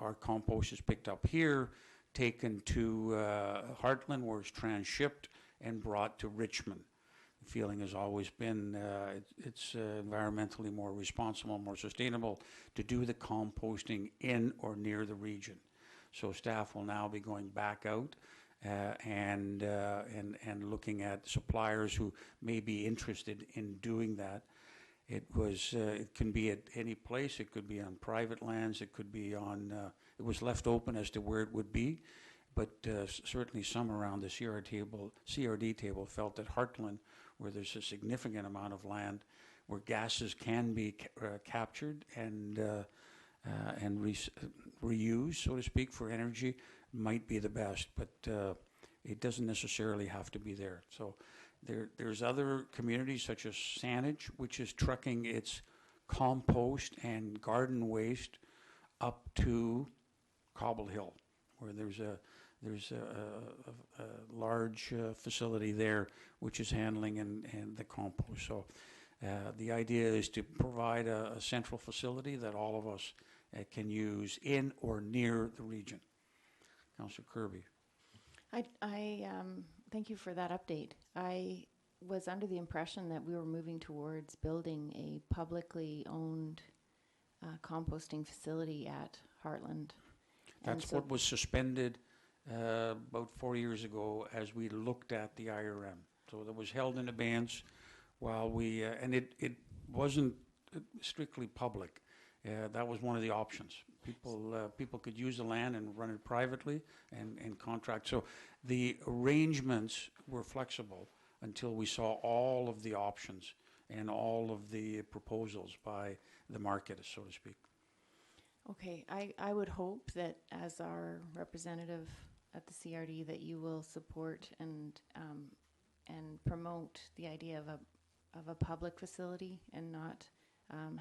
our compost is picked up here, taken to Heartland, where it's transshipped and brought to Richmond. The feeling has always been it's environmentally more responsible, more sustainable to do the composting in or near the region. So staff will now be going back out and looking at suppliers who may be interested in doing that. It can be at any place. It could be on private lands. It could be on. It was left open as to where it would be, but certainly some around the CRD table felt that Heartland, where there's a significant amount of land where gases can be captured and reused, so to speak, for energy, might be the best. But it doesn't necessarily have to be there. So there's other communities such as Saanich, which is trucking its compost and garden waste up to Cobble Hill, where there's a large facility there which is handling and the compost. So the idea is to provide a central facility that all of us can use in or near the region. Councillor Kirby. I thank you for that update. I was under the impression that we were moving towards building a publicly owned composting facility at Heartland. That's what was suspended about 4 years ago as we looked at the IRM. So that was held in abeyance while we, and it wasn't strictly public. That was one of the options. People could use the land and run it privately and contract. So the arrangements were flexible until we saw all of the options and all of the proposals by the market, so to speak. Okay, I would hope that as our representative at the CRD that you will support and promote the idea of a public facility and not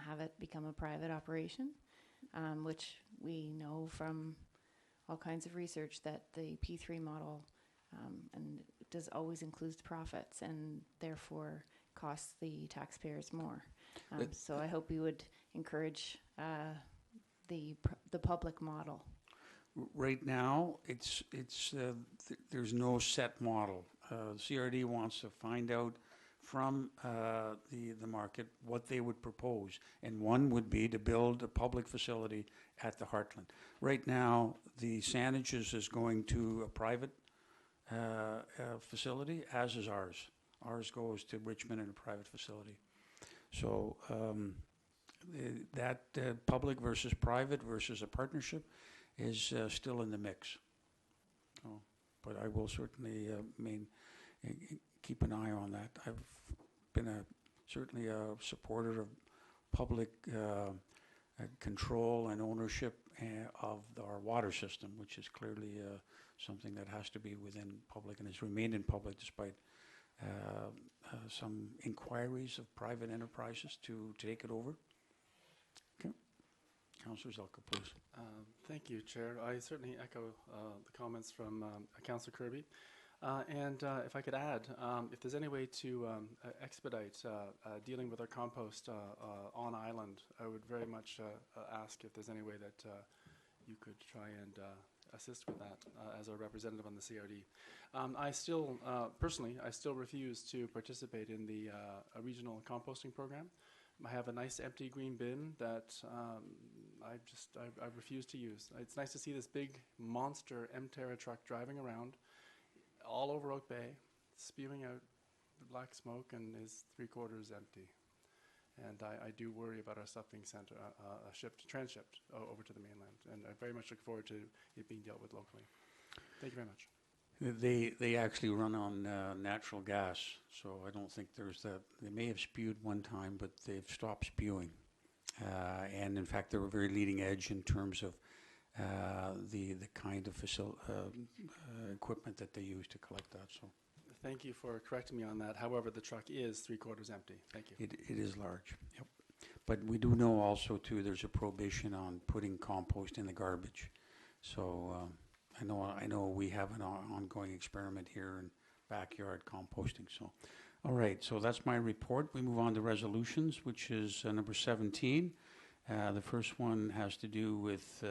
have it become a private operation, which we know from all kinds of research that the P3 model and does always include profits and therefore costs the taxpayers more. So I hope you would encourage the public model. Right now, there's no set model. CRD wants to find out from the market what they would propose, and one would be to build a public facility at the Heartland. Right now, the Saanich's is going to a private facility, as is ours. Ours goes to Richmond in a private facility. So that public versus private versus a partnership is still in the mix. So, but I will certainly keep an eye on that. I've been certainly a supporter of public control and ownership of our water system, which is clearly something that has to be within public and has remained in public despite some inquiries of private enterprises to take it over. Okay. Councillor Zelka, please. Thank you, Chair. I certainly echo the comments from Councillor Kirby. And if I could add, if there's any way to expedite dealing with our compost on island, I would very much ask if there's any way that you could try and assist with that as a representative on the CRD. I still, personally, I still refuse to participate in the regional composting program. I have a nice empty green bin that I refuse to use. It's nice to see this big monster M-Terra truck driving around all over Oak Bay, spewing out black smoke and is 3/4 empty. And I do worry about our stuff being sent, transshipped over to the mainland. And I very much look forward to it being dealt with locally. Thank you very much. They actually run on natural gas, so I don't think there's that. They may have spewed one time, but they've stopped spewing. And in fact, they were very leading edge in terms of the kind of equipment that they use to collect that. So, thank you for correcting me on that. However, the truck is 3/4 empty. Thank you. It is large. Yep. But we do know also too, there's a prohibition on putting compost in the garbage. So I know we have an ongoing experiment here in backyard composting. So, all right. So that's my report. We move on to resolutions, which is number 17. The first one has to do with.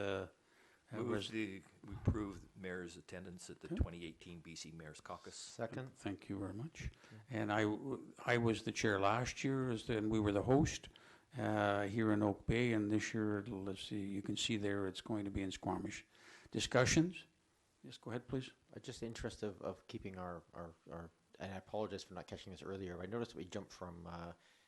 We approve mayor's attendance at the 2018 BC Mayor's Caucus. Second. Thank you very much. And I was the chair last year, and we were the host here in Oak Bay. And this year, let's see, you can see there, it's going to be in Squamish. Discussions? Yes, go ahead, please. Just the interest of keeping our, and I apologize for not catching this earlier. I noticed we jumped from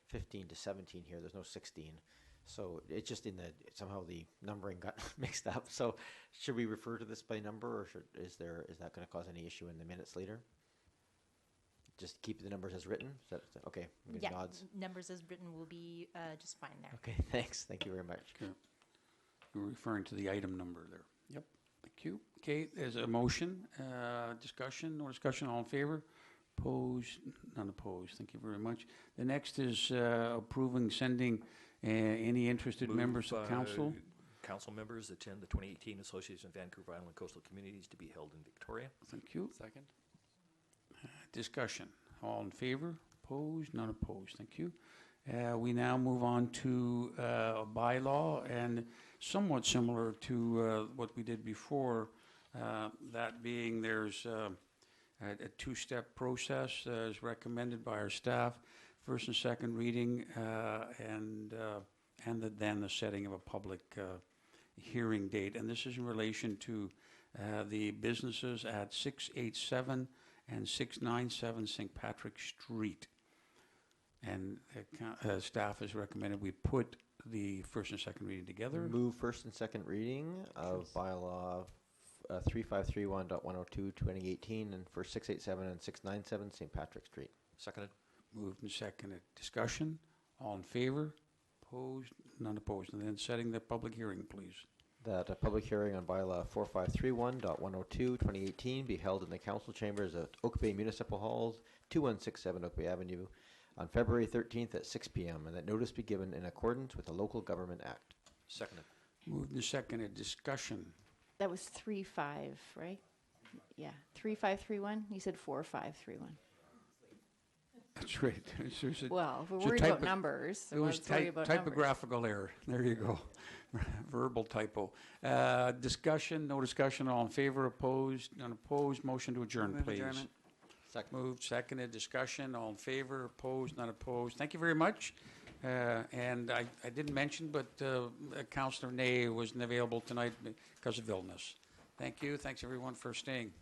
15 to 17 here. There's no 16. So it's just somehow the numbering got mixed up. So should we refer to this by number, or is that going to cause any issue in the minutes later? Just keep the numbers as written? Is that okay? Yeah, nods. Numbers as written will be just fine there. Okay, thanks. Thank you very much. Okay. You're referring to the item number there. Yep. Thank you. Okay, there's a motion. Discussion? No discussion? All in favor? Opposed? None opposed. Thank you very much. The next is approving sending any interested members of council. Council members attend the 2018 Association of Vancouver Island Coastal Communities to be held in Victoria. Thank you. Second. Discussion. All in favor? Opposed? None opposed. Thank you. We now move on to a bylaw, and somewhat similar to what we did before, that being there's a two-step process as recommended by our staff. First and second reading, and then the setting of a public hearing date. And this is in relation to the businesses at 687 and 697 St. Patrick Street. And staff has recommended we put the first and second reading together. Move first and second reading of bylaw 3531.102 2018 and for 687 and 697 St. Patrick Street. Seconded. Moved and seconded. Discussion? All in favor? Opposed? None opposed. And then setting the public hearing, please. That a public hearing on bylaw 4531.102 2018 be held in the council chambers at Oak Bay Municipal Hall, 2167 Oak Bay Avenue, on February 13th at 6 p.m. and that notice be given in accordance with the Local Government Act. Seconded. Moved and seconded. Discussion? That was 3-5, right? Yeah, 3531. You said 4531. That's right. Well, if we're worried about numbers, it was let's worry about typographical error. There you go. Verbal typo. Discussion? No discussion. All in favor? Opposed? None opposed. Motion to adjourn, Move please. adjournment. Moved, seconded. Discussion? All in favor? Opposed? None opposed. Thank you very much. And I didn't mention, but Councillor Ney wasn't available tonight because of illness. Thank you. Thanks everyone for staying.